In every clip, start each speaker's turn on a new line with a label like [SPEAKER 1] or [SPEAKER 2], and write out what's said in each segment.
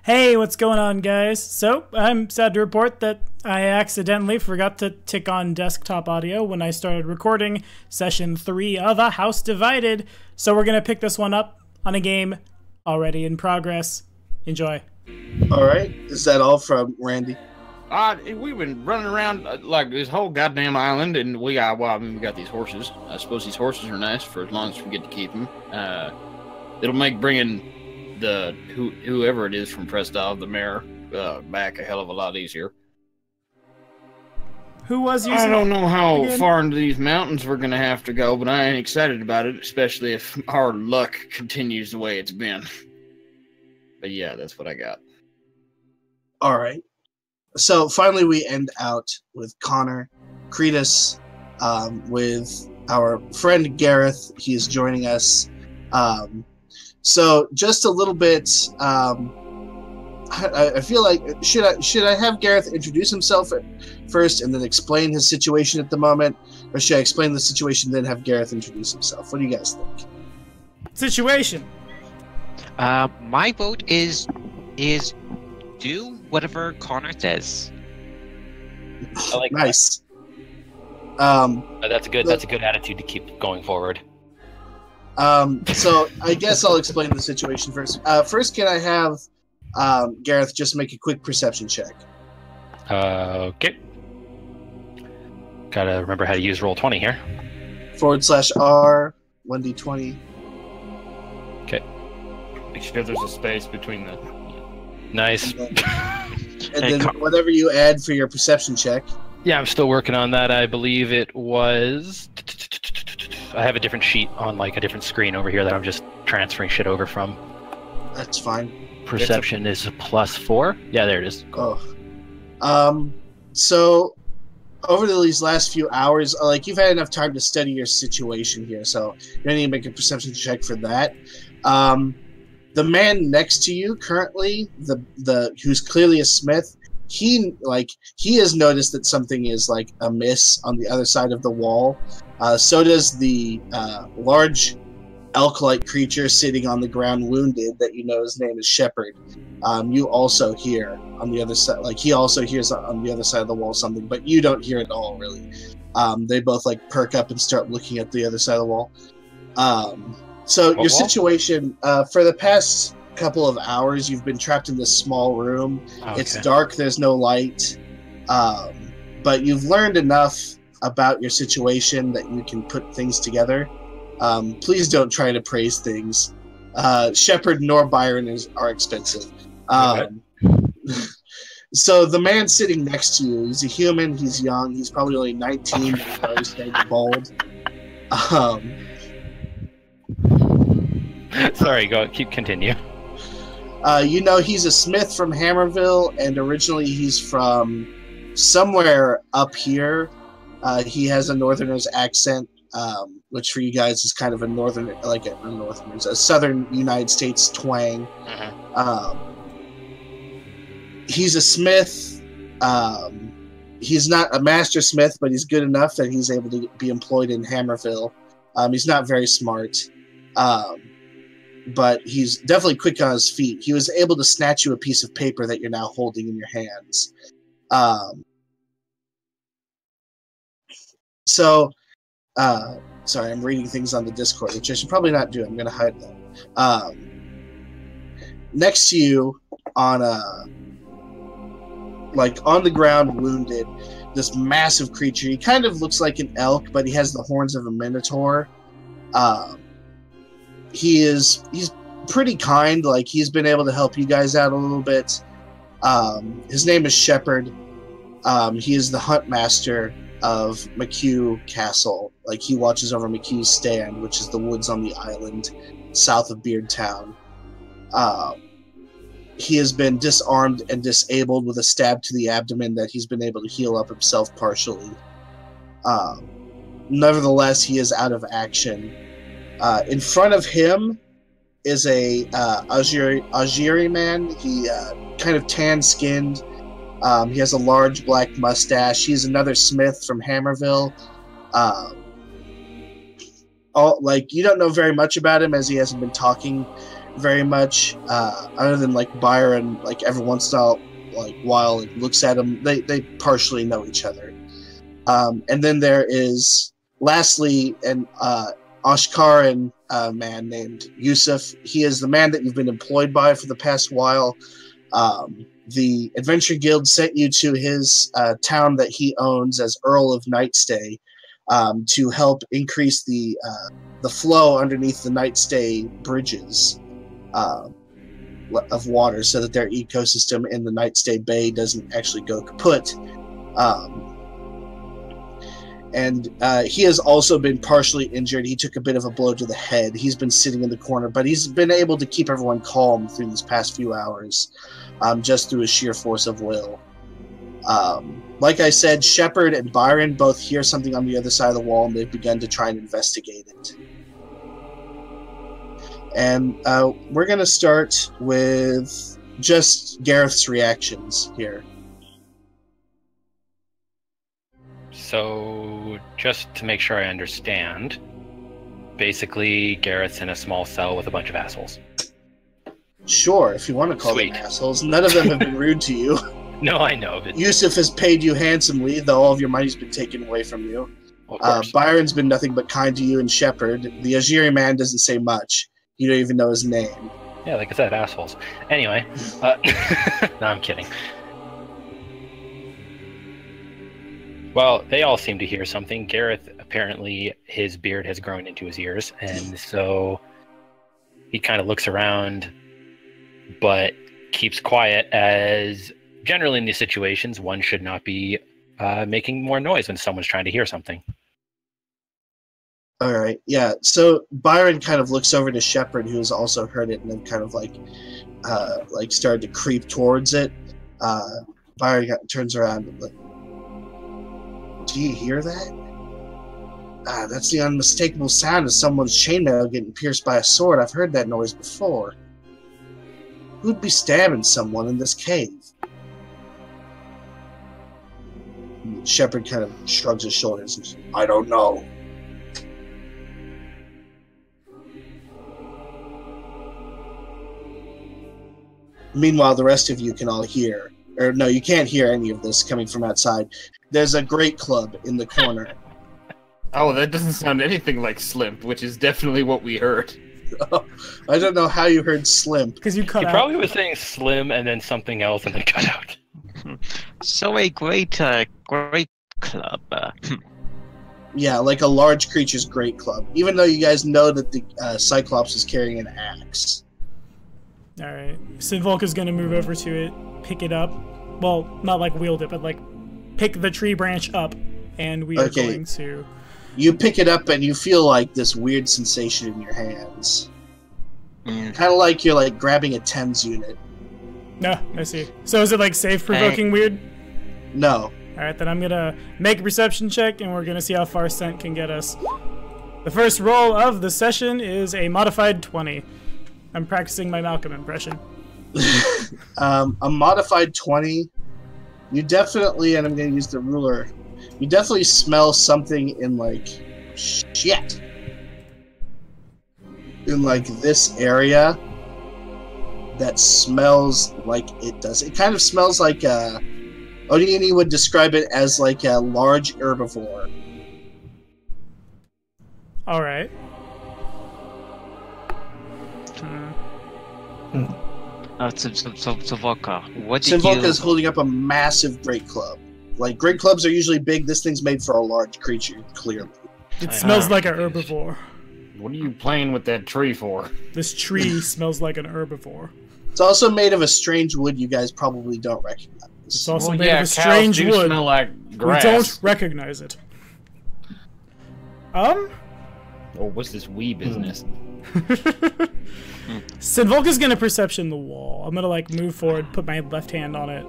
[SPEAKER 1] Hey, what's going on, guys? So, I'm sad to report that I accidentally forgot to tick on desktop audio when I started recording session 3 of A House Divided. So we're going to pick this one up on a game already in progress. Enjoy.
[SPEAKER 2] Alright, is that all from Randy?
[SPEAKER 3] We've been running around like this whole goddamn island, and we got these horses. I suppose these horses are nice for as long as we get to keep them. It'll make bringing whoever it is from Prestov, the mayor, back a hell of a lot easier.
[SPEAKER 1] Who was using
[SPEAKER 3] I don't know how
[SPEAKER 1] again?
[SPEAKER 3] far into these mountains we're gonna have to go, but I ain't excited about it, especially if our luck continues the way it's been. But yeah, that's what I got.
[SPEAKER 2] Alright. So finally we end out with Connor, Cretus, with our friend Gareth. He is joining us. So just a little bit, I feel like, should I have Gareth introduce himself first and then explain his situation at the moment? Or should I explain the situation then have Gareth introduce himself? What do you guys think?
[SPEAKER 1] Situation.
[SPEAKER 4] My vote is do whatever Connor says.
[SPEAKER 5] I like
[SPEAKER 2] nice.
[SPEAKER 5] That's a good attitude to keep going forward.
[SPEAKER 2] So I guess I'll explain the situation first. First, can I have Gareth just make a quick perception check?
[SPEAKER 5] Okay. Gotta remember how to use Roll20 here.
[SPEAKER 2] /R 1d20.
[SPEAKER 5] Okay.
[SPEAKER 3] Make sure there's a space between the...
[SPEAKER 5] Nice.
[SPEAKER 2] And then whatever you add for your perception check.
[SPEAKER 5] Yeah, I'm still working on that. I believe it was... I have a different sheet on like a different screen over here that I'm just transferring shit over from.
[SPEAKER 2] That's fine.
[SPEAKER 5] Perception is a +4. Yeah, there it is.
[SPEAKER 2] Cool. So over these last few hours, like you've had enough time to study your situation here, so you don't need to make a perception check for that. The man next to you currently, the who's clearly a smith, he has noticed that something is like amiss on the other side of the wall. So does the large elk-like creature sitting on the ground wounded that you know his name is Shepherd. You also hear on the other side, like he also hears on the other side of the wall something, but you don't hear it all really. They both like perk up and start looking at the other side of the wall. So your situation, for the past couple of hours, you've been trapped in this small room. Okay. It's dark, there's no light, but you've learned enough about your situation that you can put things together. Please don't try to praise things. Shepard nor Byron are expensive. So the man sitting next to you, he's a human, he's young, he's probably only 19, he's bald.
[SPEAKER 5] Sorry, continue.
[SPEAKER 2] You know, he's a smith from Hammerville, and originally he's from somewhere up here. He has a northerner's accent, which for you guys is kind of a southern United States twang. He's a smith. He's not a master smith, but he's good enough that he's able to be employed in Hammerville. He's not very smart. But he's definitely quick on his feet. He was able to snatch you a piece of paper that you're now holding in your hands. Sorry, I'm reading things on the Discord, which I should probably not do. I'm going to hide that. Next to you, on the ground, wounded, this massive creature. He kind of looks like an elk, but he has the horns of a minotaur. He's pretty kind. Like, he's been able to help you guys out a little bit. His name is Shepherd. He is the hunt master of McHugh Castle. Like, he watches over McHugh's stand, which is the woods on the island south of Beardtown. He has been disarmed and disabled with a stab to the abdomen that he's been able to heal up himself partially. Nevertheless, he is out of action. In front of him is a Ajiri man. He kind of tan-skinned. He has a large black mustache. He's another smith from Hammerville. You don't know very much about him as he hasn't been talking very much, other than like Byron, like every once in a while, like, looks at him. They partially know each other. And then there is, lastly, an Ashkaran man named Yusuf. He is the man that you've been employed by for the past while. The Adventure Guild sent you to his town that he owns as Earl of Nightstay to help increase the flow underneath the Nightstay bridges of water, so that their ecosystem in the Nightstay Bay doesn't actually go kaput. And he has also been partially injured. He took a bit of a blow to the head. He's been sitting in the corner, but he's been able to keep everyone calm through these past few hours, just through his sheer force of will. Like I said, Shepard and Byron both hear something on the other side of the wall, and they've begun to try and investigate it. And we're going to start with just Gareth's reactions here.
[SPEAKER 5] So, just to make sure I understand, basically Garrett's in a small cell with a bunch of assholes.
[SPEAKER 2] Sure, if you want to call them assholes. None of them have been rude to you.
[SPEAKER 5] No, I know. But...
[SPEAKER 2] Yusuf has paid you handsomely, though all of your money's been taken away from you. Byron's been nothing but kind to you and Shepard. The Ajiri man doesn't say much. You don't even know his name.
[SPEAKER 5] Yeah, like I said, assholes. Anyway, no, I'm kidding. Well, they all seem to hear something. Gareth, apparently, his beard has grown into his ears, and so he kind of looks around, but keeps quiet, as generally in these situations, one should not be making more noise when someone's trying to hear something.
[SPEAKER 2] All right, yeah. So Byron kind of looks over to Shepard, who has also heard it, and then kind of like started to creep towards it. Byron turns around and like, do you hear that? That's the unmistakable sound of someone's chainmail getting pierced by a sword. I've heard that noise before. Who'd be stabbing someone in this cave? Shepard kind of shrugs his shoulders and says, I don't know. Meanwhile, the rest of you can all hear. Or no, you can't hear any of this coming from outside. There's a great club in the corner.
[SPEAKER 3] Oh, that doesn't sound anything like Slimp, which is definitely what we heard.
[SPEAKER 2] I don't know how you heard Slimp.
[SPEAKER 1] Because you cut out.
[SPEAKER 5] He probably was saying slim and then something else and then cut out.
[SPEAKER 4] So a great club.
[SPEAKER 2] Yeah, like a large creature's great club. Even though you guys know that the Cyclops is carrying an axe.
[SPEAKER 1] Alright. Sinvolka's gonna move over to it, pick it up. Well, not like wield it, but like pick the tree branch up, and we are going to...
[SPEAKER 2] You pick it up and you feel like this weird sensation in your hands. Kind of like you're like grabbing a TEMS unit.
[SPEAKER 1] No, I see. So is it like safe-provoking weird?
[SPEAKER 2] No.
[SPEAKER 1] Alright, then I'm gonna make a perception check, and we're gonna see how far scent can get us. The first roll of the session is a modified 20. I'm practicing my Malcolm impression.
[SPEAKER 2] A modified 20. You definitely, and I'm going to use the ruler, you definitely smell something in, like, shit. In, like, this area that smells like it does. It kind of smells like, Odiini would describe it as, like, a large herbivore.
[SPEAKER 1] Alright.
[SPEAKER 4] Sinvolka, what did
[SPEAKER 2] Sinvolka is holding up a massive great club. Like, great clubs are usually big. This thing's made for a large creature, clearly.
[SPEAKER 1] It smells like an herbivore.
[SPEAKER 3] What are you playing with that tree for?
[SPEAKER 1] This tree smells like an herbivore.
[SPEAKER 2] It's also made of a strange wood you guys probably don't recognize.
[SPEAKER 1] It's also made of a strange
[SPEAKER 3] cows do
[SPEAKER 1] wood.
[SPEAKER 3] Smell like grass.
[SPEAKER 1] We don't recognize it.
[SPEAKER 3] Oh, what's this wee business?
[SPEAKER 1] Sinvolka's gonna perception the wall. I'm gonna like move forward, put my left hand on it.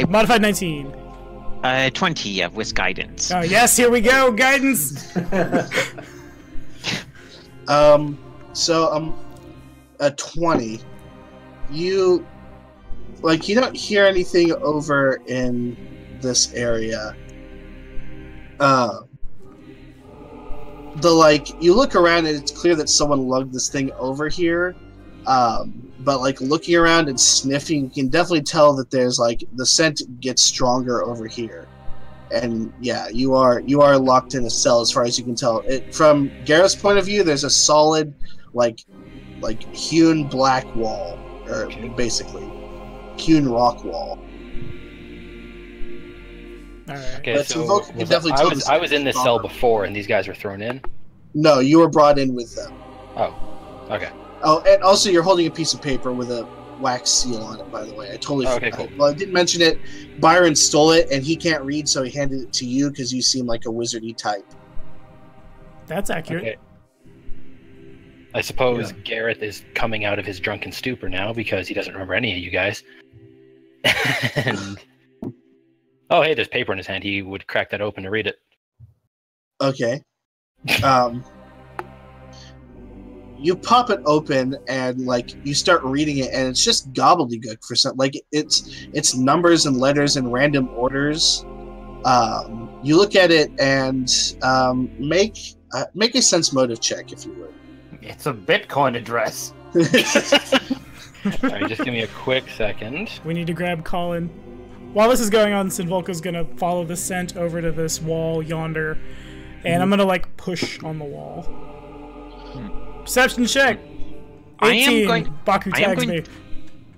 [SPEAKER 1] Modified 19.
[SPEAKER 4] 20 with guidance.
[SPEAKER 1] Oh yes, here we go, guidance.
[SPEAKER 2] A 20. You don't hear anything over in this area. You look around and it's clear that someone lugged this thing over here, But like looking around and sniffing, you can definitely tell that there's like the scent gets stronger over here. And yeah, you are locked in a cell as far as you can tell. From Gareth's point of view, there's a solid like hewn black wall, or basically hewn rock wall.
[SPEAKER 1] All right.
[SPEAKER 5] Okay, so I was in this cell before, and these guys were thrown in?
[SPEAKER 2] No, you were brought in with them.
[SPEAKER 5] Oh, okay.
[SPEAKER 2] Oh, and also you're holding a piece of paper with a wax seal on it, by the way. I totally forgot.
[SPEAKER 5] Cool.
[SPEAKER 2] Well, I didn't mention it. Byron stole it, and he can't read, so he handed it to you because you seem like a wizardy type.
[SPEAKER 1] That's accurate.
[SPEAKER 5] Okay. I suppose Gareth is coming out of his drunken stupor now because he doesn't remember any of you guys. And oh, hey, there's paper in his hand. He would crack that open to read it.
[SPEAKER 2] Okay. You pop it open and like you start reading it, and it's just gobbledygook for some. Like it's numbers and letters in random orders. You look at it and make a sense motive check if you would.
[SPEAKER 3] It's a Bitcoin address.
[SPEAKER 5] All right, just give me a quick second.
[SPEAKER 1] We need to grab Colin. While this is going on, Sinvolka's gonna follow the scent over to this wall yonder, and I'm gonna like push on the wall. Perception check. 18. Baku tags me.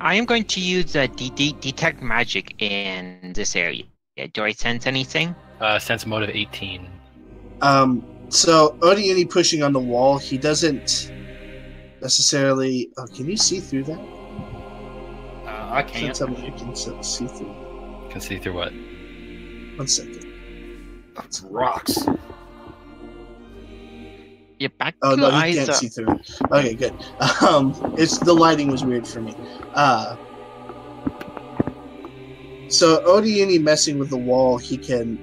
[SPEAKER 4] I am going to use detect magic in this area. Do I sense anything?
[SPEAKER 5] Sense motive 18.
[SPEAKER 2] So Odiuni pushing on the wall, he doesn't necessarily. Oh, can you see through that?
[SPEAKER 3] I can't.
[SPEAKER 2] Tell me you can see through.
[SPEAKER 5] Can see through what?
[SPEAKER 2] 1 second.
[SPEAKER 3] It's rocks.
[SPEAKER 4] Yeah, back
[SPEAKER 2] Oh
[SPEAKER 4] to
[SPEAKER 2] no,
[SPEAKER 4] eyes.
[SPEAKER 2] you can't see through. Okay, good. It's the lighting was weird for me. So Odiuni messing with the wall, he can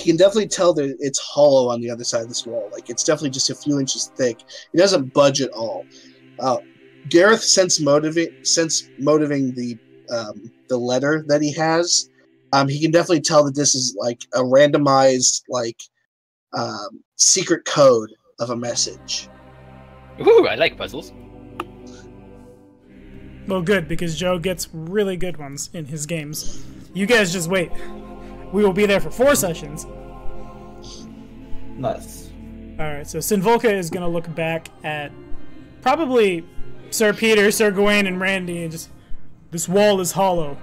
[SPEAKER 2] definitely tell that it's hollow on the other side of this wall. Like it's definitely just a few inches thick. It doesn't budge at all. Gareth sense motivating the letter that he has. He can definitely tell that this is like a randomized secret code of a message.
[SPEAKER 5] Ooh, I like puzzles.
[SPEAKER 1] Well, good, because Joe gets really good ones in his games. You guys just wait. We will be there for 4 sessions.
[SPEAKER 6] Nice.
[SPEAKER 1] Alright, so Sinvolka is going to look back at probably Sir Peter, Sir Gawain, and Randy, and just, this wall is hollow.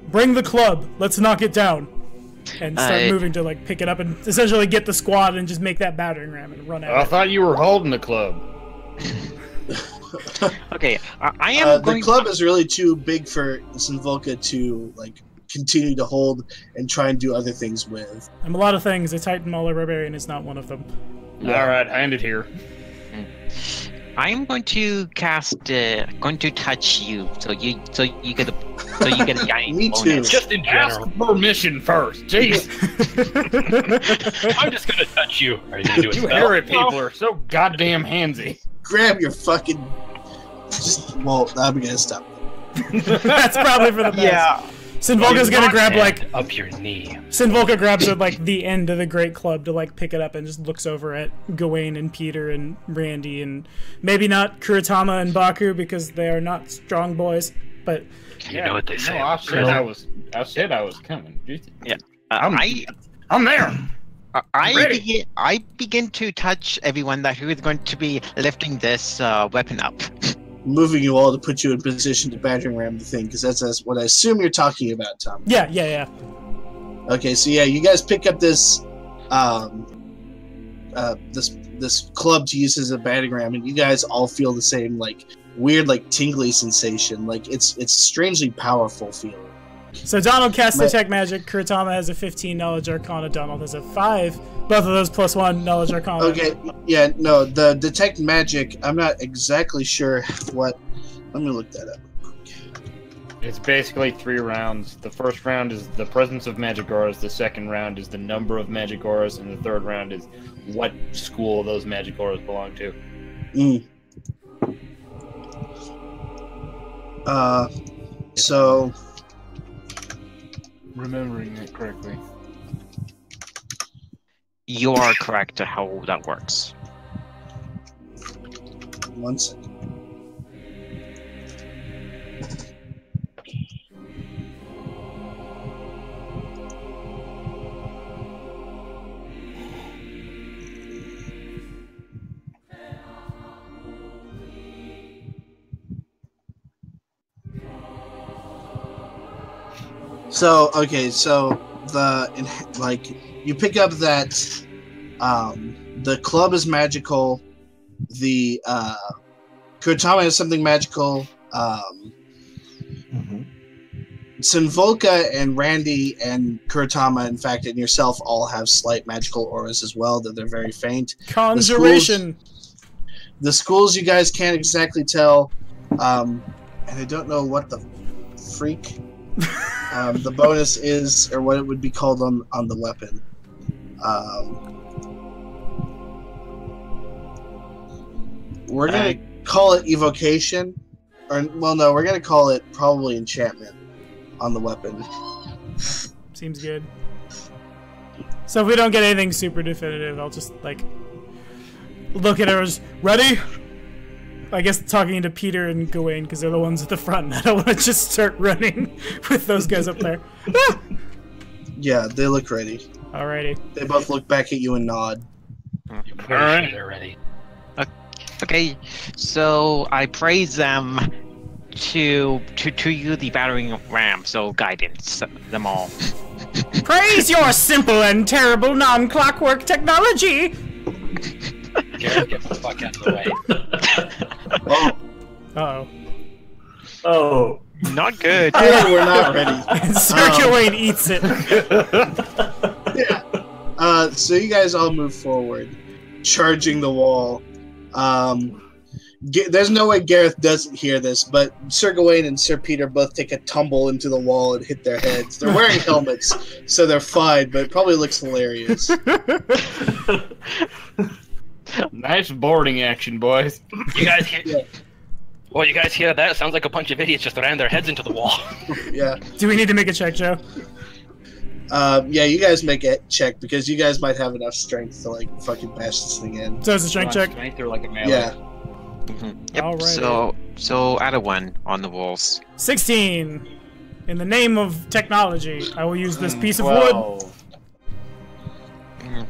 [SPEAKER 1] Bring the club. Let's knock it down. And start moving to pick it up and essentially get the squad and just make that battering ram and run out.
[SPEAKER 3] I thought you were holding the club.
[SPEAKER 4] Okay, I am
[SPEAKER 2] the club is really too big for Sinvolka to continue to hold and try and do other things with.
[SPEAKER 1] I'm a lot of things. A Titan Mauler Barbarian is not one of them.
[SPEAKER 3] Yeah. All right, hand it here.
[SPEAKER 4] I am going to cast. Going to touch you, so you get a giant
[SPEAKER 2] Me
[SPEAKER 4] bonus.
[SPEAKER 2] too.
[SPEAKER 5] Just in general.
[SPEAKER 3] Ask permission first. Jeez.
[SPEAKER 5] I'm just gonna touch you. Are you gonna do a
[SPEAKER 3] You
[SPEAKER 5] spell?
[SPEAKER 3] hairy people are so goddamn handsy.
[SPEAKER 2] Grab your fucking. Well, I'm gonna stop.
[SPEAKER 1] That's probably for the best.
[SPEAKER 4] Yeah.
[SPEAKER 1] Sinvolka's gonna grab
[SPEAKER 5] up your knee.
[SPEAKER 1] Sinvolka grabs at the end of the great club to pick it up and just looks over at Gawain and Peter and Randy and maybe not Kuratama and Baku because they are not strong boys, but
[SPEAKER 5] You know what they say.
[SPEAKER 3] No, I said I was coming.
[SPEAKER 4] Yeah.
[SPEAKER 3] I'm there.
[SPEAKER 4] I begin to touch everyone who is going to be lifting this weapon up.
[SPEAKER 2] Moving you all to put you in position to battering ram the thing, because that's what I assume you're talking about, Tom.
[SPEAKER 1] Yeah.
[SPEAKER 2] Okay, so yeah, you guys pick up this this club to use as a battering ram, and you guys all feel the same weird tingly sensation. It's strangely powerful feeling.
[SPEAKER 1] So Donald casts Detect Magic. Kuratama has a 15 Knowledge Arcana. Donald has a 5. Both of those +1 Knowledge Arcana.
[SPEAKER 2] Okay, yeah, no, the Detect Magic, I'm not exactly sure what. Let me look that up.
[SPEAKER 3] It's basically 3 rounds. The first round is the presence of magic auras. The second round is the number of magic auras, and the third round is what school those magic auras belong to.
[SPEAKER 2] So.
[SPEAKER 3] Remembering it correctly.
[SPEAKER 4] You are correct to how that works.
[SPEAKER 2] 1 second. So okay, so you pick up that the club is magical, the Kurtama has something magical. Sinvolka and Randy and Kurtama, in fact, and yourself all have slight magical auras as well, though they're very faint.
[SPEAKER 1] Conjuration.
[SPEAKER 2] The schools you guys can't exactly tell, and I don't know what the freak the bonus is, or what it would be called on the weapon. We're gonna call it evocation, or well, no, we're gonna call it probably enchantment on the weapon.
[SPEAKER 1] Seems good. So if we don't get anything super definitive, I'll just like look at her as ready. I guess talking to Peter and Gawain because they're the ones at the front. I don't want to just start running with those guys up there.
[SPEAKER 2] Yeah, they look ready.
[SPEAKER 1] Alrighty.
[SPEAKER 2] They both look back at you and nod.
[SPEAKER 5] All right, they're ready.
[SPEAKER 4] Okay, so I praise them to you the battering ram, so guidance them all.
[SPEAKER 1] Praise your simple and terrible non-clockwork technology!
[SPEAKER 5] Gareth, get the fuck out of the way.
[SPEAKER 1] Uh-oh.
[SPEAKER 6] Oh.
[SPEAKER 4] Not good.
[SPEAKER 2] Clearly we're not ready.
[SPEAKER 1] And Sir Gawain eats it.
[SPEAKER 2] Yeah. So you guys all move forward, charging the wall. There's no way Gareth doesn't hear this, but Sir Gawain and Sir Peter both take a tumble into the wall and hit their heads. They're wearing helmets, so they're fine, but it probably looks hilarious.
[SPEAKER 3] Nice boarding action, boys.
[SPEAKER 5] You guys hear? Well, you guys hear that? Sounds like a bunch of idiots just ran their heads into the wall.
[SPEAKER 2] Yeah.
[SPEAKER 1] Do we need to make a check, Joe?
[SPEAKER 2] Yeah, you guys make a check because you guys might have enough strength to like fucking bash this thing in.
[SPEAKER 1] So it's a strength check?
[SPEAKER 3] Strength or like a melee?
[SPEAKER 2] Yeah.
[SPEAKER 4] Yep.
[SPEAKER 1] Alrighty.
[SPEAKER 4] So add a 1 on the walls.
[SPEAKER 1] 16. In the name of technology, I will use this piece of wood.
[SPEAKER 3] 12.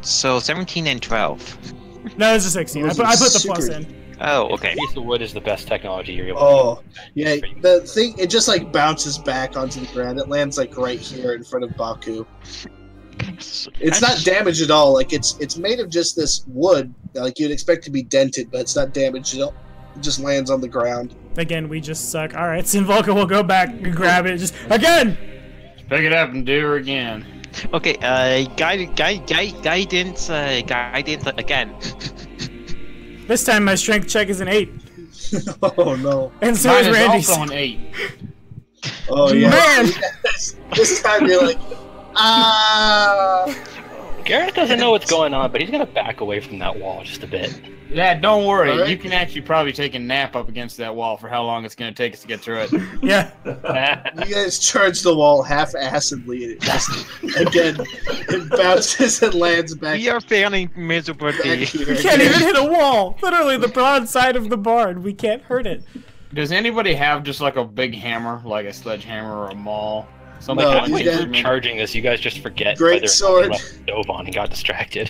[SPEAKER 4] So 17 and 12.
[SPEAKER 1] No, it's a 16. I put the plus
[SPEAKER 2] Super-
[SPEAKER 1] in.
[SPEAKER 4] Oh, okay.
[SPEAKER 5] Piece of wood is the best technology you're able to
[SPEAKER 2] Oh, yeah. The thing, it just like bounces back onto the ground. It lands like right here in front of Baku. It's not damaged at all. Like it's made of just this wood. Like you'd expect to be dented, but it's not damaged at all. It just lands on the ground.
[SPEAKER 1] Again, we just suck. Alright, Sinvolka will go back and grab it. Just again!
[SPEAKER 3] Pick it up and do her again.
[SPEAKER 4] Okay, guidance again.
[SPEAKER 1] This time my strength check is an 8.
[SPEAKER 2] Oh no.
[SPEAKER 1] And so
[SPEAKER 3] Mine
[SPEAKER 1] is
[SPEAKER 3] is
[SPEAKER 1] Randy's.
[SPEAKER 3] also an 8.
[SPEAKER 2] Oh yeah.
[SPEAKER 1] Man!
[SPEAKER 2] This time you're like,
[SPEAKER 5] Gareth doesn't know what's going on, but he's gonna back away from that wall just a bit.
[SPEAKER 3] Yeah, don't worry.
[SPEAKER 2] All right.
[SPEAKER 3] You can actually probably take a nap up against that wall for how long it's going to take us to get through it.
[SPEAKER 1] Yeah.
[SPEAKER 2] you guys charge the wall half-assedly, and it just again it bounces and lands back.
[SPEAKER 4] We are failing miserably.
[SPEAKER 2] back here
[SPEAKER 1] We can't
[SPEAKER 2] again.
[SPEAKER 1] even hit a wall! Literally the broad side of the barn. We can't hurt it.
[SPEAKER 3] Does anybody have just like a big hammer, like a sledgehammer or a maul? Something
[SPEAKER 2] No,
[SPEAKER 3] like
[SPEAKER 2] you
[SPEAKER 5] When
[SPEAKER 2] guys-
[SPEAKER 5] you're charging this, you guys just forget
[SPEAKER 2] Great
[SPEAKER 5] whether
[SPEAKER 2] sword.
[SPEAKER 5] you left the stove on and got distracted.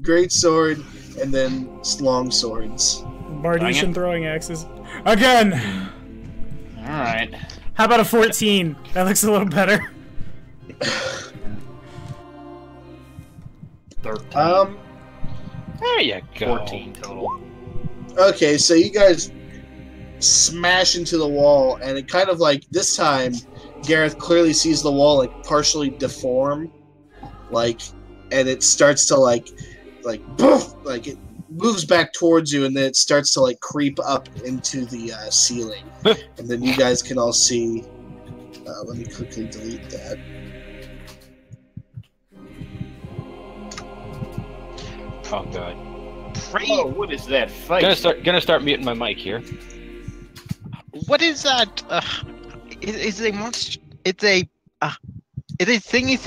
[SPEAKER 2] Great sword, and then long swords.
[SPEAKER 1] Bardetian throwing axes. Again!
[SPEAKER 3] Alright.
[SPEAKER 1] How about a 14? That looks a little better.
[SPEAKER 3] 13.
[SPEAKER 5] There you go.
[SPEAKER 3] 14 total.
[SPEAKER 2] Okay, so you guys smash into the wall, and it kind of like this time, Gareth clearly sees the wall like partially deform, like, and it starts to like poof, like it moves back towards you, and then it starts to like creep up into the ceiling, and then you guys can all see. Let me quickly delete that.
[SPEAKER 5] Oh god.
[SPEAKER 3] Oh, what is that fight?
[SPEAKER 5] Gonna start muting my mic here.
[SPEAKER 4] What is that? It's a monster. It's a thingy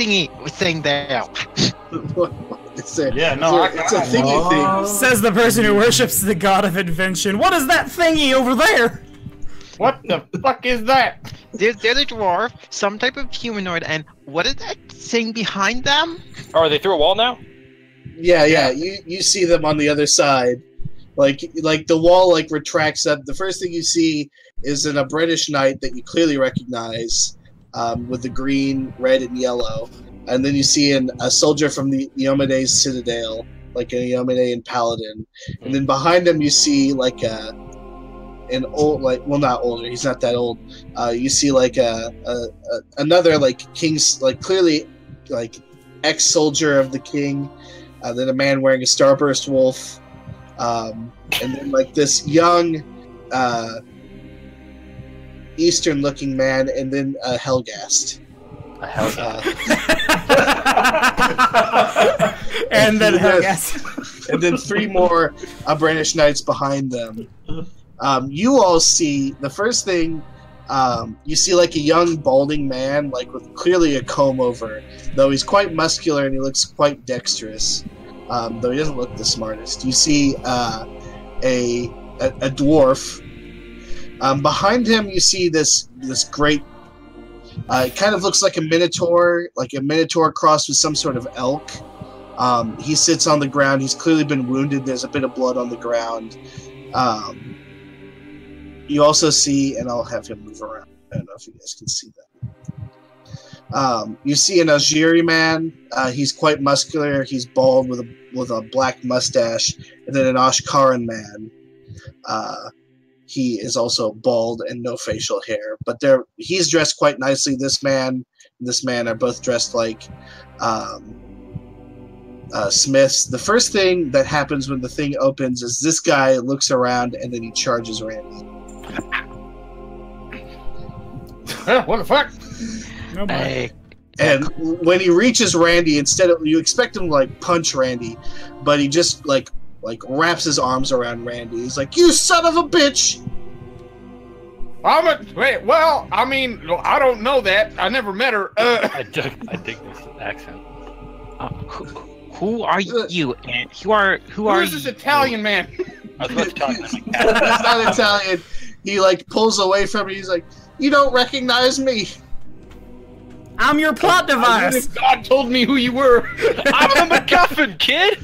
[SPEAKER 4] thing there.
[SPEAKER 2] It's a,
[SPEAKER 3] Yeah, no,
[SPEAKER 2] it's a thingy thing.
[SPEAKER 1] Says the person who worships the god of invention. What is that thingy over there?
[SPEAKER 3] What the fuck is that?
[SPEAKER 4] There's a dwarf, some type of humanoid, and what is that thing behind them?
[SPEAKER 5] Oh, are they through a wall now?
[SPEAKER 2] Yeah. You see them on the other side, like the wall like retracts up. The first thing you see is a British knight that you clearly recognize, with the green, red, and yellow. And then you see a soldier from the Iomedes Citadel, like a Iomedean paladin. And then behind him you see like an old, like, well, not older, he's not that old. You see like another like king's, like clearly like ex-soldier of the king. Then a man wearing a starburst wolf. And then like this young Eastern-looking man, and then a Helghast.
[SPEAKER 5] A Helghast.
[SPEAKER 1] And then Helghast.
[SPEAKER 2] And then 3 more British knights behind them. You all see, the first thing, you see like a young balding man, like with clearly a comb over, though he's quite muscular and he looks quite dexterous, though he doesn't look the smartest. You see a dwarf. Behind him you see this great, it kind of looks like a minotaur crossed with some sort of elk. He sits on the ground. He's clearly been wounded. There's a bit of blood on the ground. You also see, and I'll have him move around. I don't know if you guys can see that. You see an Algeri man. He's quite muscular. He's bald with a black mustache. And then an Ashkaran man. He is also bald and no facial hair. But he's dressed quite nicely. This man and this man are both dressed like smiths. The first thing that happens when the thing opens is this guy looks around and then he charges Randy.
[SPEAKER 3] What the fuck?
[SPEAKER 4] Hey.
[SPEAKER 2] And when he reaches Randy, instead of, you expect him to like punch Randy, but he just like wraps his arms around Randy. He's like, "You son of a bitch!"
[SPEAKER 3] Wait, well, I mean, I don't know that. I never met her.
[SPEAKER 5] I dig this accent.
[SPEAKER 4] Who are you? And who are
[SPEAKER 3] this Italian man?
[SPEAKER 5] I was about to talk to him.
[SPEAKER 2] He's not Italian. He like pulls away from me. He's like, "You don't recognize me."
[SPEAKER 1] I'm your plot device.
[SPEAKER 3] God told me who you were.
[SPEAKER 5] I'm the MacGuffin, kid.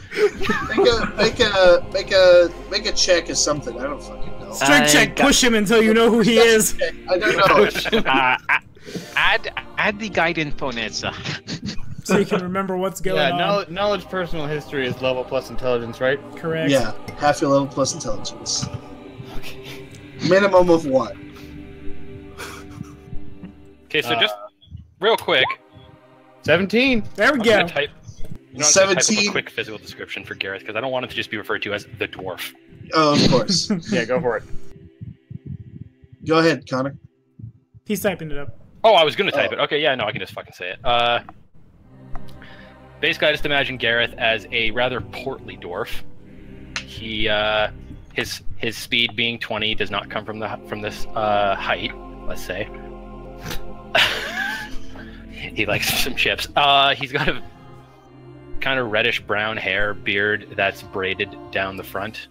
[SPEAKER 2] Make a check or something. I don't fucking know.
[SPEAKER 1] Strength check. Push him until you know who he is.
[SPEAKER 2] I don't know.
[SPEAKER 4] add the guidance bonus.
[SPEAKER 1] So you can remember what's going on.
[SPEAKER 3] Knowledge personal history is level plus intelligence, right?
[SPEAKER 1] Correct.
[SPEAKER 2] Yeah, half your level plus intelligence.
[SPEAKER 3] Okay.
[SPEAKER 2] Minimum of 1.
[SPEAKER 5] Okay, so just real quick.
[SPEAKER 3] 17.
[SPEAKER 1] There we
[SPEAKER 5] I'm
[SPEAKER 1] go.
[SPEAKER 5] gonna type, I'm gonna type up
[SPEAKER 2] 17.
[SPEAKER 5] a quick physical description for Gareth because I don't want it to just be referred to as the dwarf.
[SPEAKER 2] Oh, of course.
[SPEAKER 3] Yeah, go for it.
[SPEAKER 2] Go ahead, Connor.
[SPEAKER 1] He's typing it up.
[SPEAKER 5] Oh, I was gonna type it. Okay, yeah, no, I can just fucking say it. Basically, I just imagine Gareth as a rather portly dwarf. He, his speed being 20 does not come from this height. Let's say. He likes some chips. He's got a kind of reddish brown hair, beard that's braided down the front,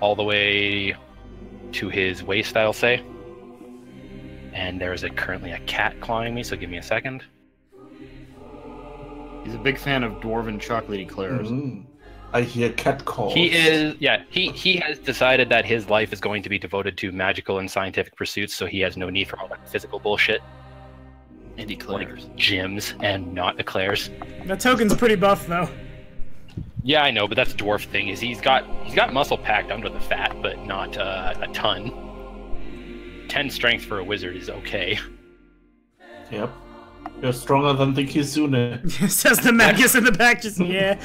[SPEAKER 5] all the way to his waist, I'll say. And there's currently a cat clawing me, so give me a second.
[SPEAKER 3] He's a big fan of dwarven chocolate eclairs.
[SPEAKER 6] I hear cat calls.
[SPEAKER 5] He is, yeah, he has decided that his life is going to be devoted to magical and scientific pursuits, so he has no need for all that physical bullshit.
[SPEAKER 3] And eclairs.
[SPEAKER 5] Like gyms and not eclairs.
[SPEAKER 1] That token's pretty buff, though.
[SPEAKER 5] Yeah, I know, but that's a dwarf thing. Is he's got muscle packed under the fat, but not a ton. 10 strength for a wizard is okay.
[SPEAKER 6] Yep. You're stronger than the Kizune.
[SPEAKER 1] Says the Magus in the back, just, yeah.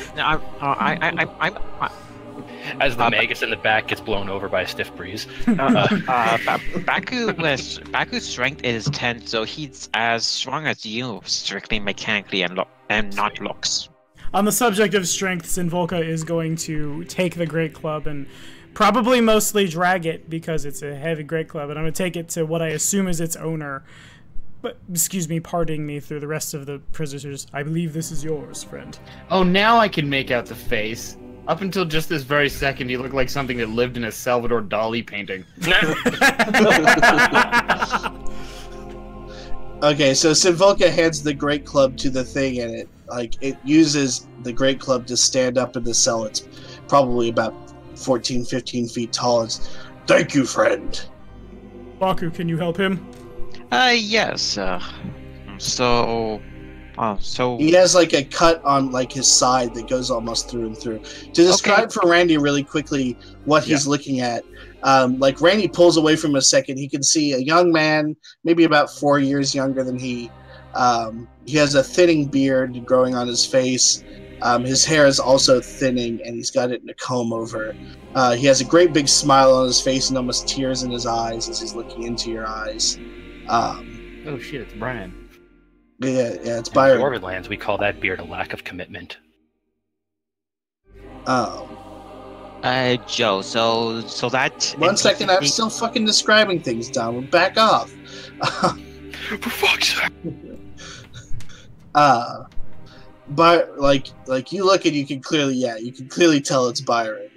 [SPEAKER 5] As the Magus in the back gets blown over by a stiff breeze.
[SPEAKER 4] Baku's strength is 10, so he's as strong as you, strictly mechanically and not looks.
[SPEAKER 1] On the subject of strength, Sinvolka is going to take the Great Club and probably mostly drag it because it's a heavy Great Club, and I'm going to take it to what I assume is its owner. But, excuse me, parting me through the rest of the prisoners. I believe this is yours, friend.
[SPEAKER 3] Oh, now I can make out the face. Up until just this very second, he looked like something that lived in a Salvador Dali painting.
[SPEAKER 2] Okay, so Sinvolka hands the Great Club to the thing, and it uses the Great Club to stand up in the cell. It's probably about 14, 15 feet tall. It's, "Thank you, friend."
[SPEAKER 1] Baku, can you help him?
[SPEAKER 4] Yes. So
[SPEAKER 2] He has like a cut on like his side that goes almost through and through. To describe for Randy really quickly what he's looking at, like Randy pulls away from him a second. He can see a young man, maybe about 4 years younger than he. He has a thinning beard growing on his face. His hair is also thinning, and he's got it in a comb over. He has a great big smile on his face and almost tears in his eyes as he's looking into your eyes.
[SPEAKER 3] Oh shit, it's Brian.
[SPEAKER 2] Yeah, it's
[SPEAKER 5] In
[SPEAKER 2] Byron.
[SPEAKER 5] Dwarven lands, we call that beard a lack of commitment.
[SPEAKER 2] Oh.
[SPEAKER 4] Joe, so that...
[SPEAKER 2] One second, I'm still fucking describing things, Don. Back off.
[SPEAKER 5] For fuck's sake!
[SPEAKER 2] But like you look and you can clearly tell it's Byron.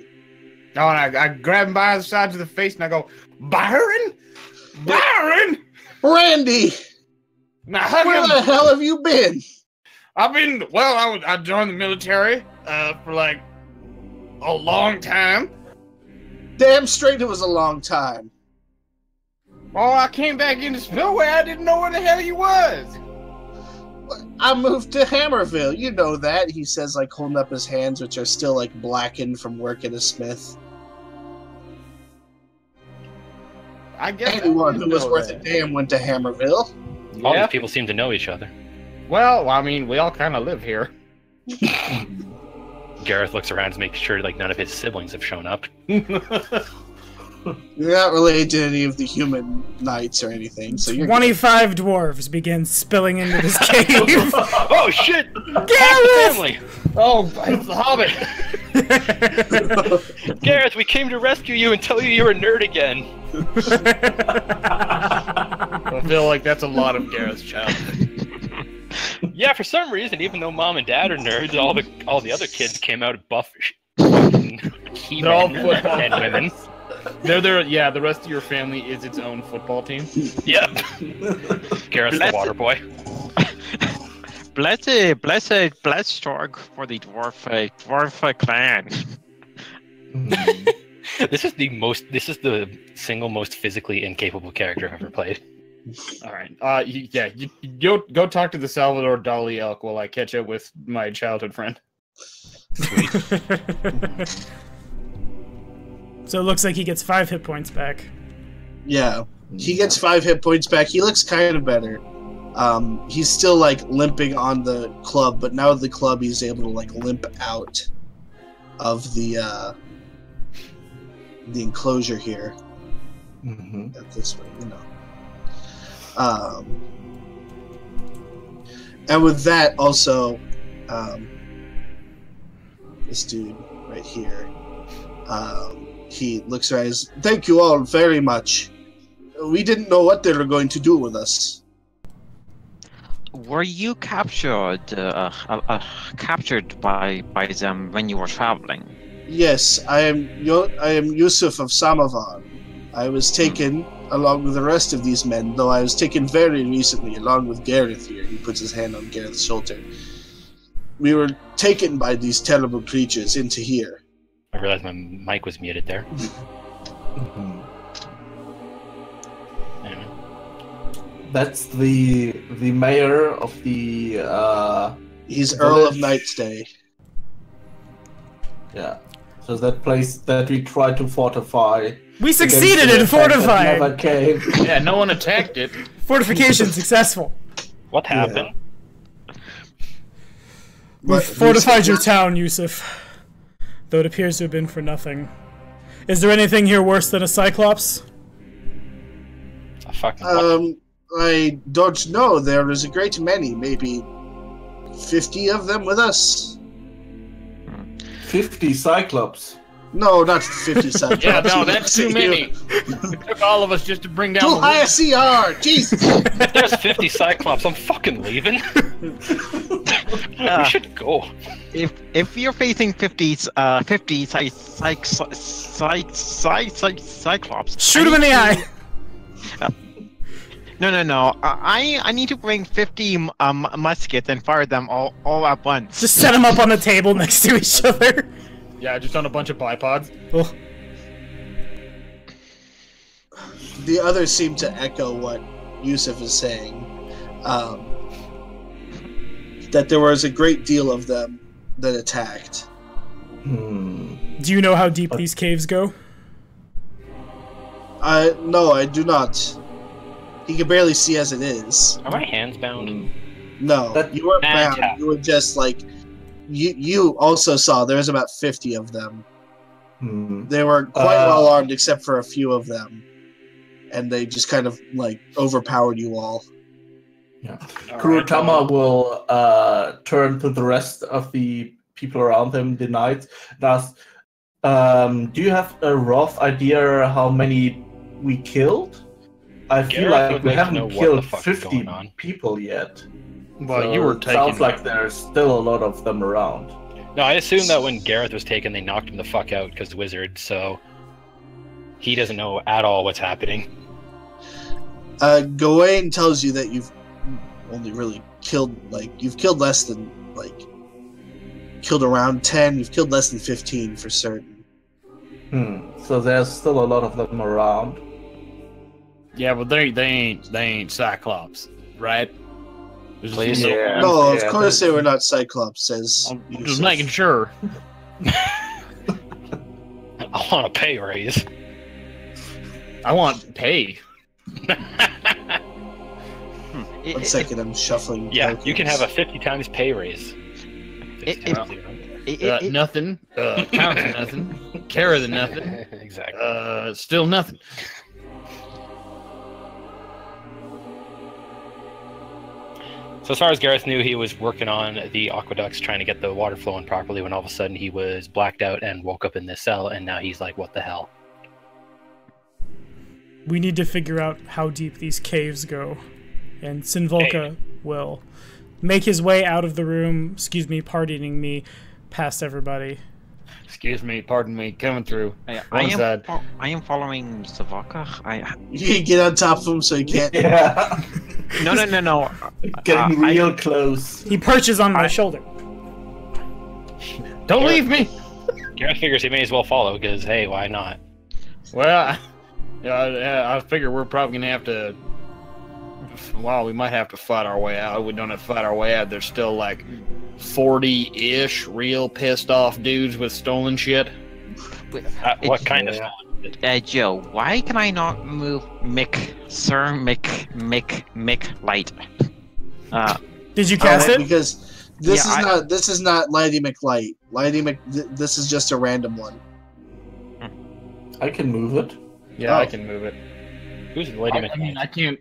[SPEAKER 3] Oh, and I grab him by the sides of the face and I go, Byron? Byron!
[SPEAKER 2] Randy!
[SPEAKER 3] Now hug
[SPEAKER 2] Where
[SPEAKER 3] him.
[SPEAKER 2] the hell have you been?
[SPEAKER 3] I joined the military for like a long time.
[SPEAKER 2] Damn straight it was a long time.
[SPEAKER 3] Oh, I came back into Spillway. I didn't know where the hell you was.
[SPEAKER 2] I moved to Hammerville. You know that, he says, like holding up his hands, which are still like blackened from working as Smith.
[SPEAKER 3] I guess
[SPEAKER 2] Anyone who was worth a damn went to Hammerville.
[SPEAKER 5] All these people seem to know each other.
[SPEAKER 3] Well, I mean, we all kind of live here.
[SPEAKER 5] Gareth looks around to make sure like none of his siblings have shown up.
[SPEAKER 2] You're not related to any of the human knights or anything, so you're
[SPEAKER 1] 25 dwarves begin spilling into this cave.
[SPEAKER 5] Oh shit!
[SPEAKER 1] Gareth!
[SPEAKER 5] Family!
[SPEAKER 3] Oh, it's the Hobbit.
[SPEAKER 5] Gareth, we came to rescue you and tell you you're a nerd again.
[SPEAKER 3] I feel like that's a lot of Gareth's childhood.
[SPEAKER 5] Yeah, for some reason, even though mom and dad are nerds, all the other kids came out buff. He-men
[SPEAKER 3] They're all football
[SPEAKER 5] and women.
[SPEAKER 3] They're there. Yeah, the rest of your family is its own football team.
[SPEAKER 5] Yep. Gareth's the water boy.
[SPEAKER 4] Blessed Stork for the dwarf clan.
[SPEAKER 5] This is the single most physically incapable character I've ever played.
[SPEAKER 3] All right. You go talk to the Salvador Dali elk while I catch up with my childhood friend.
[SPEAKER 1] So it looks like he gets 5 hit points back.
[SPEAKER 2] Yeah, he gets 5 hit points back. He looks kind of better. He's still like limping on the club, but now with the club, he's able to like limp out of the enclosure here. At this way, you know. And with that, also, this dude right here. He looks around and says, "Thank you all very much. We didn't know what they were going to do with us."
[SPEAKER 4] Were you captured by them when you were traveling?
[SPEAKER 2] Yes, I am Yusuf of Samavan. I was taken along with the rest of these men, though I was taken very recently along with Gareth here. He puts his hand on Gareth's shoulder. We were taken by these terrible creatures into here.
[SPEAKER 5] I realized my mic was muted there. Anyway.
[SPEAKER 6] That's the mayor of the
[SPEAKER 2] He's Earl of Nightstay.
[SPEAKER 6] Yeah. So that place that we tried to fortify.
[SPEAKER 1] We succeeded in fortifying!
[SPEAKER 6] Never came.
[SPEAKER 3] Yeah, no one attacked it.
[SPEAKER 1] Fortification successful.
[SPEAKER 5] What happened?
[SPEAKER 1] We've fortified your town, Yusuf. Though it appears to have been for nothing. Is there anything here worse than a Cyclops?
[SPEAKER 2] I don't know. There is a great many, maybe 50 of them with us.
[SPEAKER 6] 50 Cyclops.
[SPEAKER 2] No, not 50 Cyclops.
[SPEAKER 3] Yeah, no, that's too many. It took all of us just to bring down
[SPEAKER 2] Too
[SPEAKER 3] the
[SPEAKER 2] high a CR! Jesus!
[SPEAKER 5] If there's 50 Cyclops, I'm fucking leaving. We should go.
[SPEAKER 4] If you're facing 50 Cyclops,
[SPEAKER 1] Shoot him in the eye!
[SPEAKER 4] No. I need to bring 50 muskets and fire them all at once.
[SPEAKER 1] Just set them up on the table next to each other.
[SPEAKER 3] Yeah, just on a bunch of bipods.
[SPEAKER 1] Oh.
[SPEAKER 2] The others seem to echo what Yusuf is saying, that there was a great deal of them that attacked.
[SPEAKER 1] Do you know how deep these caves go?
[SPEAKER 2] No, I do not. He can barely see as it is.
[SPEAKER 5] Are my hands bound?
[SPEAKER 2] No, you weren't bound. You were just like, you also saw there was about 50 of them. They were quite well armed except for a few of them. And they just kind of like overpowered you all.
[SPEAKER 6] Yeah. Kurutama will turn to the rest of the people around him, the knights, and ask, do you have a rough idea how many we killed? I feel like we haven't killed 50 people yet.
[SPEAKER 3] Well,
[SPEAKER 6] so
[SPEAKER 3] you were
[SPEAKER 6] it
[SPEAKER 3] taking...
[SPEAKER 6] sounds like there's still a lot of them around.
[SPEAKER 5] No, I assume that when Gareth was taken, they knocked him the fuck out because the wizard, so he doesn't know at all what's happening.
[SPEAKER 2] Gawain tells you that you've only really killed, you've killed less than, killed around 10, you've killed less than 15 for certain.
[SPEAKER 6] So there's still a lot of them around.
[SPEAKER 3] Yeah, but they ain't Cyclops, right?
[SPEAKER 5] Please?
[SPEAKER 2] Yeah. No, of course they were not Cyclops, says
[SPEAKER 3] I'm just making sure.
[SPEAKER 5] I want a pay raise.
[SPEAKER 3] I want pay.
[SPEAKER 2] 1 second, I'm shuffling.
[SPEAKER 5] Yeah,
[SPEAKER 2] tokens.
[SPEAKER 5] you can have a 50 times pay raise.
[SPEAKER 3] Nothing. Count to nothing. Care of the nothing.
[SPEAKER 5] Exactly.
[SPEAKER 3] Still nothing.
[SPEAKER 5] So as far as Gareth knew, he was working on the aqueducts, trying to get the water flowing properly, when all of a sudden he was blacked out and woke up in this cell, and now he's like, what the hell?
[SPEAKER 1] We need to figure out how deep these caves go. And Sinvolka will make his way out of the room, pardoning me, past everybody.
[SPEAKER 3] Excuse me, pardon me, coming through.
[SPEAKER 4] I am following Sinvolka.
[SPEAKER 2] You can get on top of him so he can't.
[SPEAKER 6] Yeah.
[SPEAKER 4] No.
[SPEAKER 6] Getting real close.
[SPEAKER 1] He perches on my shoulder.
[SPEAKER 3] Don't leave me!
[SPEAKER 5] Gareth figures he may as well follow, because, hey, why not?
[SPEAKER 3] Well, I figure we're probably going to have to... Well, we might have to fight our way out. We don't have to fight our way out. There's still, 40-ish real pissed-off dudes with stolen shit.
[SPEAKER 5] What kind of...
[SPEAKER 4] Joe, why can I not move Mick Light?
[SPEAKER 1] Did you cast it?
[SPEAKER 2] Because this is not Lady McLight. This is just a random one.
[SPEAKER 6] I can move it.
[SPEAKER 3] Yeah, I can move it.
[SPEAKER 5] Who's the Lady McLight?
[SPEAKER 3] I mean,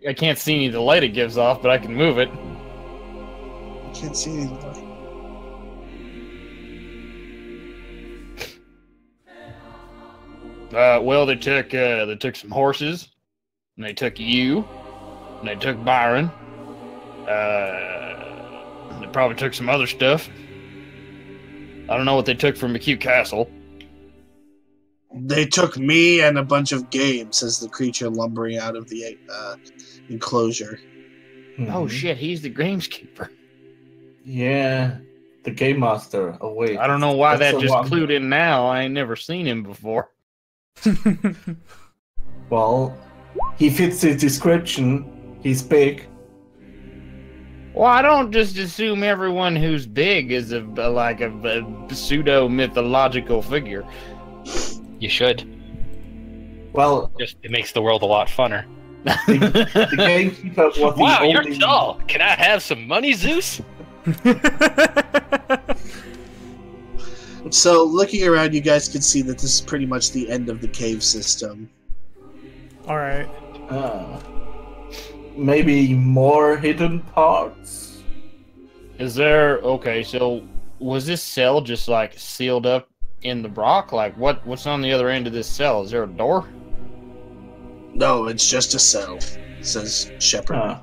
[SPEAKER 3] I can't see any of the light it gives off, but I can move it.
[SPEAKER 2] I can't see any of the light.
[SPEAKER 3] Well, they took some horses, and they took you, and they took Byron. They probably took some other stuff. I don't know what they took from McHugh Castle.
[SPEAKER 2] They took me and a bunch of games, says the creature lumbering out of the enclosure.
[SPEAKER 3] Oh shit, he's the gameskeeper.
[SPEAKER 6] Yeah, the game master. Oh wait,
[SPEAKER 3] I don't know why that just clued in now. I ain't never seen him before.
[SPEAKER 6] Well, he fits the description. He's big.
[SPEAKER 3] Well, I don't just assume everyone who's big is a pseudo mythological figure.
[SPEAKER 5] You should.
[SPEAKER 6] Well,
[SPEAKER 5] it makes the world a lot funner.
[SPEAKER 6] The gamekeeper was
[SPEAKER 5] wow,
[SPEAKER 6] the
[SPEAKER 5] you're
[SPEAKER 6] only...
[SPEAKER 5] tall. Can I have some money, Zeus?
[SPEAKER 2] So, looking around, you guys can see that this is pretty much the end of the cave system.
[SPEAKER 1] Alright.
[SPEAKER 6] Maybe more hidden parts?
[SPEAKER 3] Is there... Okay, so was this cell just, sealed up in the rock? What's on the other end of this cell? Is there a door?
[SPEAKER 2] No, it's just a cell, says Shepard.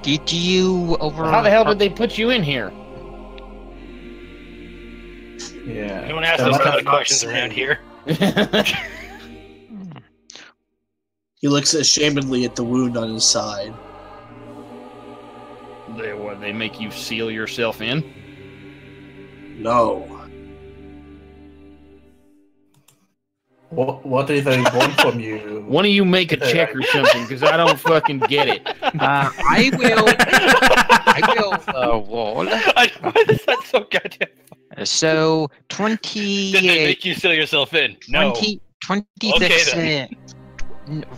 [SPEAKER 4] Did you
[SPEAKER 3] How the hell did they put you in here?
[SPEAKER 6] Yeah.
[SPEAKER 5] No one asks those kind of questions around here.
[SPEAKER 2] He looks ashamedly at the wound on his side.
[SPEAKER 3] They make you seal yourself in?
[SPEAKER 2] No.
[SPEAKER 6] What do they want from you?
[SPEAKER 3] One of you make a check or something, because I don't fucking get it.
[SPEAKER 4] I will roll.
[SPEAKER 5] Why is that so goddamn?
[SPEAKER 4] So
[SPEAKER 5] Did they
[SPEAKER 4] 20.
[SPEAKER 5] make you fill yourself in? No.
[SPEAKER 4] 26.
[SPEAKER 5] Okay,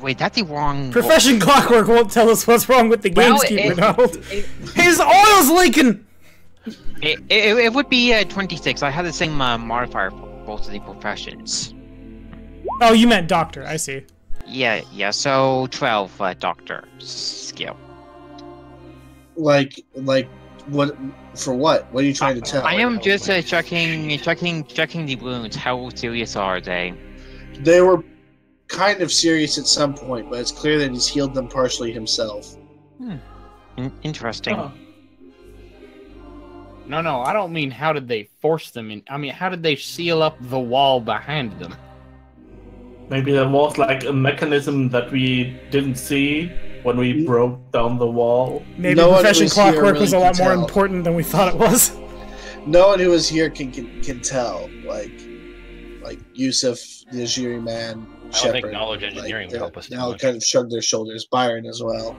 [SPEAKER 4] Wait, that's the wrong.
[SPEAKER 1] Profession Clockwork won't tell us what's wrong with the
[SPEAKER 4] Well,
[SPEAKER 1] gamekeeper, Donald. His oil's leaking!
[SPEAKER 4] It would be 26. I had the same modifier for both of the professions.
[SPEAKER 1] Oh, you meant doctor, I see.
[SPEAKER 4] Yeah. So 12 doctor skill.
[SPEAKER 2] Like what? For what? What are you trying to tell?
[SPEAKER 4] I am just checking the wounds. How serious are they?
[SPEAKER 2] They were kind of serious at some point, but it's clear that he's healed them partially himself.
[SPEAKER 4] Interesting.
[SPEAKER 6] Oh.
[SPEAKER 3] No, I don't mean how did they force them in. I mean, how did they seal up the wall behind them?
[SPEAKER 6] Maybe there was like a mechanism that we didn't see when we broke down the wall.
[SPEAKER 1] Maybe
[SPEAKER 2] No one
[SPEAKER 1] Profession
[SPEAKER 2] was here
[SPEAKER 1] Clockwork
[SPEAKER 2] really
[SPEAKER 1] was a lot
[SPEAKER 2] can
[SPEAKER 1] more
[SPEAKER 2] tell.
[SPEAKER 1] important than we thought it was.
[SPEAKER 2] No one who was here can tell. Like Yusuf, the Ajiri man,
[SPEAKER 5] I don't
[SPEAKER 2] Shepard.
[SPEAKER 5] think knowledge engineering would help us too
[SPEAKER 2] Now
[SPEAKER 5] much.
[SPEAKER 2] kind of shrugged their shoulders. Byron as well.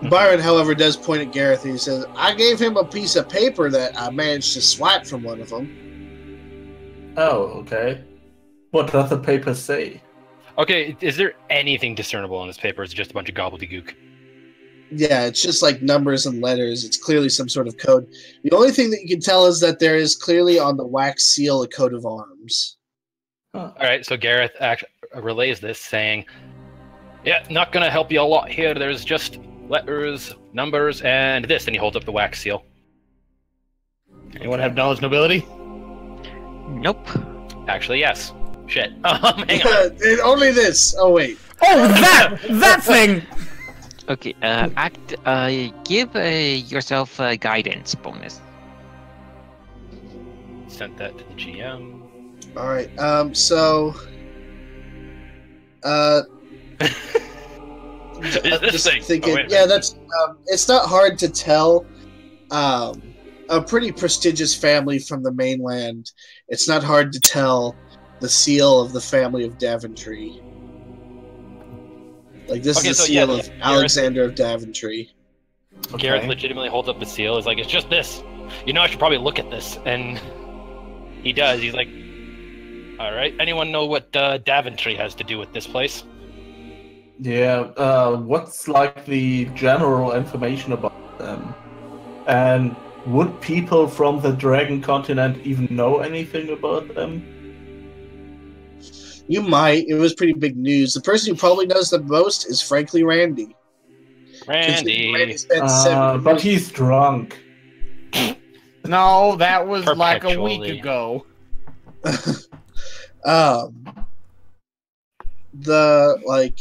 [SPEAKER 2] Byron, however, does point at Gareth and he says, I gave him a piece of paper that I managed to swipe from one of them.
[SPEAKER 6] Oh, okay. What does the paper say?
[SPEAKER 5] Okay, is there anything discernible on this paper? It's just a bunch of gobbledygook.
[SPEAKER 2] Yeah, it's just like numbers and letters. It's clearly some sort of code. The only thing that you can tell is that there is clearly on the wax seal a coat of arms.
[SPEAKER 6] Huh.
[SPEAKER 5] All right, so Gareth actually relays this, saying, "Yeah, not gonna help you a lot here. There's just letters, numbers, and this." And he holds up the wax seal.
[SPEAKER 3] Anyone have knowledge nobility?
[SPEAKER 4] Nope.
[SPEAKER 5] Actually, yes. Shit. Hang on.
[SPEAKER 2] And only this. Oh wait.
[SPEAKER 1] Oh, that thing!
[SPEAKER 4] Okay. Give yourself a guidance bonus.
[SPEAKER 5] Sent that to the GM.
[SPEAKER 2] All right. So.
[SPEAKER 5] This
[SPEAKER 2] Just
[SPEAKER 5] thing.
[SPEAKER 2] thinking.
[SPEAKER 5] Oh, wait a
[SPEAKER 2] Yeah,
[SPEAKER 5] minute.
[SPEAKER 2] that's. It's not hard to tell. A pretty prestigious family from the mainland. It's not hard to tell the seal of the family of Daventry. Like this
[SPEAKER 5] Okay,
[SPEAKER 2] is the
[SPEAKER 5] so
[SPEAKER 2] seal
[SPEAKER 5] yeah,
[SPEAKER 2] of
[SPEAKER 5] Gareth-
[SPEAKER 2] Alexander of Daventry.
[SPEAKER 5] Gareth
[SPEAKER 6] Okay.
[SPEAKER 5] legitimately holds up the seal. He's like, "It's just this. You know, I should probably look at this." And he does. He's like, "All right. Anyone know what Daventry has to do with this place?"
[SPEAKER 6] Yeah, what's like the general information about them? And would people from the Dragon Continent even know anything about them?
[SPEAKER 2] You might. It was pretty big news. The person who probably knows the most is frankly Randy.
[SPEAKER 5] Randy.
[SPEAKER 2] spent 7
[SPEAKER 6] But
[SPEAKER 2] years-
[SPEAKER 6] he's drunk.
[SPEAKER 3] No, that was like a
[SPEAKER 5] Perpetually.
[SPEAKER 3] week ago.
[SPEAKER 2] The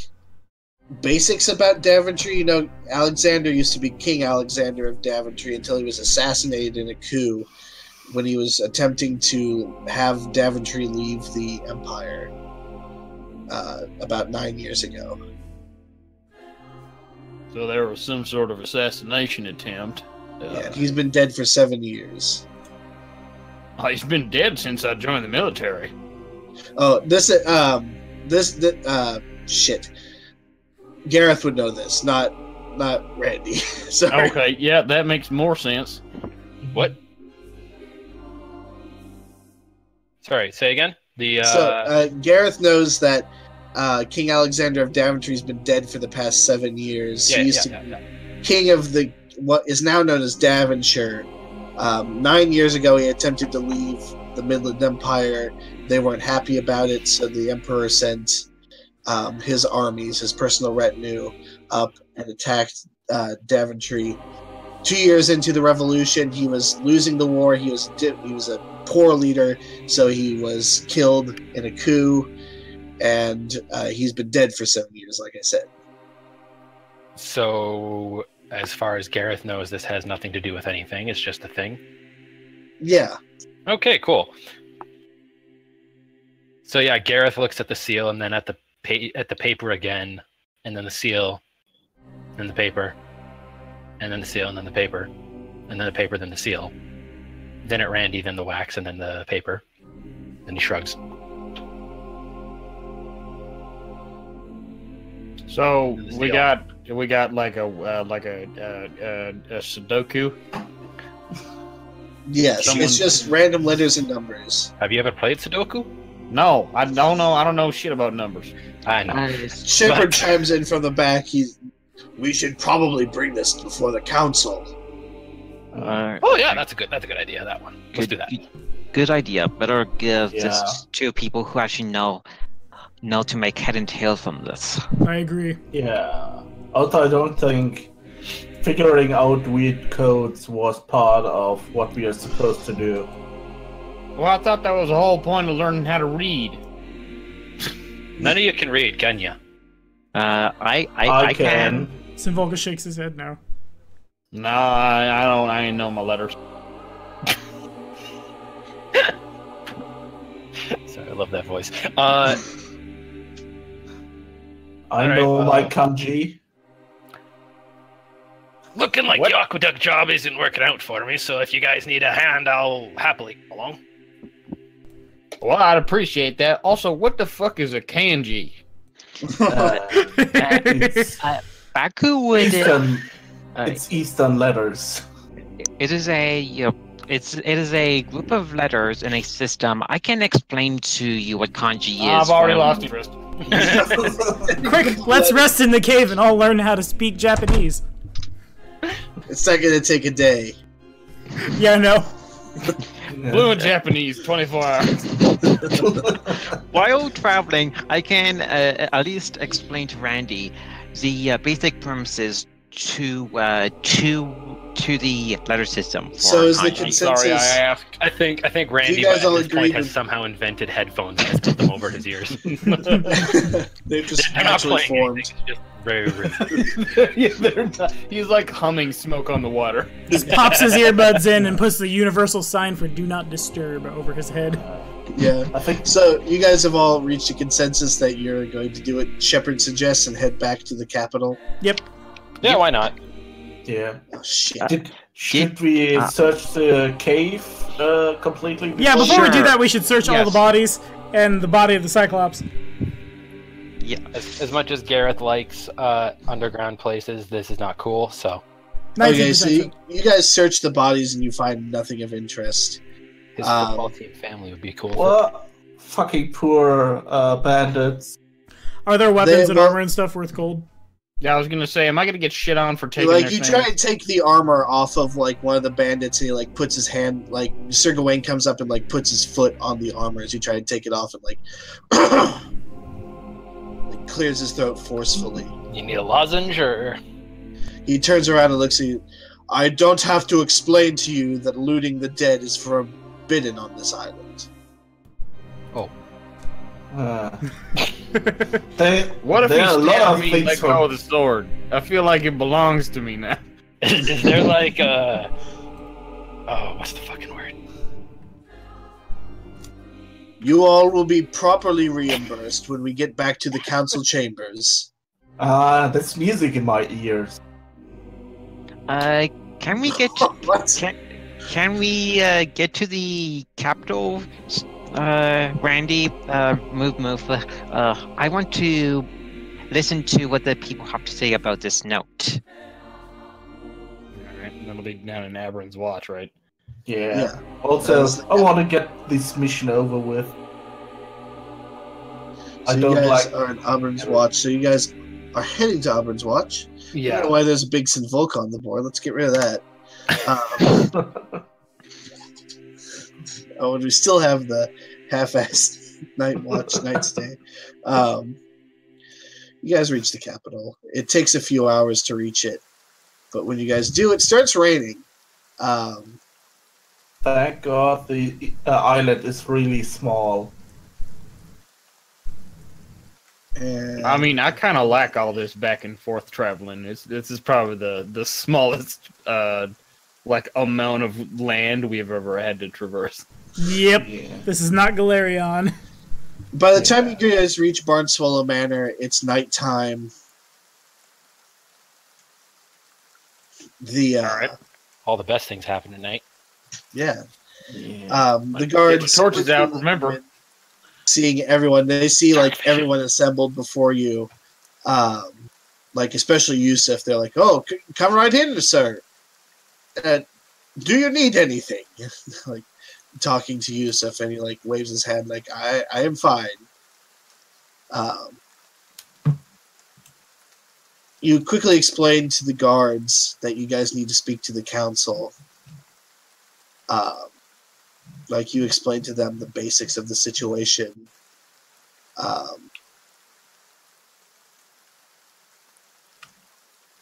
[SPEAKER 2] basics about Daventry. You know, Alexander used to be King Alexander of Daventry until he was assassinated in a coup when he was attempting to have Daventry leave the Empire about 9 years ago.
[SPEAKER 3] So there was some sort of assassination attempt.
[SPEAKER 2] Yeah, he's been dead for 7 years.
[SPEAKER 3] He's been dead since I joined the military.
[SPEAKER 2] Oh, shit. Gareth would know this, not Randy. Sorry.
[SPEAKER 3] Okay, yeah, that makes more sense.
[SPEAKER 5] What? Sorry, say again.
[SPEAKER 2] Gareth knows that King Alexander of Daventry has been dead for the past 7 years.
[SPEAKER 5] Yeah,
[SPEAKER 2] he used to be king of what is now known as Daventshire. 9 years ago, he attempted to leave the Midland Empire. They weren't happy about it, so the Emperor sent his armies, his personal retinue, up and attacked Daventry. 2 years into the revolution, he was losing the war. He was a poor leader, so he was killed in a coup, and he's been dead for 7 years, like I said.
[SPEAKER 5] So, as far as Gareth knows, this has nothing to do with anything. It's just a thing.
[SPEAKER 2] Yeah.
[SPEAKER 5] Okay, cool. So yeah, Gareth looks at the seal and then at the paper again, and then the seal, and the paper, and then the seal, and then the paper, and then the paper, then the seal, then at Randy, then the wax, and then the paper. Then he shrugs.
[SPEAKER 3] So we got like a Sudoku.
[SPEAKER 2] Yes, it's just random letters and numbers.
[SPEAKER 5] Have you ever played Sudoku?
[SPEAKER 3] No, I don't know. I don't know shit about numbers.
[SPEAKER 5] I know.
[SPEAKER 2] Shepard chimes in from the back. We should probably bring this before the council.
[SPEAKER 5] Oh yeah, that's a good idea. That one. Let's do that.
[SPEAKER 4] Good idea. Better give this to people who actually know to make head and tail from this.
[SPEAKER 1] I agree.
[SPEAKER 6] Yeah. Although I don't think figuring out weird codes was part of what we are supposed to do.
[SPEAKER 3] Well, I thought that was the whole point of learning how to read.
[SPEAKER 5] None of you can read, can you?
[SPEAKER 4] I can.
[SPEAKER 1] Sinvolga shakes his head now.
[SPEAKER 3] No, I don't. I ain't know my letters.
[SPEAKER 5] Sorry, I love that voice.
[SPEAKER 6] I know my kanji.
[SPEAKER 5] Looking like the aqueduct job isn't working out for me, so if you guys need a hand, I'll happily come along.
[SPEAKER 3] Well, I'd appreciate that. Also, what the fuck is a kanji?
[SPEAKER 4] Baku would.
[SPEAKER 6] It's Eastern letters.
[SPEAKER 4] It is a it is a group of letters in a system. I can explain to you what kanji is.
[SPEAKER 3] I've already lost interest.
[SPEAKER 1] Quick, let's rest in the cave and all learn how to speak Japanese.
[SPEAKER 2] It's not gonna take a day.
[SPEAKER 1] Yeah, no.
[SPEAKER 3] Fluent Japanese, 24 hours.
[SPEAKER 4] While traveling, I can at least explain to Randy the basic premises to the letter system.
[SPEAKER 2] So is the
[SPEAKER 3] I'm
[SPEAKER 2] consensus?
[SPEAKER 3] sorry, I asked.
[SPEAKER 5] I think Randy
[SPEAKER 2] You guys
[SPEAKER 5] at
[SPEAKER 2] all
[SPEAKER 5] this
[SPEAKER 2] agree
[SPEAKER 5] point has
[SPEAKER 2] with-
[SPEAKER 5] somehow invented headphones and has put them over his ears.
[SPEAKER 2] They've just
[SPEAKER 5] They're not
[SPEAKER 2] naturally
[SPEAKER 5] playing
[SPEAKER 2] formed.
[SPEAKER 5] anything, it's just very rude.
[SPEAKER 3] Yeah, they're not. He's like humming smoke on the water.
[SPEAKER 1] Just pops his earbuds in and puts the universal sign for "Do Not Disturb" over his head.
[SPEAKER 2] Yeah.
[SPEAKER 6] I think
[SPEAKER 2] So you guys have all reached a consensus that you're going to do what Shepard suggests and head back to the capital.
[SPEAKER 1] Yep.
[SPEAKER 5] Yeah, why not?
[SPEAKER 6] yeah.
[SPEAKER 2] Oh shit!
[SPEAKER 6] Should we search the cave completely?
[SPEAKER 1] Yeah, before we do
[SPEAKER 4] Sure.
[SPEAKER 1] that, we should search all
[SPEAKER 4] Yes.
[SPEAKER 1] the bodies and the body of the Cyclops.
[SPEAKER 4] Yeah.
[SPEAKER 5] As much as Gareth likes underground places, this is not cool, so...
[SPEAKER 1] 19%.
[SPEAKER 2] Okay, so you guys search the bodies and you find nothing of interest.
[SPEAKER 5] His football team family would be cool.
[SPEAKER 6] What? Fucking poor bandits.
[SPEAKER 1] Are there weapons and
[SPEAKER 2] well-
[SPEAKER 1] armor and stuff worth gold?
[SPEAKER 3] Yeah, I was gonna say, am I gonna get shit on for taking
[SPEAKER 2] Like
[SPEAKER 3] their
[SPEAKER 2] you
[SPEAKER 3] things?
[SPEAKER 2] try and take the armor off of like one of the bandits, and he like puts his hand, like Sir Gawain comes up and like puts his foot on the armor as you try and take it off, and like, like clears his throat forcefully.
[SPEAKER 5] You need a lozenge, or...
[SPEAKER 2] He turns around and looks at you. I don't have to explain to you that looting the dead is forbidden on this island.
[SPEAKER 3] What if he
[SPEAKER 6] there are a lot
[SPEAKER 3] stabbed
[SPEAKER 6] of
[SPEAKER 3] me and
[SPEAKER 6] things
[SPEAKER 3] let
[SPEAKER 6] for-
[SPEAKER 3] go of the sword? I feel like it belongs to me now.
[SPEAKER 5] Is there like a... Oh, what's the fucking word?
[SPEAKER 2] You all will be properly reimbursed when we get back to the council chambers.
[SPEAKER 6] That's music in my ears.
[SPEAKER 4] Can we get to,
[SPEAKER 2] What?
[SPEAKER 4] can we get to the capital? Randy, move. I want to listen to what the people have to say about this note.
[SPEAKER 3] Alright, that'll be down in Aberon's watch, right?
[SPEAKER 6] Yeah.
[SPEAKER 2] Yeah.
[SPEAKER 6] Also, I want to get this mission over with.
[SPEAKER 2] So
[SPEAKER 6] I
[SPEAKER 2] you
[SPEAKER 6] don't
[SPEAKER 2] guys
[SPEAKER 6] like.
[SPEAKER 2] are in Auburn's Watch. So you guys are heading to Auburn's Watch. I don't know why there's a big Sinvolk on the board. Let's get rid of that. Oh, and we still have the half-assed night watch, night stay. You guys reach the capital. It takes a few hours to reach it, but when you guys do, it starts raining.
[SPEAKER 6] Thank God the island is really small.
[SPEAKER 2] And
[SPEAKER 3] I mean, I kind of lack all this back and forth traveling. This is probably the smallest like amount of land we've ever had to traverse.
[SPEAKER 1] Yep.
[SPEAKER 6] Yeah.
[SPEAKER 1] This is not Galerion.
[SPEAKER 2] by the time you guys reach Barnswallow Manor, it's nighttime. The
[SPEAKER 5] Alright. All the best things happen tonight.
[SPEAKER 2] yeah.
[SPEAKER 6] Yeah.
[SPEAKER 2] The guards
[SPEAKER 3] Get the torches out, remember.
[SPEAKER 2] seeing everyone. They see like everyone assembled before you. like especially Yusuf, they're like, "Oh, come right in, sir. Do you need anything?" Like talking to Yusuf, and he like waves his hand like, "I am fine." You quickly explain to the guards that you guys need to speak to the council. Like you explain to them the basics of the situation.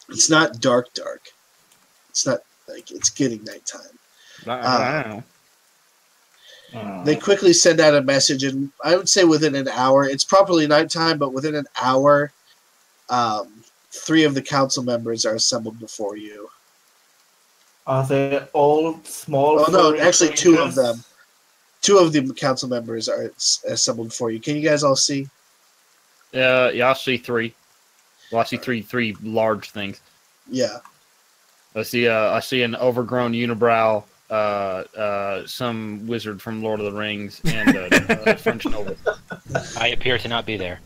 [SPEAKER 2] It's not dark. It's not like it's getting nighttime. They quickly send out a message, and I would say within an hour, it's probably nighttime, but within an hour, 3 of the council members are assembled before you.
[SPEAKER 6] Are they all small?
[SPEAKER 2] Oh no, actually 2 of them. 2 of the council members are assembled before you. Can you guys all see?
[SPEAKER 3] Yeah, I see 3. Well, I see three large things.
[SPEAKER 2] Yeah.
[SPEAKER 3] I see an overgrown unibrow, some wizard from Lord of the Rings, and a French noble.
[SPEAKER 5] I appear to not be there.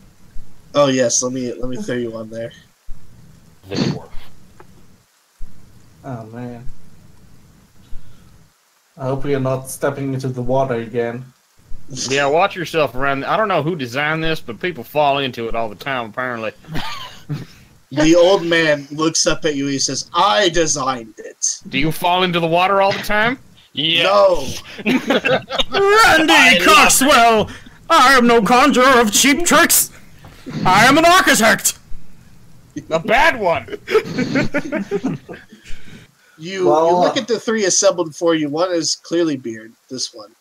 [SPEAKER 2] Oh yes, let me throw you on there.
[SPEAKER 5] The dwarf.
[SPEAKER 6] Oh man. I hope we are not stepping into the water again.
[SPEAKER 3] Yeah, watch yourself around. I don't know who designed this, but people fall into it all the time, apparently.
[SPEAKER 2] The old man looks up at you. He says, "I designed it."
[SPEAKER 3] Do you fall into the water all the time?
[SPEAKER 5] Yeah.
[SPEAKER 2] No.
[SPEAKER 1] Randy Coxwell! I am no conjurer of cheap tricks! I am an architect!
[SPEAKER 3] A bad one!
[SPEAKER 2] You look at the 3 assembled before you. One is clearly Beard. This one.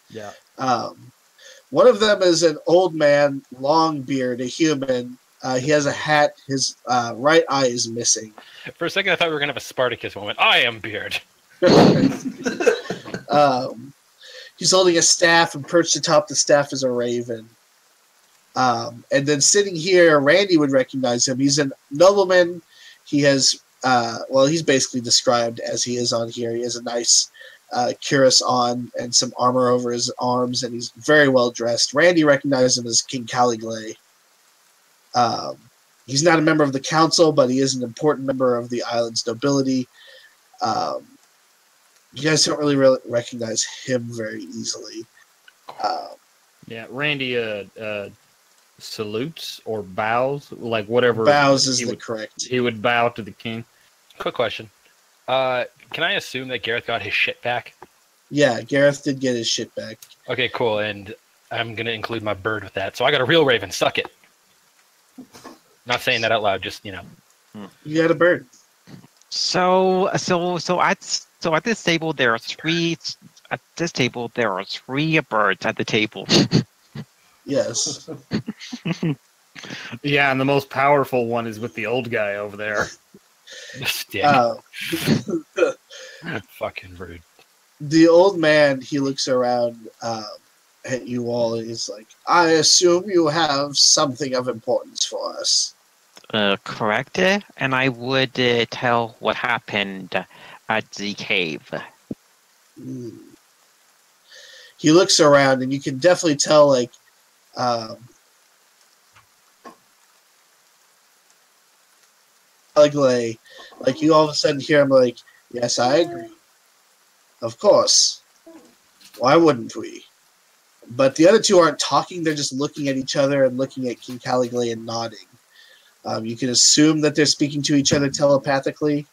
[SPEAKER 3] Yeah.
[SPEAKER 2] One of them is an old man, long beard, a human. He has a hat. His right eye is missing.
[SPEAKER 5] For a second, I thought we were going to have a Spartacus moment. I am Beard.
[SPEAKER 2] He's holding a staff, and perched atop the staff is a raven. And then sitting here, Randy would recognize him. He's a nobleman. He has, he's basically described as he is on here. He has a nice cuirass on and some armor over his arms, and he's very well dressed. Randy recognizes him as King Caligula. He's not a member of the council, but he is an important member of the island's nobility. You guys don't really recognize him very easily.
[SPEAKER 3] Yeah, Randy salutes or bows, like whatever.
[SPEAKER 2] Bows is the correct.
[SPEAKER 3] He would bow to the king.
[SPEAKER 5] Quick question. Can I assume that Gareth got his shit back?
[SPEAKER 2] Yeah, Gareth did get his shit back.
[SPEAKER 5] Okay, cool, and I'm going to include my bird with that. So I got a real raven. Suck it. Not saying that out loud, just, you know.
[SPEAKER 2] You got a bird.
[SPEAKER 4] So at this table there are 3. At this table there are 3 birds at the table.
[SPEAKER 2] Yes.
[SPEAKER 3] Yeah, and the most powerful one is with the old guy over there.
[SPEAKER 5] Fucking rude.
[SPEAKER 2] The old man, he looks around at you all, and he's like, "I assume you have something of importance for us."
[SPEAKER 4] Correct. And I would tell what happened at the cave.
[SPEAKER 2] He looks around, and you can definitely tell, like, like you all of a sudden hear him like, "Yes, I agree. Of course. Why wouldn't we?" But the other 2 aren't talking. They're just looking at each other and looking at King Caligula and nodding. You can assume that they're speaking to each other telepathically.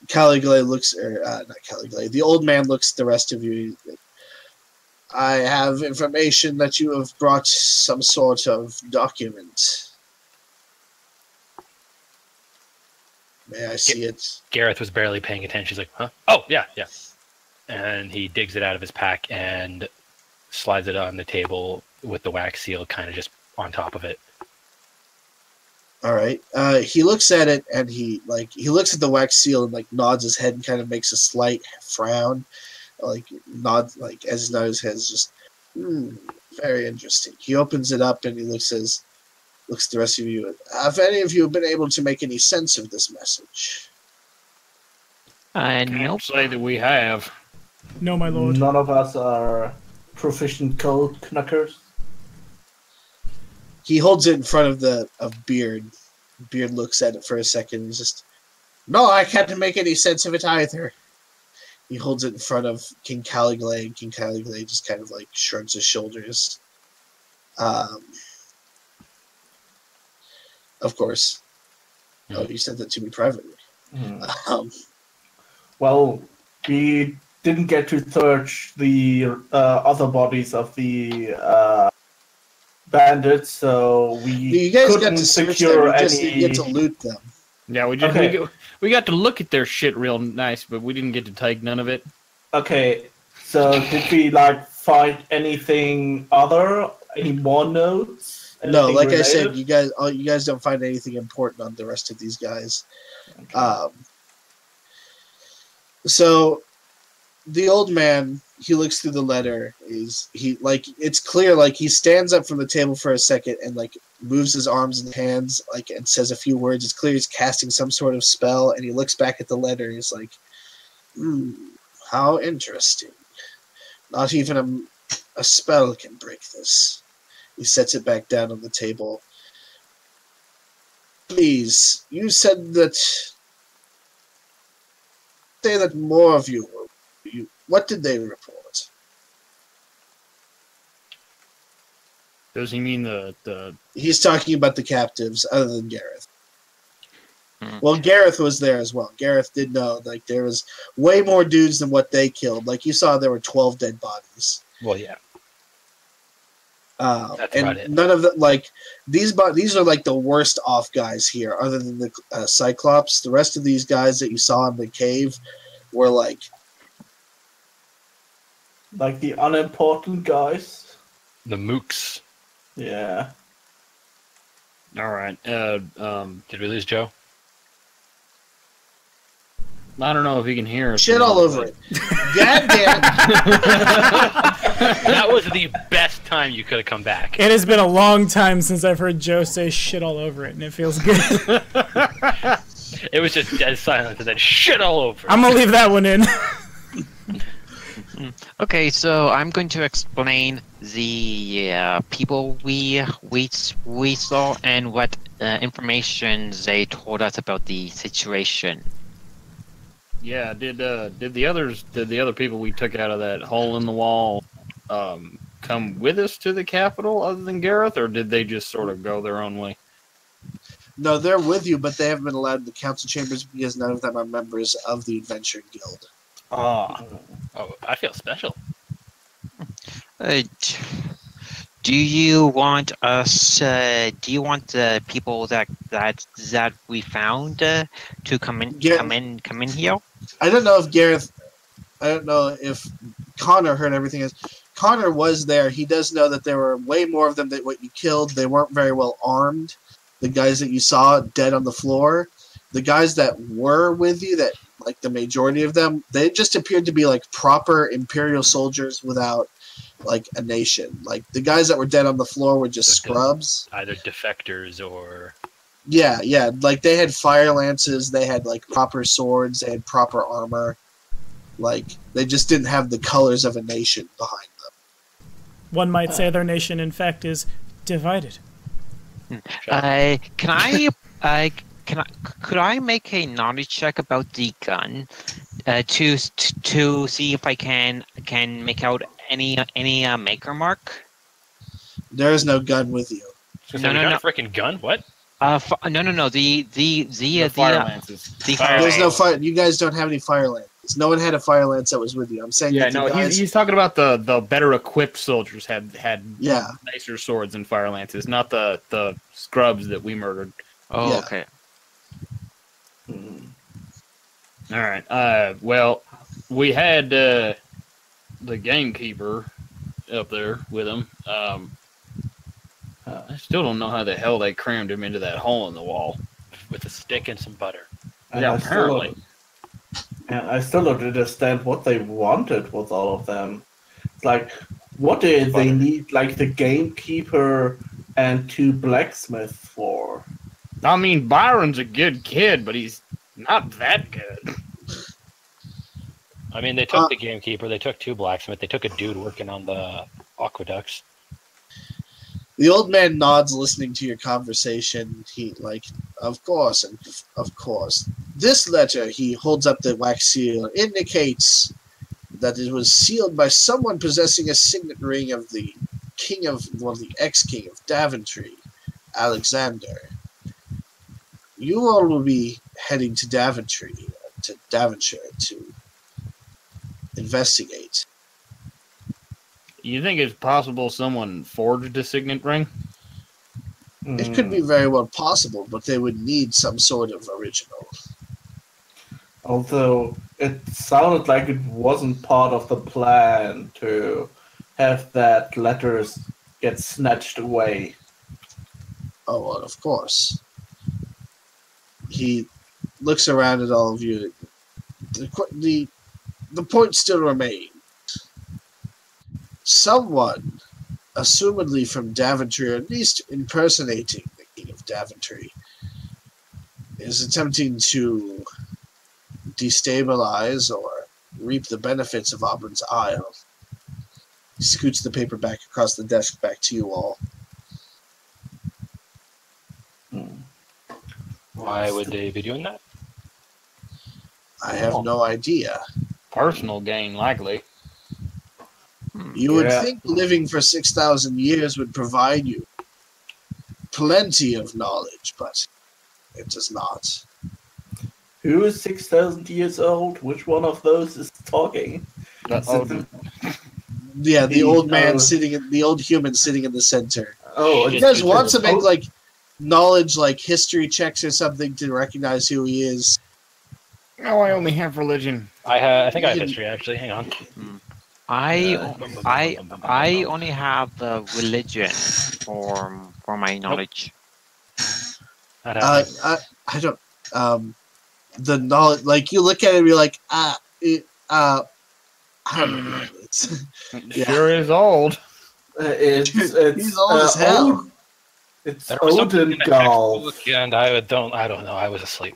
[SPEAKER 2] Caligula looks, not Caligula, the old man looks at the rest of you. "I have information that you have brought some sort of document. May I see it?"
[SPEAKER 5] Gareth was barely paying attention. He's like, huh? Oh, yeah. And he digs it out of his pack and slides it on the table with the wax seal kind of just on top of it.
[SPEAKER 2] All right. He looks at it, and he looks at the wax seal and like nods his head and kind of makes a slight frown, like nods, like as he nods his head, is just very interesting. He opens it up and he looks at the rest of you. "Have any of you been able to make any sense of this message?"
[SPEAKER 3] Can't
[SPEAKER 4] Nope.
[SPEAKER 3] say that we have.
[SPEAKER 1] No, my lord.
[SPEAKER 6] None of us are proficient code knackers.
[SPEAKER 2] He holds it in front of Beard. Beard looks at it for a second. He's just, no, I can't make any sense of it either. He holds it in front of King Caligula, and King Caligula just kind of like shrugs his shoulders. Of course. Oh, you said that to me privately.
[SPEAKER 6] Well, we didn't get to search the other bodies of the bandits, so
[SPEAKER 2] you guys got
[SPEAKER 6] couldn't
[SPEAKER 2] to search
[SPEAKER 6] secure
[SPEAKER 2] them. You just
[SPEAKER 6] any.
[SPEAKER 2] didn't get to loot them.
[SPEAKER 3] Yeah, we just we got to look at their shit real nice, but we didn't get to take none of it.
[SPEAKER 6] Okay, so did we find anything other? Any more notes?
[SPEAKER 2] No,
[SPEAKER 6] Anything
[SPEAKER 2] like
[SPEAKER 6] related?
[SPEAKER 2] I said, you guys don't find anything important on the rest of these guys.
[SPEAKER 6] Okay.
[SPEAKER 2] So the old man, he looks through the letter. It's clear, like he stands up from the table for a second and like moves his arms and hands and says a few words. It's clear he's casting some sort of spell, and he looks back at the letter. And he's like, how interesting. Not even a spell can break this. He sets it back down on the table. Please, you said that. Say that more of you. What did they report?
[SPEAKER 3] Does he mean the?
[SPEAKER 2] He's talking about the captives, other than Gareth. Well, Gareth was there as well. Gareth did know there was way more dudes than what they killed. Like you saw, there were 12 dead bodies.
[SPEAKER 5] Well, yeah. That's
[SPEAKER 2] and
[SPEAKER 5] about it.
[SPEAKER 2] None of the these are the worst off guys here, other than the Cyclops. The rest of these guys that you saw in the cave were like
[SPEAKER 6] the unimportant guys.
[SPEAKER 5] The mooks.
[SPEAKER 6] Yeah.
[SPEAKER 3] All right.
[SPEAKER 5] Did we lose Joe?
[SPEAKER 3] I don't know if he can hear us.
[SPEAKER 2] Shit all over it. God damn.
[SPEAKER 5] That was the best time you could have come back.
[SPEAKER 1] It has been a long time since I've heard Joe say shit all over it, and it feels good.
[SPEAKER 5] It was just dead silence and then shit all over.
[SPEAKER 1] I'm gonna leave that one in.
[SPEAKER 4] Okay, so I'm going to explain the people we saw and what information they told us about the situation.
[SPEAKER 3] Yeah, did the other people we took out of that hole in the wall come with us to the capital other than Gareth, or did they just sort of go their own way?
[SPEAKER 2] No, they're with you, but they haven't been allowed in the council chambers because none of them are members of the Adventure Guild.
[SPEAKER 5] Oh, I feel special.
[SPEAKER 4] Do you want us? Do you want the people that we found to come in here?
[SPEAKER 2] I don't know if Gareth. I don't know if Connor heard everything. Connor was there. He does know that there were way more of them than what you killed. They weren't very well armed. The guys that you saw dead on the floor, the guys that were with you, that the majority of them, they just appeared to be proper Imperial soldiers without a nation. The guys that were dead on the floor were just scrubs.
[SPEAKER 5] Either defectors or...
[SPEAKER 2] Yeah. They had fire lances, they had proper swords, they had proper armor. They just didn't have the colors of a nation behind them.
[SPEAKER 1] One might say their nation, in fact, is divided.
[SPEAKER 4] Could I make a knowledge check about the gun to see if I can make out any maker mark?
[SPEAKER 2] There is no gun with you.
[SPEAKER 5] No, freaking gun. What?
[SPEAKER 4] No. The
[SPEAKER 3] fire lances.
[SPEAKER 2] There's no fire. You guys don't have any fire lances. No one had a fire lance that was with you. I'm saying.
[SPEAKER 3] Yeah, no. He's talking about the better equipped soldiers had nicer swords and fire lances, not the scrubs that we murdered.
[SPEAKER 4] Oh,
[SPEAKER 2] yeah.
[SPEAKER 4] Okay.
[SPEAKER 3] All right. Well, we had the gamekeeper up there with him. I still don't know how the hell they crammed him into that hole in the wall
[SPEAKER 5] with a stick and some butter.
[SPEAKER 2] Yeah, apparently.
[SPEAKER 6] I still don't understand what they wanted with all of them. What did they need, the gamekeeper and 2 blacksmiths for?
[SPEAKER 3] I mean, Byron's a good kid, but he's not that good.
[SPEAKER 5] I mean, they took the gamekeeper, they took 2 blacksmiths, they took a dude working on the aqueducts.
[SPEAKER 2] The old man nods, listening to your conversation. He, of course, and of course. This letter, he holds up the wax seal, indicates that it was sealed by someone possessing a signet ring of the the ex-king of Daventry, Alexander. You all will be heading to Daventry, to Daventshire, to investigate.
[SPEAKER 3] You think it's possible someone forged a signet ring?
[SPEAKER 2] It could be very well possible, but they would need some sort of original.
[SPEAKER 6] Although it sounded like it wasn't part of the plan to have that letters get snatched away.
[SPEAKER 2] Oh, well, of course. He looks around at all of you. The point still remains. Someone, assumedly from Daventry, or at least impersonating the King of Daventry, is attempting to destabilize or reap the benefits of Auburn's Isle. He scoots the paper back across the desk back to you all.
[SPEAKER 5] Why would they be doing that?
[SPEAKER 2] I have no idea.
[SPEAKER 3] Personal gain, likely.
[SPEAKER 2] You would think living for 6,000 years would provide you plenty of knowledge, but it does not.
[SPEAKER 6] Who is 6,000 years old? Which one of those is talking?
[SPEAKER 2] Yeah, the old man the old human sitting in the center.
[SPEAKER 6] Oh,
[SPEAKER 2] you guys want to make knowledge, history checks or something to recognize who he is?
[SPEAKER 3] Oh, I only have religion.
[SPEAKER 5] I think I have history, actually. Hang on.
[SPEAKER 4] I only have religion for my knowledge.
[SPEAKER 2] I don't. The knowledge, you look at it and you're like, I don't know.
[SPEAKER 3] Sure is old.
[SPEAKER 2] He's old as hell.
[SPEAKER 6] It's Odin golf.
[SPEAKER 5] And I don't know. I was asleep.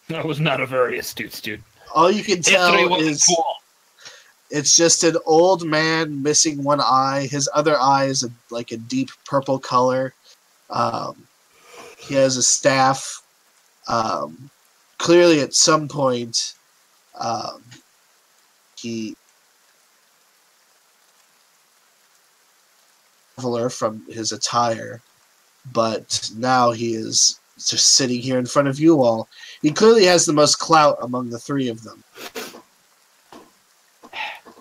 [SPEAKER 3] I was not a very astute student.
[SPEAKER 2] All you can tell is it's just an old man missing one eye. His other eye is a deep purple color. He has a staff. Clearly, at some point, he from his attire, but now he is just sitting here in front of you all. He clearly has the most clout among the three of them.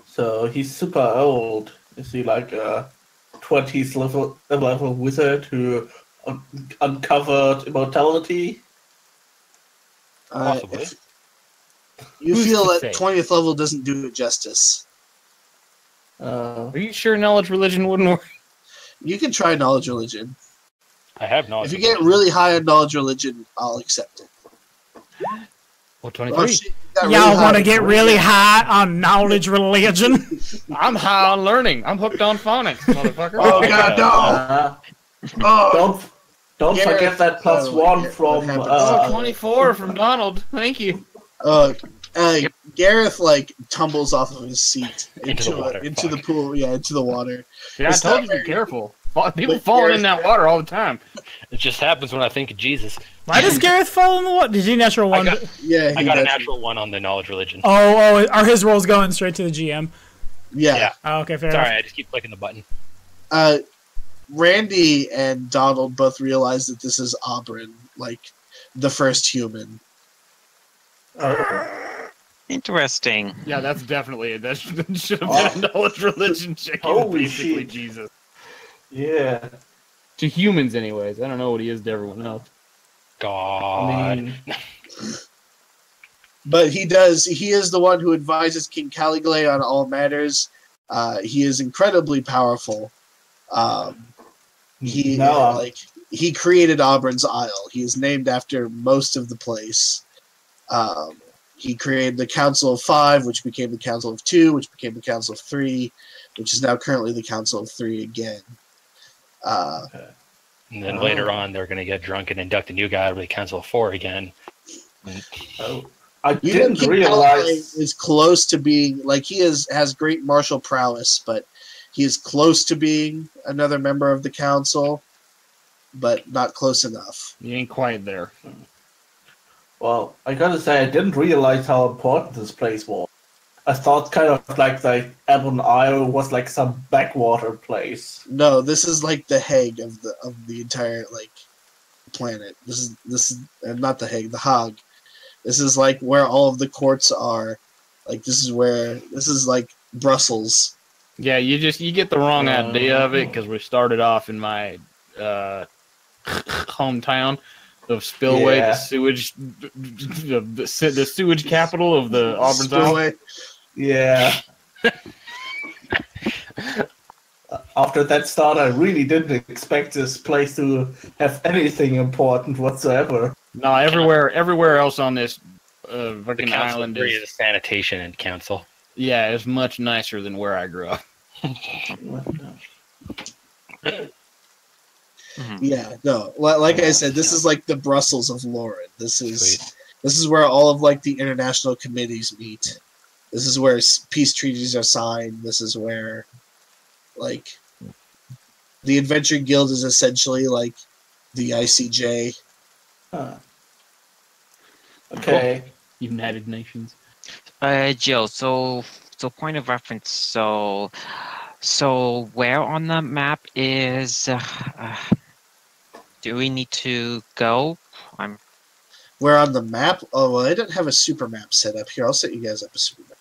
[SPEAKER 6] So he's super old. Is he like a 20s level wizard who uncovered immortality?
[SPEAKER 5] Possibly.
[SPEAKER 2] You feel that 20th level doesn't do it justice.
[SPEAKER 3] Are you sure knowledge religion wouldn't work?
[SPEAKER 2] You can try knowledge religion.
[SPEAKER 5] I have knowledge.
[SPEAKER 2] If you get really high on knowledge religion, I'll accept it.
[SPEAKER 3] Well, 23.
[SPEAKER 1] Y'all want to get really high on knowledge religion?
[SPEAKER 3] I'm high on learning. I'm hooked on phonics, motherfucker.
[SPEAKER 2] Oh God, no!
[SPEAKER 6] Don't forget that +1 from
[SPEAKER 3] 24 from Donald. Thank you.
[SPEAKER 2] Gareth tumbles off of his seat into the pool. Yeah, into the water.
[SPEAKER 3] Yeah, I told you to be careful. People fall in that water all the time.
[SPEAKER 5] It just happens when I think of Jesus.
[SPEAKER 1] Why does Gareth fall in the water? Did he natural one?
[SPEAKER 5] I got a natural one on the knowledge religion.
[SPEAKER 1] Oh, are his rolls going straight to the GM?
[SPEAKER 2] Yeah.
[SPEAKER 1] Oh, okay, fair enough.
[SPEAKER 5] Sorry, I just keep clicking the button.
[SPEAKER 2] Randy and Donald both realize that this is Auburn, the first human.
[SPEAKER 4] Interesting.
[SPEAKER 3] Yeah, that's definitely it. That should have been a knowledge religion check. Basically,
[SPEAKER 6] shit.
[SPEAKER 3] Jesus.
[SPEAKER 6] Yeah.
[SPEAKER 3] To humans, anyways. I don't know what he is to everyone else.
[SPEAKER 5] God.
[SPEAKER 2] But he is the one who advises King Caligula on all matters. He is incredibly powerful. He created Auburn's Isle. He is named after most of the place. He created the Council of Five, which became the Council of Two, which became the Council of Three, which is now currently the Council of Three again.
[SPEAKER 5] And then later on, they're going to get drunk and induct a new guy to the Council of Four again.
[SPEAKER 6] I didn't realize
[SPEAKER 2] is close to being he has great martial prowess, but He is close to being another member of the council, but not close enough.
[SPEAKER 3] You ain't quite there.
[SPEAKER 6] Well, I gotta say, I didn't realize how important this place was. I thought kind of like the Ebon Isle was like some backwater place.
[SPEAKER 2] No, this is like the Hague of the entire like planet. This is not the Hague, the Hague. This is like where all of the courts are. Like this is like Brussels.
[SPEAKER 3] Yeah, you get the wrong idea of it because we started off in my hometown of Spillway, the sewage capital of the Auburn's Isle.
[SPEAKER 6] Yeah. After that start, I really didn't expect this place to have anything important whatsoever.
[SPEAKER 3] No, everywhere else on this fucking
[SPEAKER 5] The
[SPEAKER 3] island
[SPEAKER 5] council
[SPEAKER 3] is
[SPEAKER 5] is sanitation and council.
[SPEAKER 3] yeah, it's much nicer than where I grew up.
[SPEAKER 2] Yeah, no. Like I said, this is like the Brussels of Lauren. This is where all of like the international committees meet. This is where peace treaties are signed. This is where, like, the Adventure Guild is essentially like the ICJ.
[SPEAKER 6] Huh. Okay.
[SPEAKER 3] United Nations.
[SPEAKER 4] Jill. So point of reference. So where on the map is? Do we need to go?
[SPEAKER 2] Where on the map? Oh, well, I don't have a super map set up here. I'll set you guys up a super map.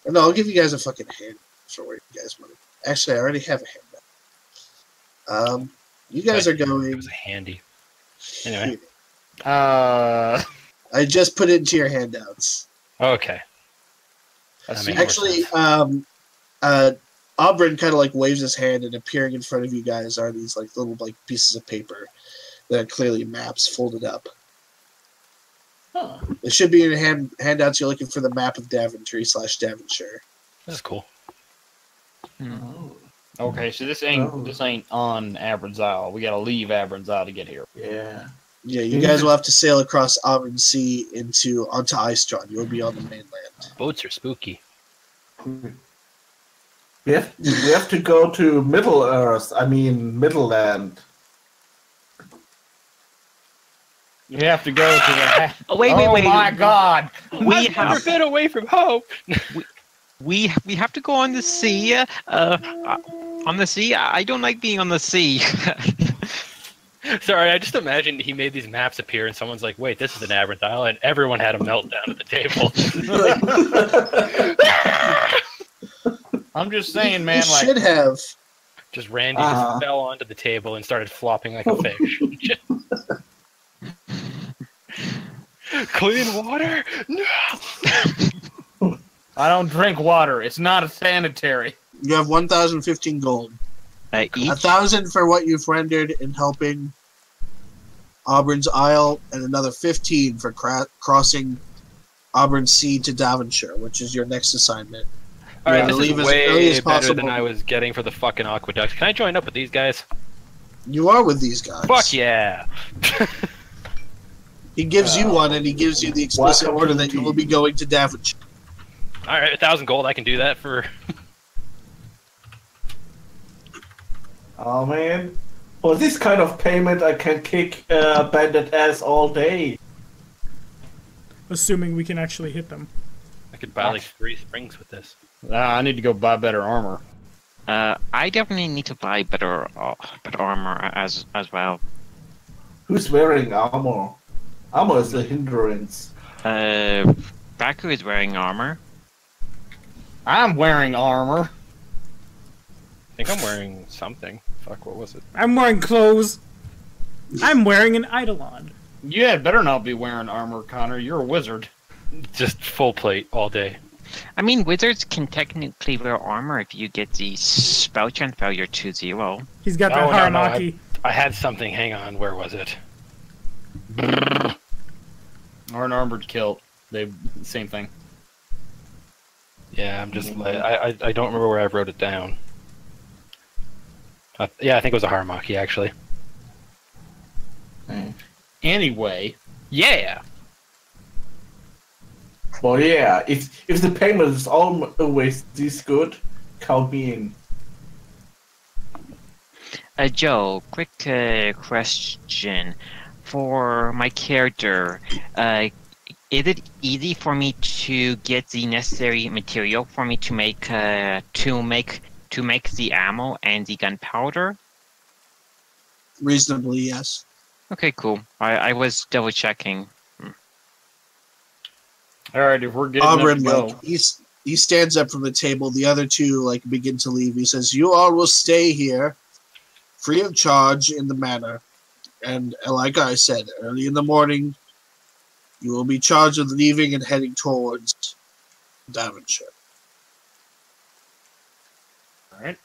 [SPEAKER 2] No, I'll give you guys a fucking hand for where you guys want to. Actually, I already have a hand. You guys are going.
[SPEAKER 5] It was handy. Anyway.
[SPEAKER 3] Uh,
[SPEAKER 2] I just put it into your handouts.
[SPEAKER 5] Okay.
[SPEAKER 2] Actually, Auburn kind of like waves his hand, and appearing in front of you guys are these like little like pieces of paper that are clearly maps folded up.
[SPEAKER 6] Huh.
[SPEAKER 2] It should be in your handouts. You're looking for the map of Daventry/Daventshire.
[SPEAKER 5] That's cool.
[SPEAKER 6] Oh.
[SPEAKER 3] okay, so this ain't on Abern's Isle. We gotta leave Abern's Isle to get here.
[SPEAKER 6] Yeah.
[SPEAKER 2] Yeah, you guys will have to sail across Auburn Sea onto Icestrawn. You'll be on the mainland.
[SPEAKER 5] Boats are spooky.
[SPEAKER 6] We have to go to Middle Earth. I mean, Middleland.
[SPEAKER 3] You have to go to the.
[SPEAKER 4] Wait.
[SPEAKER 3] Oh my God!
[SPEAKER 4] We
[SPEAKER 5] Never
[SPEAKER 4] have
[SPEAKER 5] been away from home.
[SPEAKER 4] we have to go on the sea. On the sea. I don't like being on the sea.
[SPEAKER 5] Sorry, I just imagined he made these maps appear, and someone's like, "Wait, this is an Aberth Isle," and everyone had a meltdown at the table.
[SPEAKER 3] I'm just saying, man.
[SPEAKER 2] You
[SPEAKER 3] Like,
[SPEAKER 2] should have.
[SPEAKER 5] Just Randy just fell onto the table and started flopping like a fish. Clean water? No.
[SPEAKER 3] I don't drink water. It's not a sanitary.
[SPEAKER 2] You have 1,015 gold.
[SPEAKER 4] Each.
[SPEAKER 2] 1,000 for what you've rendered in helping Auburn's Isle, and another 15 for crossing Auburn Sea to Daventshire, which is your next assignment.
[SPEAKER 5] All right,
[SPEAKER 2] Yeah,
[SPEAKER 5] this
[SPEAKER 2] leave
[SPEAKER 5] is
[SPEAKER 2] as early
[SPEAKER 5] way
[SPEAKER 2] as
[SPEAKER 5] better than
[SPEAKER 2] possible.
[SPEAKER 5] I was getting for the fucking aqueducts. Can I join up with these guys?
[SPEAKER 2] You are with these guys.
[SPEAKER 5] Fuck yeah!
[SPEAKER 2] He gives you one, and he gives you the explicit
[SPEAKER 6] Welcome
[SPEAKER 2] order
[SPEAKER 6] to
[SPEAKER 2] that
[SPEAKER 6] the
[SPEAKER 2] you will be going to Daventshire.
[SPEAKER 5] All right, 1,000 gold. I can do that for.
[SPEAKER 6] Oh man. For this kind of payment, I can kick bandit ass all day.
[SPEAKER 1] Assuming we can actually hit them.
[SPEAKER 5] I could buy like 3 springs with this.
[SPEAKER 3] I need to go buy better armor.
[SPEAKER 4] I definitely need to buy better armor as well.
[SPEAKER 6] Who's wearing armor? Armor is a hindrance.
[SPEAKER 4] Baku is wearing armor.
[SPEAKER 3] I'm wearing armor.
[SPEAKER 5] I think I'm wearing something. Fuck, what was it?
[SPEAKER 1] I'm wearing clothes. I'm wearing an eidolon.
[SPEAKER 3] You had better not be wearing armor, Connor. You're a wizard.
[SPEAKER 5] Just full plate all day.
[SPEAKER 4] I mean, wizards can technically wear armor if you get the spell chance failure to 0.
[SPEAKER 1] He's got that
[SPEAKER 5] Oh, no,
[SPEAKER 1] Haramaki.
[SPEAKER 5] I had something. Hang on. Where was it?
[SPEAKER 3] Or an armored kilt. They same thing.
[SPEAKER 5] Yeah, I'm just like I don't remember where I wrote it down. Yeah, I think it was a Haramaki actually.
[SPEAKER 3] Anyway,
[SPEAKER 5] Yeah.
[SPEAKER 6] Well, yeah. If the payment is always this good, count me in.
[SPEAKER 4] Joe, quick question for my character. Is it easy for me to get the necessary material for me to make the ammo and the gunpowder?
[SPEAKER 2] Reasonably, yes.
[SPEAKER 4] Okay, cool. I was double checking.
[SPEAKER 3] All right, if we're getting
[SPEAKER 2] Auburn,
[SPEAKER 3] to go.
[SPEAKER 2] like, he stands up from the table. The other two like begin to leave. He says, "You all will stay here, free of charge in the manor, and like I said, early in the morning, you will be charged with leaving and heading towards Davonshire."
[SPEAKER 3] All right.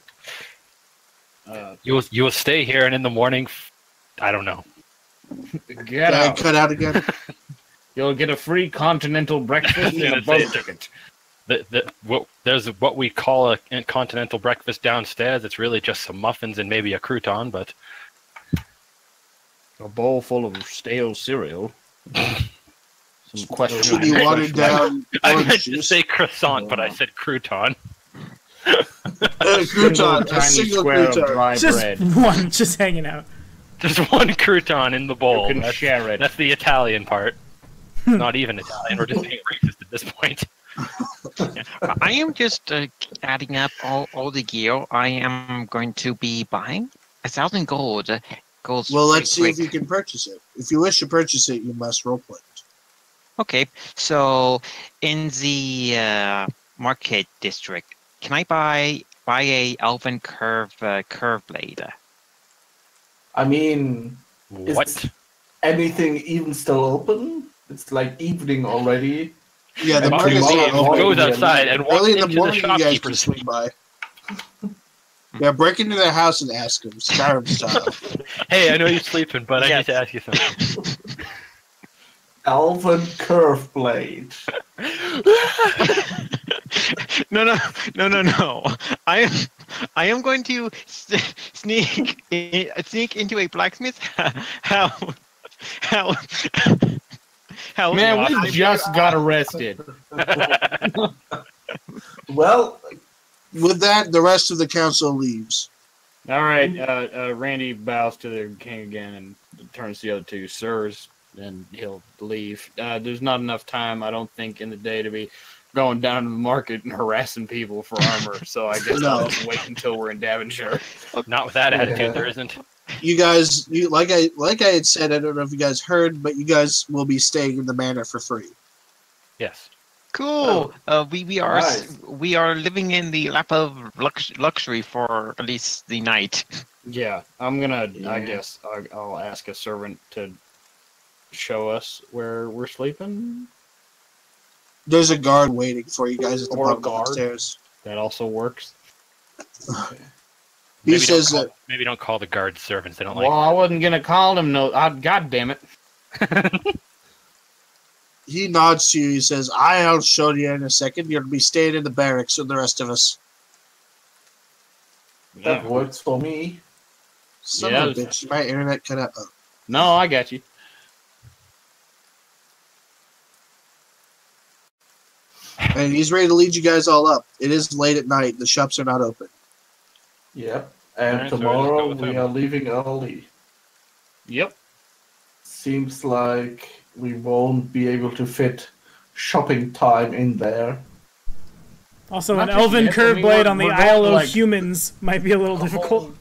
[SPEAKER 5] You will stay here, and in the morning, I don't know.
[SPEAKER 3] Get
[SPEAKER 2] Can I
[SPEAKER 3] out.
[SPEAKER 2] cut out again?
[SPEAKER 3] You'll get a free continental breakfast and a boat ticket.
[SPEAKER 5] There's what we call a continental breakfast downstairs. It's really just some muffins and maybe a crouton, but
[SPEAKER 3] A bowl full of stale cereal. Some questionable.
[SPEAKER 2] Should be watered down
[SPEAKER 5] I
[SPEAKER 2] orange
[SPEAKER 5] meant to
[SPEAKER 2] juice.
[SPEAKER 5] say croissant, but I said crouton.
[SPEAKER 2] Crouton, a
[SPEAKER 3] Tiny
[SPEAKER 2] single
[SPEAKER 3] square of
[SPEAKER 2] crouton.
[SPEAKER 3] dry
[SPEAKER 1] Just
[SPEAKER 3] bread.
[SPEAKER 1] one, just hanging out.
[SPEAKER 5] Just one crouton in the bowl.
[SPEAKER 3] You can share it.
[SPEAKER 5] That's the Italian part. Not even Italian. We're just being racist at this point.
[SPEAKER 4] I am just adding up all the gear I am going to be buying. 1,000 gold. Gold's
[SPEAKER 2] Well, let's
[SPEAKER 4] pretty
[SPEAKER 2] see if you can purchase it. If you wish to purchase it, you must roleplay it.
[SPEAKER 4] Okay, so in the market district, can I buy a elven curve blade?
[SPEAKER 6] I mean,
[SPEAKER 5] What?
[SPEAKER 6] anything even still open? It's like evening already.
[SPEAKER 2] Yeah, the
[SPEAKER 5] Well,
[SPEAKER 2] market's
[SPEAKER 6] well,
[SPEAKER 2] not
[SPEAKER 6] well,
[SPEAKER 2] open.
[SPEAKER 5] goes outside and walks
[SPEAKER 2] Early in the
[SPEAKER 5] into
[SPEAKER 2] morning,
[SPEAKER 5] the
[SPEAKER 2] you guys can
[SPEAKER 5] shopkeeper's.
[SPEAKER 2] swing by. Yeah, break into their house and ask them, Skyrim style.
[SPEAKER 5] Hey, I know you're sleeping, but I
[SPEAKER 4] Yes.
[SPEAKER 5] need to ask you something.
[SPEAKER 6] Elven curve blade.
[SPEAKER 4] No. I am going to sneak into a blacksmith. How?
[SPEAKER 3] Man, we just got arrested.
[SPEAKER 6] Well,
[SPEAKER 2] With that, the rest of the council leaves.
[SPEAKER 3] All right, Randy bows to the king again and turns to the other two sirs, and he'll leave. There's not enough time, I don't think, in the day to be going down to the market and harassing people for armor. So I guess I'll just wait until we're in Davonshire.
[SPEAKER 5] Not with that attitude, there isn't.
[SPEAKER 2] You guys, like I had said, I don't know if you guys heard, but you guys will be staying in the manor for free.
[SPEAKER 5] Yes.
[SPEAKER 4] Cool. We are
[SPEAKER 6] Nice.
[SPEAKER 4] we are living in the lap of luxury for at least the night.
[SPEAKER 3] Yeah, I'm gonna. I
[SPEAKER 2] Yeah.
[SPEAKER 3] guess I'll ask a servant to show us where we're sleeping.
[SPEAKER 2] There's a guard waiting for you guys at the
[SPEAKER 3] Or a
[SPEAKER 2] bottom
[SPEAKER 3] guard.
[SPEAKER 2] of the stairs.
[SPEAKER 3] That also works.
[SPEAKER 2] He says that
[SPEAKER 5] Maybe don't call the guards servants. They don't
[SPEAKER 3] Well,
[SPEAKER 5] like.
[SPEAKER 3] I wasn't gonna call them. No, God damn it.
[SPEAKER 2] he nods to you. He says, "I'll show you in a second. You're gonna be staying in the barracks with the rest of us."
[SPEAKER 6] that works for me.
[SPEAKER 2] Son
[SPEAKER 3] Yeah,
[SPEAKER 2] of a bitch, my internet cut out. Oh.
[SPEAKER 3] No, I got you.
[SPEAKER 2] And he's ready to lead you guys all up. It is late at night. The shops are not open.
[SPEAKER 6] Yep. And
[SPEAKER 5] Alright, so
[SPEAKER 6] tomorrow
[SPEAKER 5] we'll just go with
[SPEAKER 6] we
[SPEAKER 5] him.
[SPEAKER 6] are leaving early.
[SPEAKER 3] Yep.
[SPEAKER 6] Seems like we won't be able to fit shopping time in there.
[SPEAKER 1] Also,
[SPEAKER 3] Not
[SPEAKER 1] an
[SPEAKER 3] just
[SPEAKER 1] elven
[SPEAKER 3] yet,
[SPEAKER 1] curve
[SPEAKER 3] I mean,
[SPEAKER 1] blade on the
[SPEAKER 3] we're
[SPEAKER 1] Isle
[SPEAKER 3] going,
[SPEAKER 1] of
[SPEAKER 3] like,
[SPEAKER 1] Humans might be a little
[SPEAKER 3] a
[SPEAKER 1] difficult.
[SPEAKER 3] whole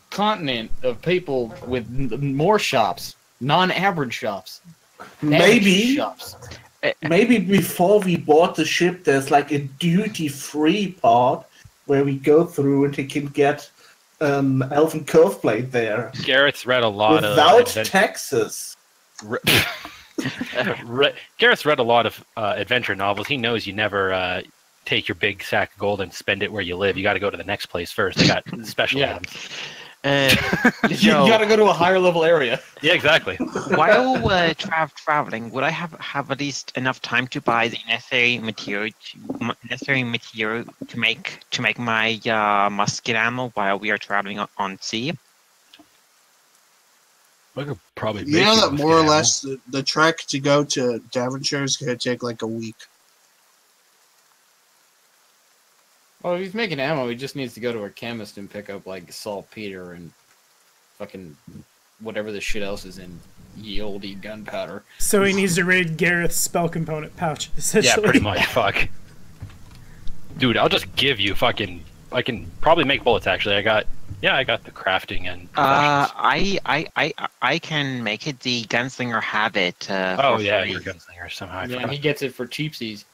[SPEAKER 3] continent of people with more shops, non-average shops.
[SPEAKER 6] Maybe,
[SPEAKER 3] shops.
[SPEAKER 6] maybe before we board the ship, there's like a duty-free part where we go through and you can get elven curve blade there
[SPEAKER 5] Garrett's read a lot
[SPEAKER 6] without
[SPEAKER 5] of.
[SPEAKER 6] taxes.
[SPEAKER 5] Garrett's read a lot of adventure novels. He knows you never take your big sack of gold and spend it where you live. You got to go to the next place first. They got special
[SPEAKER 3] Yeah.
[SPEAKER 5] items.
[SPEAKER 3] You
[SPEAKER 4] Joe,
[SPEAKER 3] gotta go to a higher level area.
[SPEAKER 5] Yeah, exactly.
[SPEAKER 4] while traveling, would I have at least enough time to buy the necessary material to make my musket ammo while we are traveling on sea?
[SPEAKER 5] I could probably
[SPEAKER 2] You know that more or less the trek to go to Davonshire is going to take like a week.
[SPEAKER 3] Well, if he's making ammo, he just needs to go to a chemist and pick up like saltpeter and fucking whatever the shit else is in ye olde gunpowder.
[SPEAKER 1] So he needs to raid Gareth's spell component pouch, essentially.
[SPEAKER 5] Yeah, pretty much. Fuck. Dude, I'll just give you fucking... I can probably make bullets, actually. I got the crafting and...
[SPEAKER 4] I can make it. The gunslinger have it.
[SPEAKER 5] Oh, yeah, you're a gunslinger somehow.
[SPEAKER 3] Yeah, and he gets it for cheapsies.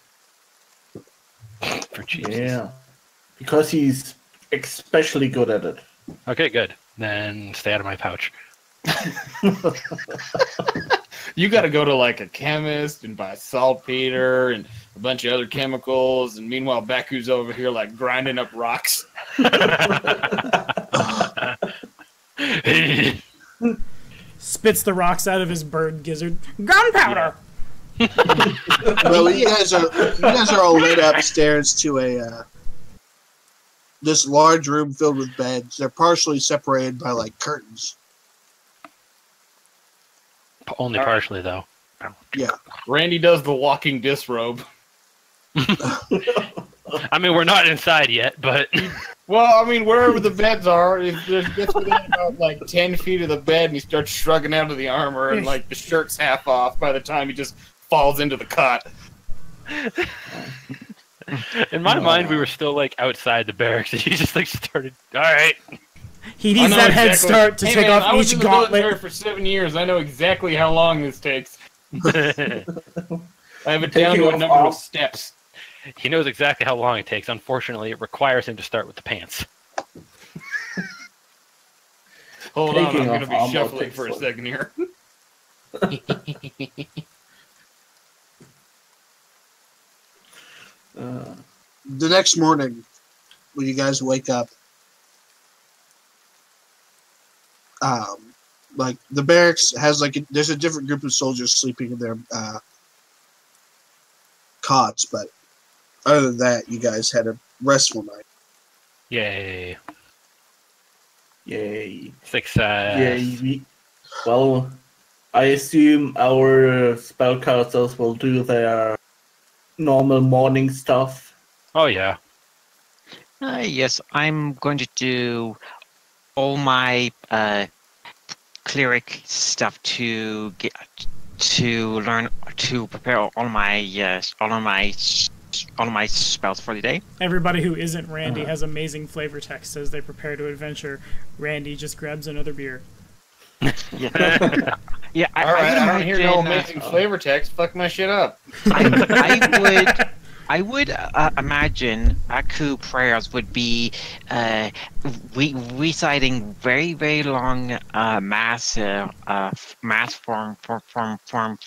[SPEAKER 5] For cheapsies.
[SPEAKER 6] Yeah. Because he's especially good at it.
[SPEAKER 5] Okay, good. Then stay out of my pouch.
[SPEAKER 3] You got to go to like a chemist and buy saltpeter and a bunch of other chemicals, and meanwhile Baku's over here like grinding up rocks.
[SPEAKER 1] Spits the rocks out of his bird gizzard. Gunpowder!
[SPEAKER 2] Well, you guys are all led upstairs to a this large room filled with beds. They're partially separated by like curtains.
[SPEAKER 5] Only partially, though.
[SPEAKER 2] Yeah.
[SPEAKER 3] Randy does the walking disrobe.
[SPEAKER 5] I mean, we're not inside yet, but...
[SPEAKER 3] Well, I mean, wherever the beds are, if it gets within about like 10 feet of the bed and he starts shrugging out of the armor and like the shirt's half off by the time he just falls into the cot.
[SPEAKER 5] In my mind, we were still like outside the barracks and he just like started, alright.
[SPEAKER 1] He needs that head start to take off
[SPEAKER 3] I was
[SPEAKER 1] each
[SPEAKER 3] in the military
[SPEAKER 1] gauntlet.
[SPEAKER 3] for 7 years. I know exactly how long this takes. I have it down to a number of steps.
[SPEAKER 5] He knows exactly how long it takes. Unfortunately, it requires him to start with the pants.
[SPEAKER 3] Hold on, I'm
[SPEAKER 6] Taking
[SPEAKER 3] going to
[SPEAKER 6] off
[SPEAKER 3] be
[SPEAKER 6] armor
[SPEAKER 3] shuffling
[SPEAKER 6] takes
[SPEAKER 3] for a
[SPEAKER 6] one.
[SPEAKER 3] second here.
[SPEAKER 2] The next morning, when you guys wake up, like the barracks has there's a different group of soldiers sleeping in their cots, but other than that, you guys had a restful night.
[SPEAKER 5] Yay.
[SPEAKER 6] Yay.
[SPEAKER 5] Success.
[SPEAKER 6] Yay. Well, I assume our spellcasters will do their normal morning stuff.
[SPEAKER 5] Oh, yeah.
[SPEAKER 4] Yes, I'm going to do all my cleric stuff to learn to prepare all my spells for the day.
[SPEAKER 1] Everybody who isn't Randy has amazing flavor text as they prepare to adventure. Randy just grabs another beer.
[SPEAKER 4] Yeah. Yeah,
[SPEAKER 3] All right, I don't hear no
[SPEAKER 4] imagine,
[SPEAKER 3] amazing flavor text. Fuck my shit up.
[SPEAKER 4] I would imagine Aku prayers would be reciting very, very long mass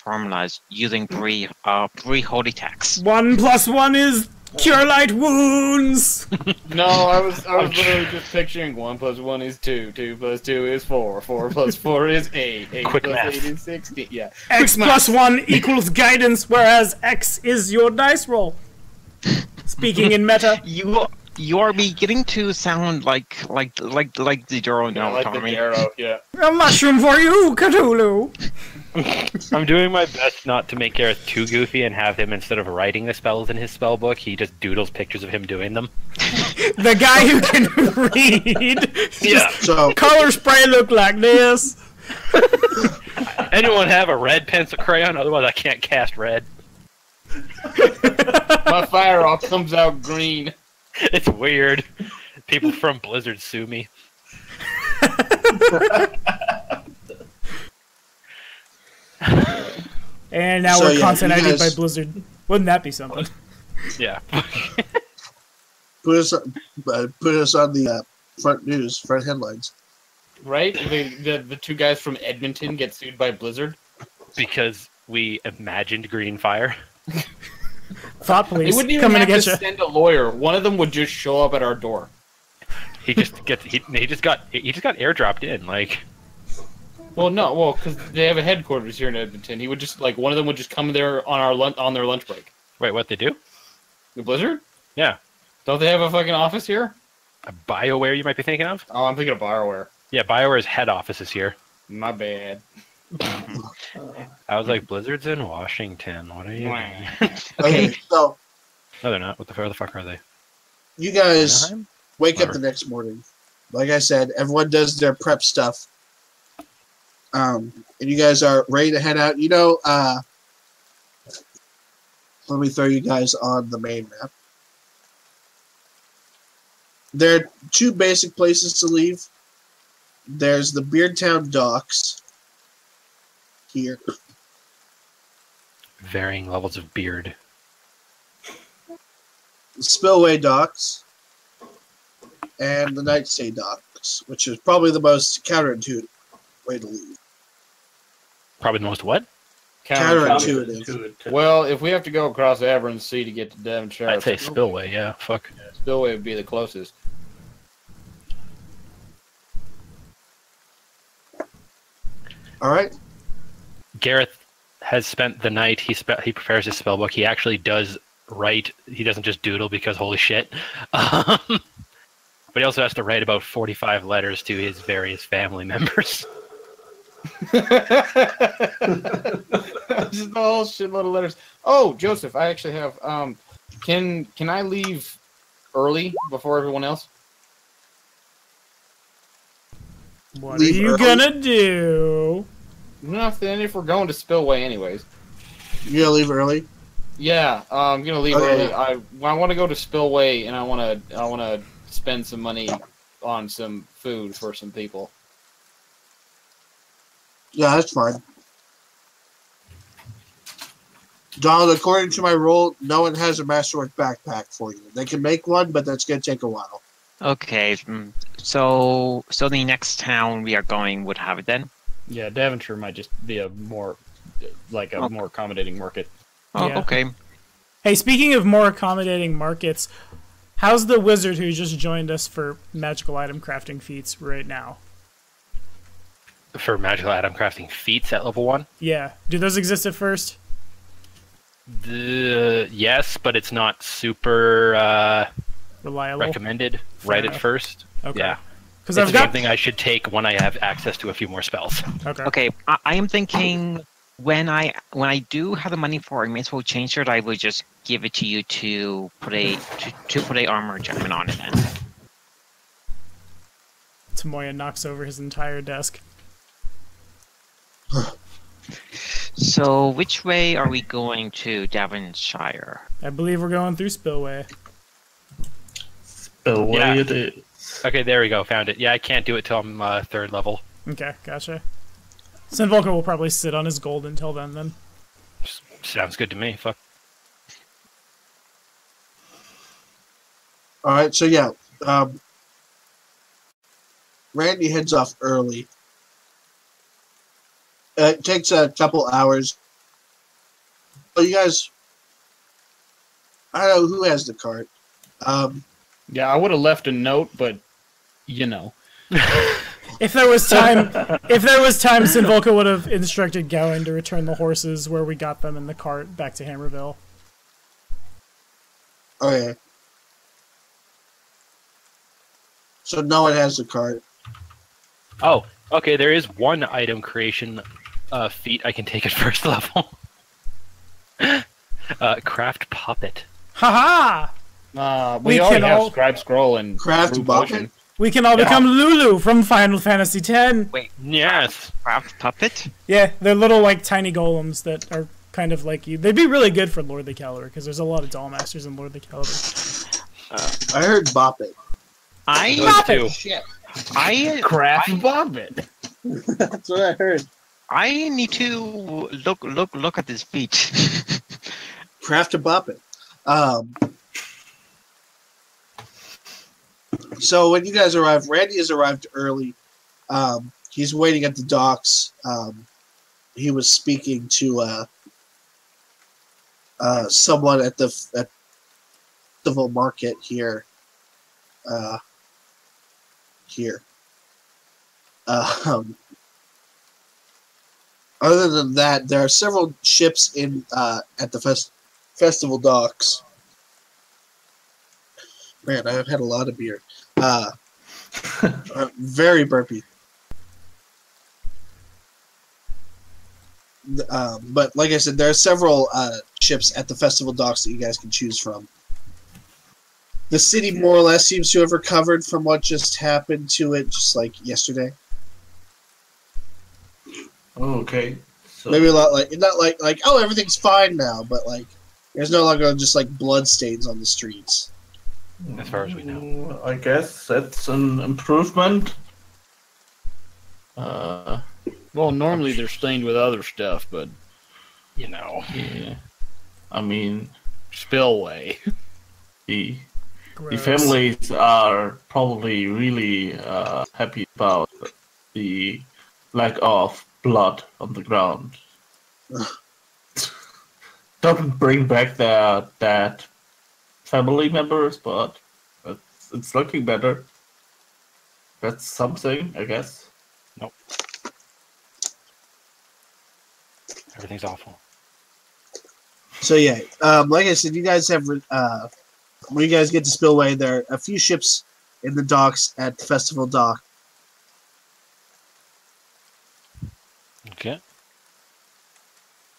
[SPEAKER 4] formulas using three holy texts.
[SPEAKER 1] 1 + 1 is cure light wounds.
[SPEAKER 3] No, I was literally just picturing 1 + 1 is 2, 2 + 2 is 4, 4 + 4 is 8, 8
[SPEAKER 5] Quick
[SPEAKER 3] +
[SPEAKER 5] math.
[SPEAKER 3] 8 is 16. Yeah.
[SPEAKER 1] X + 1 equals guidance, whereas X is your dice roll. Speaking in meta.
[SPEAKER 4] You are beginning to sound like the Duro now,
[SPEAKER 3] Like the
[SPEAKER 4] Tommy.
[SPEAKER 3] arrow, yeah.
[SPEAKER 1] A mushroom for you, Cthulhu.
[SPEAKER 5] I'm doing my best not to make Gareth too goofy and have him, instead of writing the spells in his spell book, he just doodles pictures of him doing them.
[SPEAKER 1] The guy who can read.
[SPEAKER 5] Yeah.
[SPEAKER 2] So
[SPEAKER 1] Color spray look like this.
[SPEAKER 5] Anyone have a red pencil crayon? Otherwise, I can't cast red.
[SPEAKER 3] My fire all comes out green.
[SPEAKER 5] It's weird. People from Blizzard sue me.
[SPEAKER 1] And now
[SPEAKER 2] So,
[SPEAKER 1] we're
[SPEAKER 2] yeah,
[SPEAKER 1] content
[SPEAKER 2] you
[SPEAKER 1] ID'd by
[SPEAKER 2] guys-
[SPEAKER 1] Blizzard. Wouldn't that be something?
[SPEAKER 5] Yeah.
[SPEAKER 2] put us on the front headlines.
[SPEAKER 3] Right? The two guys from Edmonton get sued by Blizzard.
[SPEAKER 5] Because we imagined green fire.
[SPEAKER 1] Thought
[SPEAKER 3] They
[SPEAKER 1] police
[SPEAKER 3] wouldn't even
[SPEAKER 1] coming
[SPEAKER 3] have
[SPEAKER 1] to
[SPEAKER 3] to
[SPEAKER 1] get you.
[SPEAKER 3] send a lawyer. One of them would just show up at our door.
[SPEAKER 5] He just got airdropped in. Like,
[SPEAKER 3] Well, no, because they have a headquarters here in Edmonton. He would just one of them would just come there on their lunch break.
[SPEAKER 5] wait, what they do?
[SPEAKER 3] The Blizzard?
[SPEAKER 5] Yeah.
[SPEAKER 3] Don't they have a fucking office here?
[SPEAKER 5] A BioWare you might be thinking of?
[SPEAKER 3] Oh, I'm thinking of BioWare.
[SPEAKER 5] Yeah, BioWare's head office is here.
[SPEAKER 3] My bad.
[SPEAKER 5] I was like, Blizzard's in Washington. What are you doing?
[SPEAKER 2] Okay, so
[SPEAKER 5] No, they're not. Where the fuck are they?
[SPEAKER 2] you guys
[SPEAKER 5] Anaheim?
[SPEAKER 2] wake up
[SPEAKER 5] Whatever.
[SPEAKER 2] the next morning. Like I said, everyone does their prep stuff And you guys are ready to head out. You know, let me throw you guys on the main map. There are two basic places to leave. There's the Beardtown Docks here.
[SPEAKER 5] Varying levels of beard.
[SPEAKER 2] The Spillway Docks. And the Nightstay Docks, which is probably the most counterintuitive way to leave.
[SPEAKER 5] Probably the most what?
[SPEAKER 2] Counterintuitive.
[SPEAKER 3] Well, if we have to go across Avon Sea to get to Devonshire,
[SPEAKER 5] I'd say Spillway, yeah. Fuck.
[SPEAKER 3] Spillway would be the closest.
[SPEAKER 2] All right.
[SPEAKER 5] Gareth has spent the night. He prepares his spellbook. He actually does write. He doesn't just doodle because holy shit. But he also has to write about 45 letters to his various family members.
[SPEAKER 3] Just a whole shitload of letters. Oh, Joseph, I actually have. Can I leave early before everyone else?
[SPEAKER 1] What are you gonna do?
[SPEAKER 3] Nothing. If we're going to Spillway, anyways.
[SPEAKER 2] You gonna leave early?
[SPEAKER 3] Yeah, I'm gonna leave early. I want to go to Spillway, and I want to spend some money on some food for some people.
[SPEAKER 2] Yeah, that's fine. Donald, according to my rule, no one has a masterwork backpack for you. They can make one, but that's going to take a while.
[SPEAKER 4] Okay, so the next town we are going would have it then?
[SPEAKER 3] Yeah, Devonshire might just be a more accommodating market.
[SPEAKER 4] Oh,
[SPEAKER 1] Yeah.
[SPEAKER 4] okay.
[SPEAKER 1] Hey, speaking of more accommodating markets, how's the wizard who just joined us for magical item crafting feats right now?
[SPEAKER 5] For magical item crafting feats at level 1?
[SPEAKER 1] Yeah. Do those exist at first?
[SPEAKER 5] Yes, but it's not super
[SPEAKER 1] Reliable?
[SPEAKER 5] recommended
[SPEAKER 1] Fair
[SPEAKER 5] at
[SPEAKER 1] enough.
[SPEAKER 5] first.
[SPEAKER 1] Okay.
[SPEAKER 5] Yeah.
[SPEAKER 1] Because
[SPEAKER 5] It's
[SPEAKER 1] I've got...
[SPEAKER 5] something I should take when I have access to a few more spells.
[SPEAKER 1] Okay.
[SPEAKER 4] Okay, I am thinking when I do have the money for a mythical chain shirt, I would just give it to you to put a armor adjustment on it then.
[SPEAKER 1] Tomoya knocks over his entire desk.
[SPEAKER 4] So which way are we going to Devonshire?
[SPEAKER 1] I believe we're going through Spillway.
[SPEAKER 6] Spillway
[SPEAKER 5] Yeah.
[SPEAKER 6] it is.
[SPEAKER 5] Okay, there we go. Found it. Yeah, I can't do it till I'm 3rd level.
[SPEAKER 1] Okay, gotcha. Sinvolka will probably sit on his gold until then.
[SPEAKER 5] Sounds good to me. Fuck.
[SPEAKER 2] All right, so yeah. Randy heads off early. It takes a couple hours. Well, you guys... I don't know who has the cart.
[SPEAKER 3] Yeah, I would have left a note, but you know.
[SPEAKER 1] If there was time, Sinvolka would have instructed Gowan to return the horses where we got them in the cart back to Hammerville.
[SPEAKER 2] Okay. So no one has the cart.
[SPEAKER 5] Oh, okay. There is one item creation feat I can take at 1st level. Craft puppet.
[SPEAKER 1] Haha!
[SPEAKER 3] We already have Scribe Scroll and
[SPEAKER 2] Craft
[SPEAKER 3] Brew
[SPEAKER 2] Bucket?
[SPEAKER 3] Potion.
[SPEAKER 1] We can all become Lulu from Final Fantasy X.
[SPEAKER 4] Wait,
[SPEAKER 5] Yes.
[SPEAKER 4] craft puppet?
[SPEAKER 1] Yeah, they're little like tiny golems that are kind of like you. They'd be really good for Lord of the Caliber because there's a lot of doll masters in Lord of the Caliber.
[SPEAKER 2] I heard Bop It.
[SPEAKER 5] Those two.
[SPEAKER 2] Shit.
[SPEAKER 3] Craft Bobbit.
[SPEAKER 2] That's what I heard.
[SPEAKER 4] I need to look at this feat.
[SPEAKER 2] Craft a Bop It. So when you guys arrive, Randy has arrived early. He's waiting at the docks. He was speaking to someone at the festival market here. Other than that, there are several ships in at the festival docks. Man, I've had a lot of beer. Very burpy. But like I said, there are several ships at the festival docks that you guys can choose from. The city more or less seems to have recovered from what just happened to it just like yesterday.
[SPEAKER 6] Okay. So
[SPEAKER 2] Maybe not like oh everything's fine now, but like there's no longer just like blood stains on the streets.
[SPEAKER 5] As far as we know.
[SPEAKER 6] I guess that's an improvement. Uh,
[SPEAKER 3] Well, normally they're stained with other stuff, but
[SPEAKER 5] You know.
[SPEAKER 6] yeah. I mean,
[SPEAKER 3] spillway.
[SPEAKER 6] the
[SPEAKER 1] Gross.
[SPEAKER 6] families are probably really happy about the lack of blood on the ground. Doesn't bring back their dead family members, but it's looking better. That's something, I guess.
[SPEAKER 5] Nope. Everything's awful.
[SPEAKER 2] So yeah, like I said, you guys have when you guys get to Spillway, there are a few ships in the docks at Festival Dock.
[SPEAKER 5] Okay.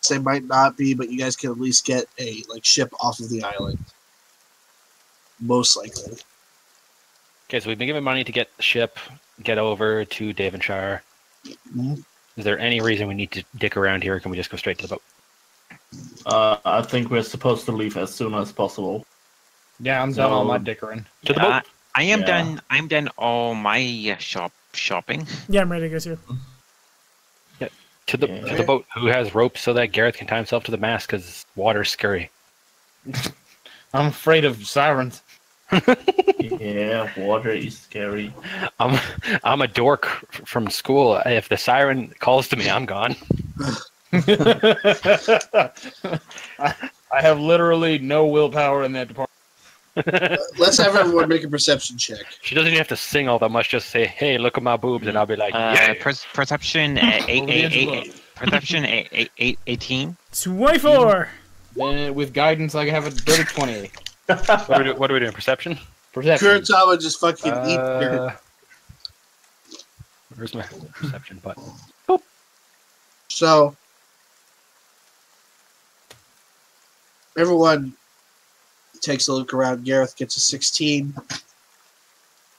[SPEAKER 2] They might not be, but you guys can at least get a ship off of the island. Most likely.
[SPEAKER 5] Okay, so we've been given money to get the ship, get over to Devonshire.
[SPEAKER 2] Mhm.
[SPEAKER 5] Is there any reason we need to dick around here, or can we just go straight to the boat?
[SPEAKER 6] I think we're supposed to leave as soon as possible.
[SPEAKER 3] Yeah, I'm done all my dickering.
[SPEAKER 5] To the boat?
[SPEAKER 4] I am
[SPEAKER 6] Yeah.
[SPEAKER 4] done. I'm done all my shopping.
[SPEAKER 1] Yeah, I'm ready to go too.
[SPEAKER 5] To the boat. Who has ropes so that Gareth can tie himself to the mast because water's scary?
[SPEAKER 3] I'm afraid of sirens.
[SPEAKER 6] Yeah, water is scary.
[SPEAKER 5] I'm a dork from school. If the siren calls to me, I'm gone.
[SPEAKER 3] I have literally no willpower in that department.
[SPEAKER 2] Let's have everyone make a perception check.
[SPEAKER 5] She doesn't even have to sing all that much. Just say, "Hey, look at my boobs," and I'll be like, "Yeah."
[SPEAKER 4] Perception perception 18.
[SPEAKER 1] 24.
[SPEAKER 3] Then with guidance, I have a dirty 20.
[SPEAKER 5] What are we doing? Perception?
[SPEAKER 3] Perception.
[SPEAKER 2] Kurosawa just fucking eat your...
[SPEAKER 5] Where's my perception button?
[SPEAKER 2] So everyone takes a look around. Gareth gets a 16.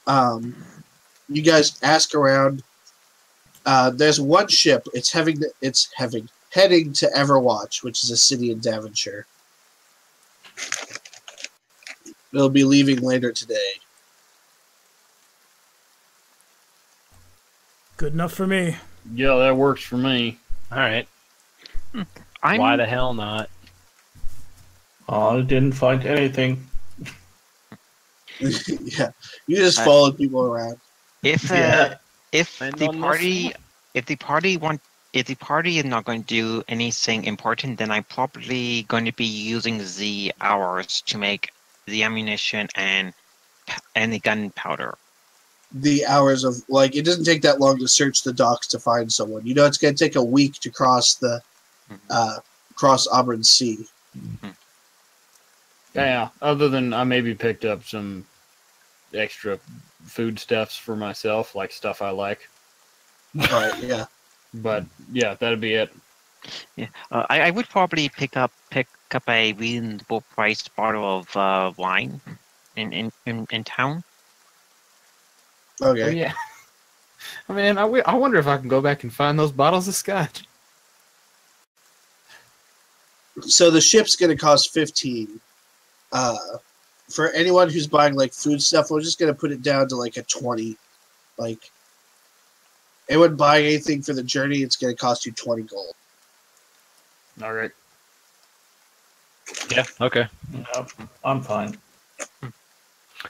[SPEAKER 2] You guys ask around. There's one ship. It's heading to Everwatch, which is a city in Devonshire. It'll be leaving later today.
[SPEAKER 1] Good enough for me.
[SPEAKER 3] Yeah, that works for me.
[SPEAKER 5] All right. Why the hell not?
[SPEAKER 6] I didn't find anything.
[SPEAKER 2] Yeah, you just followed people around.
[SPEAKER 4] If
[SPEAKER 6] Yeah.
[SPEAKER 4] the party is not going to do anything important, then I'm probably going to be using the hours to make the ammunition and the gunpowder.
[SPEAKER 2] The hours of it doesn't take that long to search the docks to find someone. You know, it's going to take a week to cross the cross Auburn Sea.
[SPEAKER 3] Yeah, other than I maybe picked up some extra foodstuffs for myself, like stuff I like.
[SPEAKER 2] Right? Yeah.
[SPEAKER 3] But yeah, that'd be it.
[SPEAKER 4] Yeah, I would probably pick up a reasonable priced bottle of wine in town.
[SPEAKER 2] Okay.
[SPEAKER 3] Oh, yeah. I mean, I wonder if I can go back and find those bottles of scotch.
[SPEAKER 2] So the ship's going to cost 15. For anyone who's buying food stuff, we're just going to put it down to a 20. Anyone buying anything for the journey, it's going to cost you 20 gold.
[SPEAKER 3] All right.
[SPEAKER 5] Yeah. Okay.
[SPEAKER 6] Yeah, I'm fine.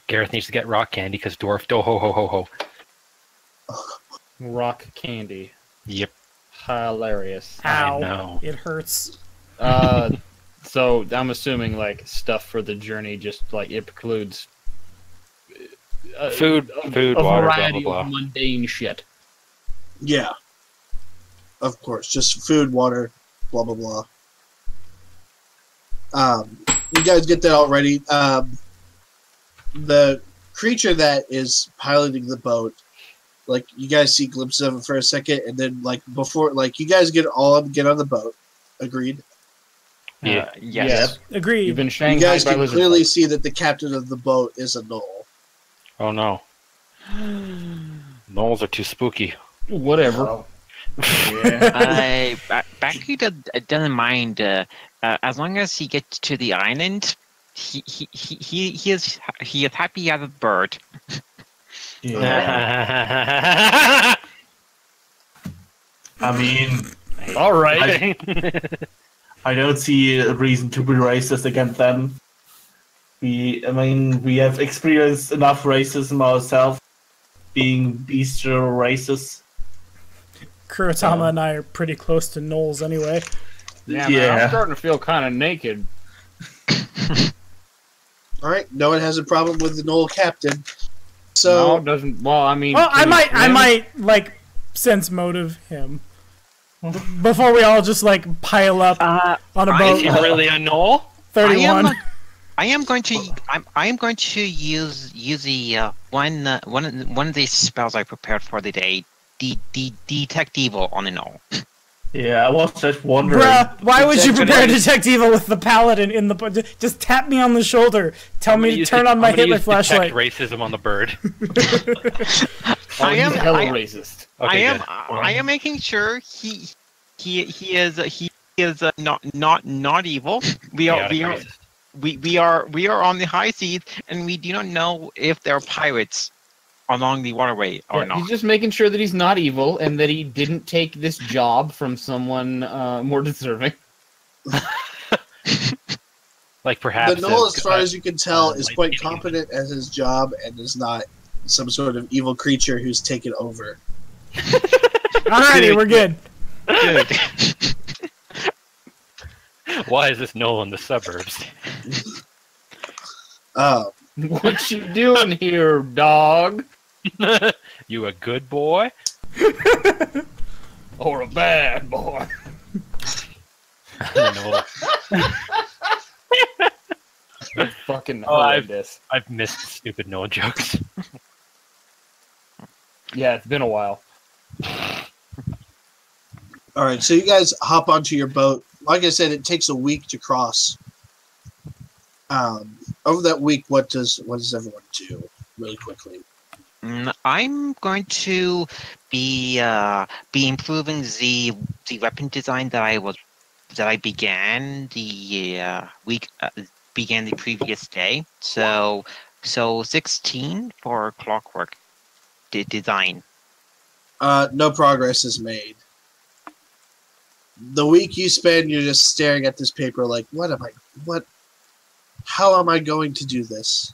[SPEAKER 5] Gareth needs to get rock candy because dwarf do ho ho ho ho.
[SPEAKER 3] Rock candy.
[SPEAKER 5] Yep.
[SPEAKER 3] Hilarious.
[SPEAKER 1] Ow.
[SPEAKER 5] I know.
[SPEAKER 1] It hurts.
[SPEAKER 3] So I'm assuming stuff for the journey just it includes
[SPEAKER 5] Food,
[SPEAKER 3] a
[SPEAKER 5] water, blah,
[SPEAKER 3] variety
[SPEAKER 5] blah,
[SPEAKER 3] of
[SPEAKER 5] blah.
[SPEAKER 3] mundane shit.
[SPEAKER 2] Yeah. Of course. Just food, water, blah, blah, blah. You guys get that all ready. The creature that is piloting the boat, you guys see glimpses of it for a second, and then, before, you guys get on the boat. Agreed?
[SPEAKER 5] Yeah.
[SPEAKER 4] Yes.
[SPEAKER 1] Agreed.
[SPEAKER 3] You've been
[SPEAKER 2] You
[SPEAKER 3] shanghaied
[SPEAKER 2] guys
[SPEAKER 3] by
[SPEAKER 2] can
[SPEAKER 3] lizard
[SPEAKER 2] clearly
[SPEAKER 3] folk.
[SPEAKER 2] see that the captain of the boat is a gnoll.
[SPEAKER 5] Oh no. Gnolls are too spooky.
[SPEAKER 3] Whatever.
[SPEAKER 4] Baku doesn't mind as long as he gets to the island. He is happy as a bird.
[SPEAKER 6] Yeah. I mean,
[SPEAKER 5] All right.
[SPEAKER 6] I don't see a reason to be racist against them. We have experienced enough racism ourselves, being bestial racists.
[SPEAKER 1] Kuratama and I are pretty close to Knowles anyway.
[SPEAKER 3] Yeah, man, I'm starting to feel kind of naked.
[SPEAKER 2] All right, no one has a problem with the Knoll captain. So
[SPEAKER 3] No, it doesn't. Well, I mean,
[SPEAKER 1] Well, I might like sense motive him before we all just like pile up on a boat.
[SPEAKER 5] Is he really a Knoll?
[SPEAKER 1] 31.
[SPEAKER 4] I am going to use the one of these spells I prepared for the day. Detect evil on the Knoll.
[SPEAKER 6] Yeah, I was just wondering.
[SPEAKER 1] Bruh, why would you prepare Detect Evil with the paladin in the... Just tap me on the shoulder. Tell me to turn on my Hitler flashlight.
[SPEAKER 5] Racism on the bird.
[SPEAKER 4] I am
[SPEAKER 3] hella racist.
[SPEAKER 5] Okay,
[SPEAKER 4] I am making sure he is not evil. We are on the high seas, and we do not know if there are pirates along the waterway or not.
[SPEAKER 3] He's just making sure that he's not evil and that he didn't take this job from someone more deserving.
[SPEAKER 5] Like perhaps
[SPEAKER 2] the Knoll, as far as you can tell, is quite competent at his job and is not some sort of evil creature who's taken over.
[SPEAKER 1] Alrighty, we're good.
[SPEAKER 4] Good.
[SPEAKER 5] Why is this Knoll in the suburbs?
[SPEAKER 3] What you doing here, dog?
[SPEAKER 5] You a good boy?
[SPEAKER 3] Or a bad boy?
[SPEAKER 5] No.
[SPEAKER 3] That's fucking horrendous.
[SPEAKER 5] I've missed stupid Knoll jokes.
[SPEAKER 3] Yeah, it's been a while.
[SPEAKER 2] All right, so you guys hop onto your boat. Like I said, it takes a week to cross. Over that week, what does everyone do really quickly?
[SPEAKER 4] I'm going to be improving the weapon design that I began the previous day. So 16 for clockwork design.
[SPEAKER 2] No progress is made. The week you spend, you're just staring at this paper like, how am I going to do this?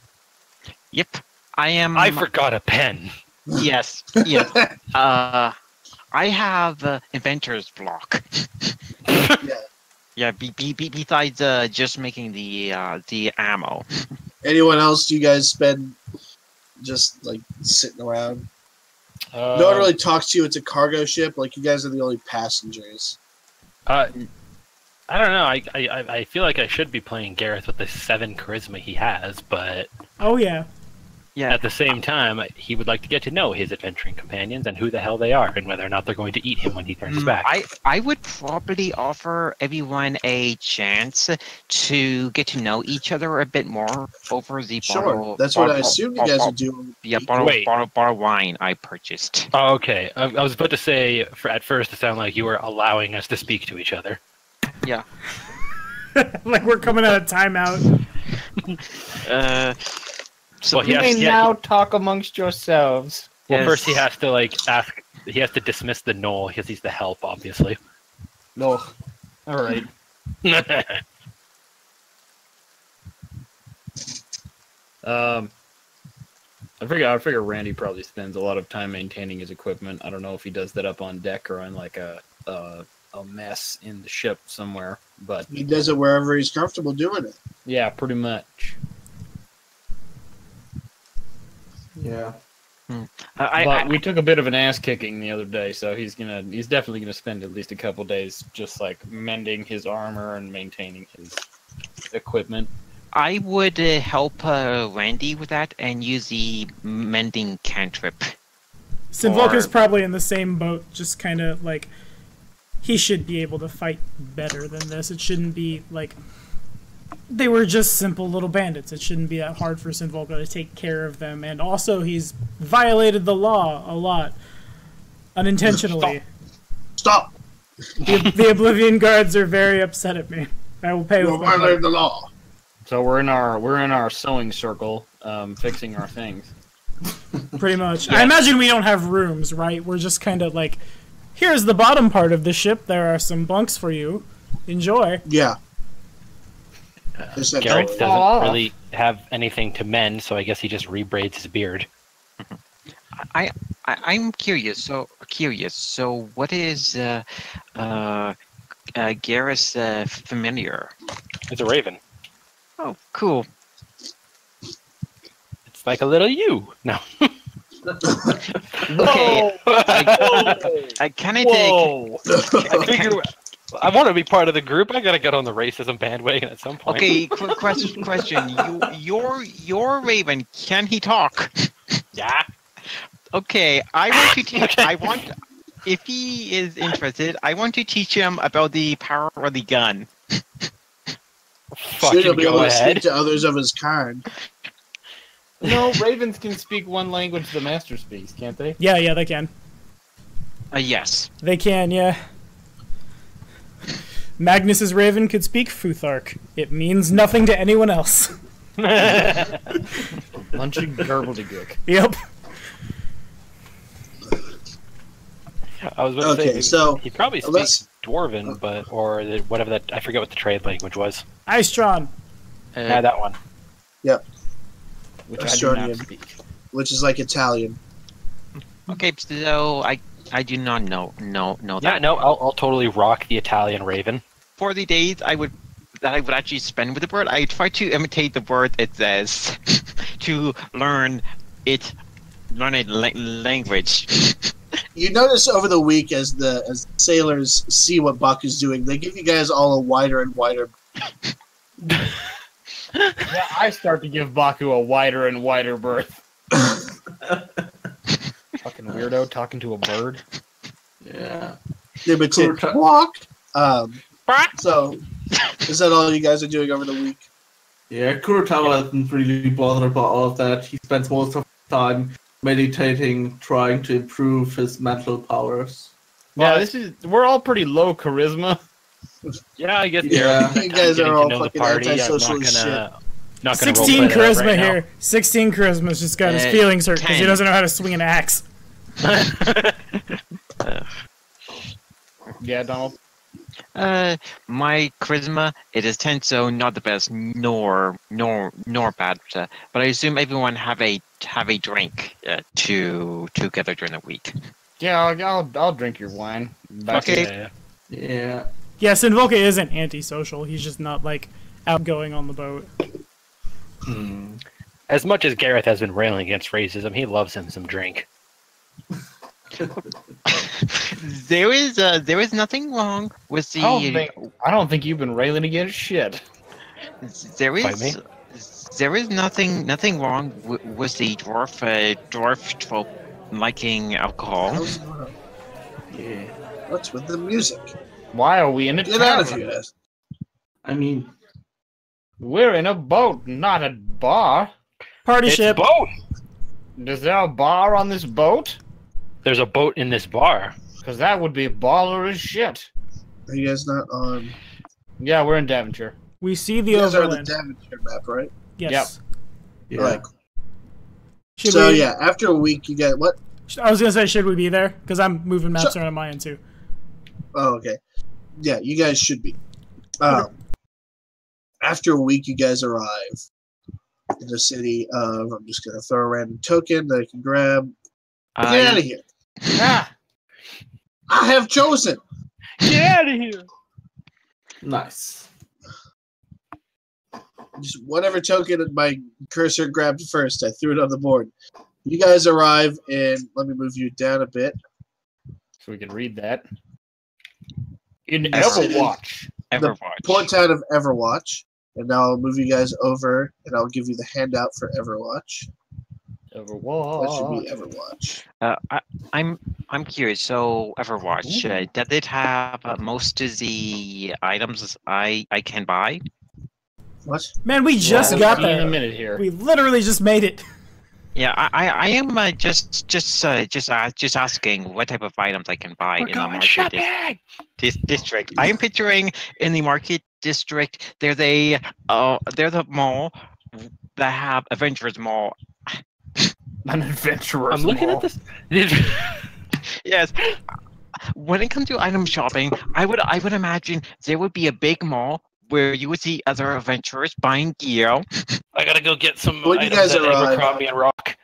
[SPEAKER 4] Yep, I am.
[SPEAKER 5] I forgot a pen.
[SPEAKER 4] Yes. I have inventor's block. Yeah. Besides just making the ammo.
[SPEAKER 2] Anyone else? You guys spend just like sitting around? No one really talks to you. It's a cargo ship. Like you guys are the only passengers.
[SPEAKER 5] I don't know. I feel like I should be playing Gareth with the 7 charisma he has, but
[SPEAKER 1] Oh yeah.
[SPEAKER 5] at the same time, he would like to get to know his adventuring companions and who the hell they are, and whether or not they're going to eat him when he turns back.
[SPEAKER 4] I would probably offer everyone a chance to get to know each other a bit more over the
[SPEAKER 2] Sure, that's what I assumed you guys would do.
[SPEAKER 4] Yeah, bottle wine I purchased.
[SPEAKER 5] Oh, okay. I was about to say, at first, it sounded like you were allowing us to speak to each other.
[SPEAKER 4] Yeah.
[SPEAKER 1] Like we're coming out of timeout.
[SPEAKER 4] So
[SPEAKER 5] Well,
[SPEAKER 3] You may now talk amongst yourselves.
[SPEAKER 5] Well,
[SPEAKER 4] Yes.
[SPEAKER 5] first he has to ask. He has to dismiss the Knoll because he's the help, obviously.
[SPEAKER 3] No. All right. I figure Randy probably spends a lot of time maintaining his equipment. I don't know if he does that up on deck or on like a mess in the ship somewhere, but
[SPEAKER 2] He does it wherever he's comfortable doing it.
[SPEAKER 3] yeah, pretty much.
[SPEAKER 6] Yeah.
[SPEAKER 3] But we took a bit of an ass kicking the other day, so he's definitely gonna spend at least a couple days just like mending his armor and maintaining his equipment.
[SPEAKER 4] I would help Randy with that and use the mending cantrip.
[SPEAKER 1] Sinvolka's
[SPEAKER 4] Or-
[SPEAKER 1] probably in the same boat, just kind of like he should be able to fight better than this. It shouldn't be like they were just simple little bandits. It shouldn't be that hard for Sinvolka to take care of them. And also, he's violated the law a lot, unintentionally.
[SPEAKER 2] Stop!
[SPEAKER 1] The Oblivion guards are very upset at me. I will pay
[SPEAKER 2] You
[SPEAKER 1] with my
[SPEAKER 2] violated the law.
[SPEAKER 3] So we're in our sewing circle, fixing our things.
[SPEAKER 1] Pretty much. I imagine we don't have rooms, right? We're just kind of like, here's the bottom part of the ship. There are some bunks for you. Enjoy.
[SPEAKER 2] Yeah.
[SPEAKER 5] Garrett doesn't really have anything to mend, so I guess he just rebraids his beard.
[SPEAKER 4] I'm curious. So what is Garrus familiar?
[SPEAKER 5] It's a raven.
[SPEAKER 4] Oh, cool.
[SPEAKER 5] It's like a little you. No.
[SPEAKER 4] Okay. I kind of dig.
[SPEAKER 5] I want to be part of the group. I gotta get on the racism bandwagon at some point.
[SPEAKER 4] Okay, question. Your raven, can he talk?
[SPEAKER 5] Yeah.
[SPEAKER 4] Okay, I want if he is interested, I want to teach him about the power of the gun.
[SPEAKER 2] Should be able to speak to others of his kind.
[SPEAKER 3] No, ravens can speak one language the master speaks, can't they?
[SPEAKER 1] Yeah, they can.
[SPEAKER 4] Yes.
[SPEAKER 1] They can, yeah. Magnus's raven could speak Futhark. It means nothing to anyone else.
[SPEAKER 3] Munching gobbledygook.
[SPEAKER 1] Yep.
[SPEAKER 5] I was about to say,
[SPEAKER 2] so
[SPEAKER 5] he probably speaks Dwarven, or whatever that, I forget what the trade language was.
[SPEAKER 1] Icetron.
[SPEAKER 5] Yeah, that one.
[SPEAKER 2] Yep.
[SPEAKER 3] Which I do not speak.
[SPEAKER 2] Which is like Italian.
[SPEAKER 4] Okay, so I do not know that.
[SPEAKER 5] Yeah, no, I'll totally rock the Italian raven.
[SPEAKER 4] For the days I would actually spend with the bird, I try to imitate the word it says to learn language.
[SPEAKER 2] You notice over the week as sailors see what Baku's doing, they give you guys all a wider and wider.
[SPEAKER 3] Yeah, I start to give Baku a wider and wider berth. Fucking weirdo talking to a bird.
[SPEAKER 6] Yeah.
[SPEAKER 2] Imitate walk. So, is that all you guys are doing over the week?
[SPEAKER 6] Yeah, Kurotama isn't really bothered about all of that. He spends most of the time meditating, trying to improve his mental powers.
[SPEAKER 3] Yeah, we're all pretty low charisma.
[SPEAKER 5] Yeah, I guess.
[SPEAKER 2] Yeah, you guys are all fucking antisocial as shit.
[SPEAKER 5] Not gonna
[SPEAKER 1] 16 charisma
[SPEAKER 5] right
[SPEAKER 1] here. 16 charisma's just got his feelings hurt because he doesn't know how to swing an axe.
[SPEAKER 3] Yeah, Donald.
[SPEAKER 4] My charisma, it is 10, so not the best, nor bad. But I assume everyone have a drink together during the week.
[SPEAKER 3] Yeah, I'll drink your wine.
[SPEAKER 4] Okay.
[SPEAKER 6] Yeah.
[SPEAKER 1] Yes, and Volke isn't antisocial. He's just not like outgoing on the boat.
[SPEAKER 5] As much as Gareth has been railing against racism, he loves him some drink.
[SPEAKER 4] There is nothing wrong with the.
[SPEAKER 3] I don't think you've been railing against shit.
[SPEAKER 4] There is nothing wrong with the dwarf trope liking alcohol.
[SPEAKER 2] Yeah. What's with the music?
[SPEAKER 3] Why are we in a
[SPEAKER 2] Get out of
[SPEAKER 3] tavern?
[SPEAKER 2] here.
[SPEAKER 6] I mean,
[SPEAKER 3] We're in a boat, not a bar.
[SPEAKER 1] Party
[SPEAKER 5] It's
[SPEAKER 1] ship.
[SPEAKER 5] boat.
[SPEAKER 3] Is there a bar on this boat?
[SPEAKER 5] There's a boat in this bar.
[SPEAKER 3] Because that would be baller as shit.
[SPEAKER 2] Are you guys not on?
[SPEAKER 3] Yeah, we're in Devonshire.
[SPEAKER 1] We see the
[SPEAKER 2] You guys are on the
[SPEAKER 1] overland.
[SPEAKER 2] Devonshire map, right?
[SPEAKER 1] Yes.
[SPEAKER 6] yeah.
[SPEAKER 2] Alright.
[SPEAKER 1] Should
[SPEAKER 2] So
[SPEAKER 1] we,
[SPEAKER 2] yeah, after a week, you get what?
[SPEAKER 1] I was gonna say, should we be there? Because I'm moving maps around on my end too.
[SPEAKER 2] Oh, okay. Yeah, you guys should be. After a week, you guys arrive in the city of. I'm just gonna throw a random token that I can grab. Get out of here!
[SPEAKER 3] Ah!
[SPEAKER 2] I have chosen.
[SPEAKER 5] Get out of here.
[SPEAKER 6] Nice.
[SPEAKER 2] Just whatever token my cursor grabbed first, I threw it on the board. You guys arrive in. Let me move you down a bit.
[SPEAKER 3] So we can read that. In
[SPEAKER 2] Yes.
[SPEAKER 3] Everwatch.
[SPEAKER 4] Everwatch.
[SPEAKER 2] Port town of Everwatch. And now I'll move you guys over, and I'll give you the handout for Everwatch. That should be
[SPEAKER 3] Everwatch.
[SPEAKER 2] Everwatch.
[SPEAKER 4] I'm curious. So Everwatch, does it have most of the items I can buy?
[SPEAKER 2] What?
[SPEAKER 1] Man, we just
[SPEAKER 3] We'll
[SPEAKER 1] got
[SPEAKER 3] see in a
[SPEAKER 1] there.
[SPEAKER 3] minute here.
[SPEAKER 1] We literally just made it.
[SPEAKER 4] Yeah, I am just asking what type of items I can buy
[SPEAKER 5] We're
[SPEAKER 4] in the
[SPEAKER 5] going
[SPEAKER 4] market
[SPEAKER 5] shopping.
[SPEAKER 4] district. I am picturing in the market district. There's the mall that have Adventurers Mall.
[SPEAKER 3] An adventurer's
[SPEAKER 5] I'm looking
[SPEAKER 3] mall.
[SPEAKER 5] at this.
[SPEAKER 4] Yes. When it comes to item shopping, I would imagine there would be a big mall where you would see other adventurers buying gear.
[SPEAKER 5] I gotta go get some
[SPEAKER 2] When you
[SPEAKER 5] items
[SPEAKER 2] guys
[SPEAKER 5] at
[SPEAKER 2] arrive-
[SPEAKER 5] Abercrombie and Rock.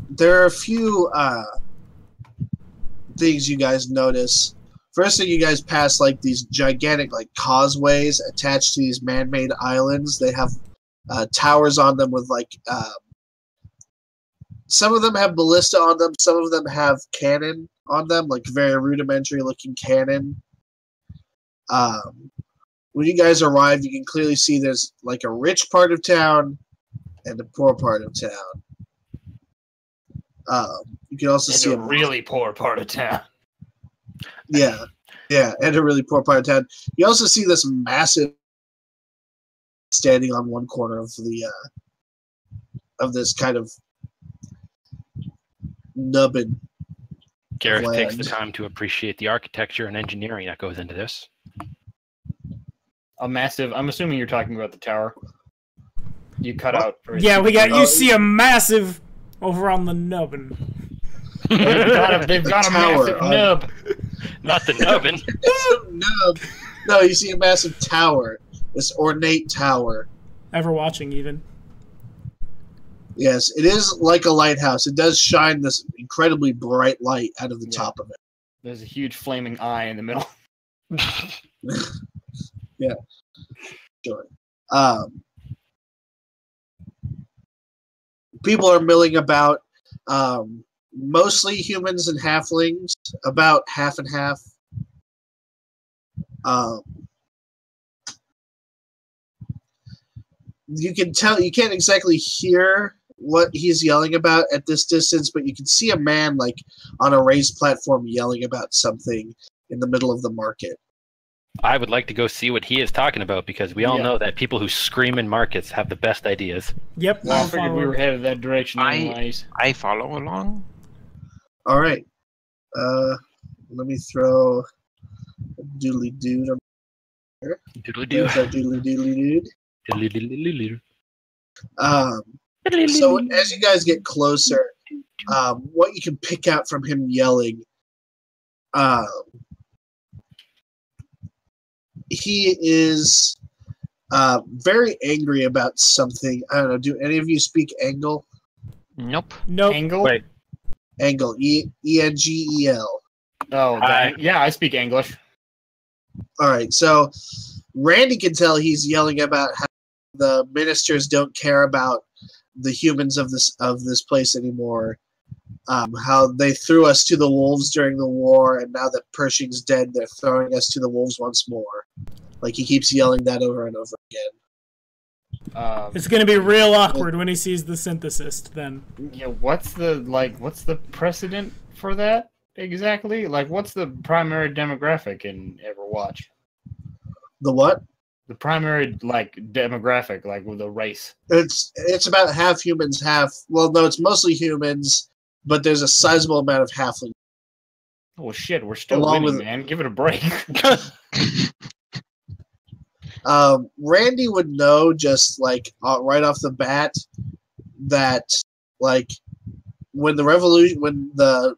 [SPEAKER 2] There are a few things you guys notice. First thing, you guys pass like these gigantic like causeways attached to these man-made islands. They have towers on them with like some of them have ballista on them, some of them have cannon on them, like very rudimentary looking cannon. When you guys arrive, you can clearly see there's like a rich part of town and a poor part of town. You can also see
[SPEAKER 3] a really poor part of town.
[SPEAKER 2] Yeah, and a really poor part of town. You also see this massive standing on one corner of the of this kind of nubbin.
[SPEAKER 5] Gareth takes the
[SPEAKER 2] land.
[SPEAKER 5] time to appreciate the architecture and engineering that goes into this.
[SPEAKER 3] A massive. I'm assuming you're talking about the tower. You cut out.
[SPEAKER 1] Yeah, we got.
[SPEAKER 2] Oh,
[SPEAKER 1] You see a massive over on the nubbin.
[SPEAKER 3] They've got a
[SPEAKER 2] Tower
[SPEAKER 3] massive
[SPEAKER 2] on-
[SPEAKER 3] nub.
[SPEAKER 5] Not the nubbin.
[SPEAKER 2] No, you see a massive tower. This ornate tower.
[SPEAKER 1] Ever watching even.
[SPEAKER 2] Yes, it is like a lighthouse. It does shine this incredibly bright light out of the
[SPEAKER 3] Yeah.
[SPEAKER 2] top of it.
[SPEAKER 3] There's a huge flaming eye in the middle.
[SPEAKER 2] Yeah, sure. People are milling about. Mostly humans and halflings, about half and half. You can tell, you can't exactly hear what he's yelling about at this distance, but you can see a man like on a raised platform yelling about something in the middle of the market.
[SPEAKER 5] I would like to go see what he is talking about because we all
[SPEAKER 3] Yeah.
[SPEAKER 5] know that people who scream in markets have the best ideas.
[SPEAKER 1] Yep.
[SPEAKER 3] Well, I
[SPEAKER 1] I'll
[SPEAKER 3] figured
[SPEAKER 1] follow.
[SPEAKER 3] we were headed that direction anyways.
[SPEAKER 4] I follow along.
[SPEAKER 2] All right. Let me throw a doodly dude on
[SPEAKER 5] Doodly-doo.
[SPEAKER 2] there's our doodly doodly dude.
[SPEAKER 5] Doodly-doo-doo-doo-doo.
[SPEAKER 2] So as you guys get closer, what you can pick out from him yelling, he is very angry about something. I don't know. Do any of you speak Angle?
[SPEAKER 4] Nope.
[SPEAKER 1] Nope.
[SPEAKER 3] Angle?
[SPEAKER 5] Wait.
[SPEAKER 2] Angle. Engel.
[SPEAKER 3] Oh,
[SPEAKER 5] Hi.
[SPEAKER 3] yeah, I speak English.
[SPEAKER 2] All right. So Randy can tell he's yelling about how the ministers don't care about the humans of this place anymore. How they threw us to the wolves during the war, and now that Pershing's dead, they're throwing us to the wolves once more. Like he keeps yelling that over and over again.
[SPEAKER 1] It's gonna be real awkward when he sees the synthesist. Then.
[SPEAKER 3] Yeah, what's the precedent for that exactly? Like, what's the primary demographic in Everwatch?
[SPEAKER 2] The what?
[SPEAKER 3] The primary demographic, like with a race.
[SPEAKER 2] It's about half humans, half. Well, no, it's mostly humans, but there's a sizable amount of halflings.
[SPEAKER 3] Oh shit, we're still
[SPEAKER 2] Along
[SPEAKER 3] winning,
[SPEAKER 2] with-
[SPEAKER 3] man. Give it a break.
[SPEAKER 2] Randy would know just like right off the bat that like when the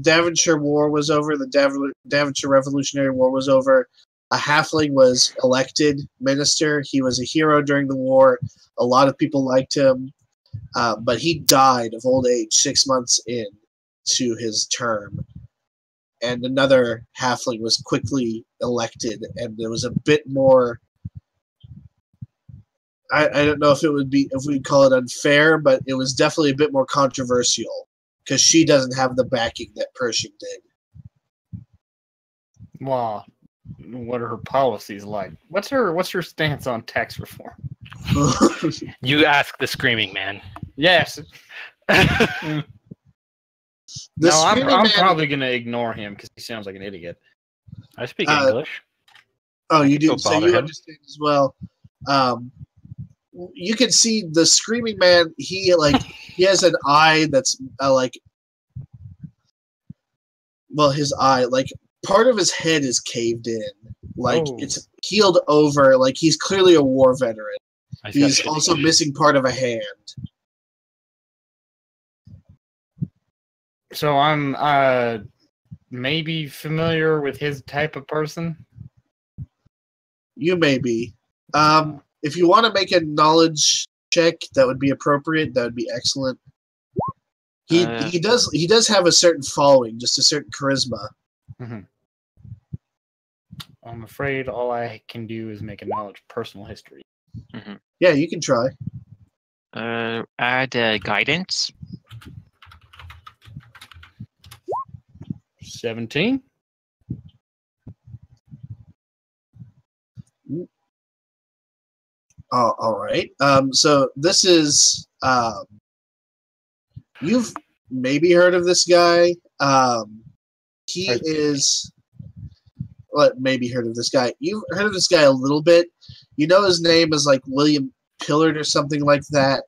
[SPEAKER 2] Davonshire War was over, the Davonshire Revolutionary War was over, a halfling was elected minister. He was a hero during the war. A lot of people liked him, but he died of old age 6 months into his term. And another halfling was quickly elected, and there was a bit more. I don't know if we'd call it unfair, but it was definitely a bit more controversial because she doesn't have the backing that Pershing did.
[SPEAKER 3] Well, what are her policies like? What's her stance on tax reform?
[SPEAKER 5] You ask the screaming man.
[SPEAKER 3] Yes.
[SPEAKER 2] The
[SPEAKER 3] No, I'm
[SPEAKER 2] screaming man-
[SPEAKER 3] probably gonna ignore him because he sounds like an idiot.
[SPEAKER 5] I speak
[SPEAKER 2] Uh,
[SPEAKER 5] English.
[SPEAKER 2] Oh, you do.
[SPEAKER 5] Don't
[SPEAKER 2] So
[SPEAKER 5] bother
[SPEAKER 2] you
[SPEAKER 5] him.
[SPEAKER 2] understand as well. you can see the screaming man. He has an eye that's his eye, part of his head is caved in, it's healed over. He's clearly a war veteran. He's also missing part of a hand.
[SPEAKER 3] So I'm maybe familiar with his type of person.
[SPEAKER 2] You may be. If you want to make a knowledge check, that would be appropriate. That would be excellent. He does have a certain following, just a certain charisma.
[SPEAKER 3] Mm-hmm. I'm afraid all I can do is make a knowledge personal history.
[SPEAKER 4] Mm-hmm.
[SPEAKER 2] Yeah, you can try.
[SPEAKER 4] Add guidance.
[SPEAKER 3] 17.
[SPEAKER 2] Oh, all right. So this is you've maybe heard of this guy. He is. Well, maybe heard of this guy. You've heard of this guy a little bit. You know his name is William Pillard or something like that.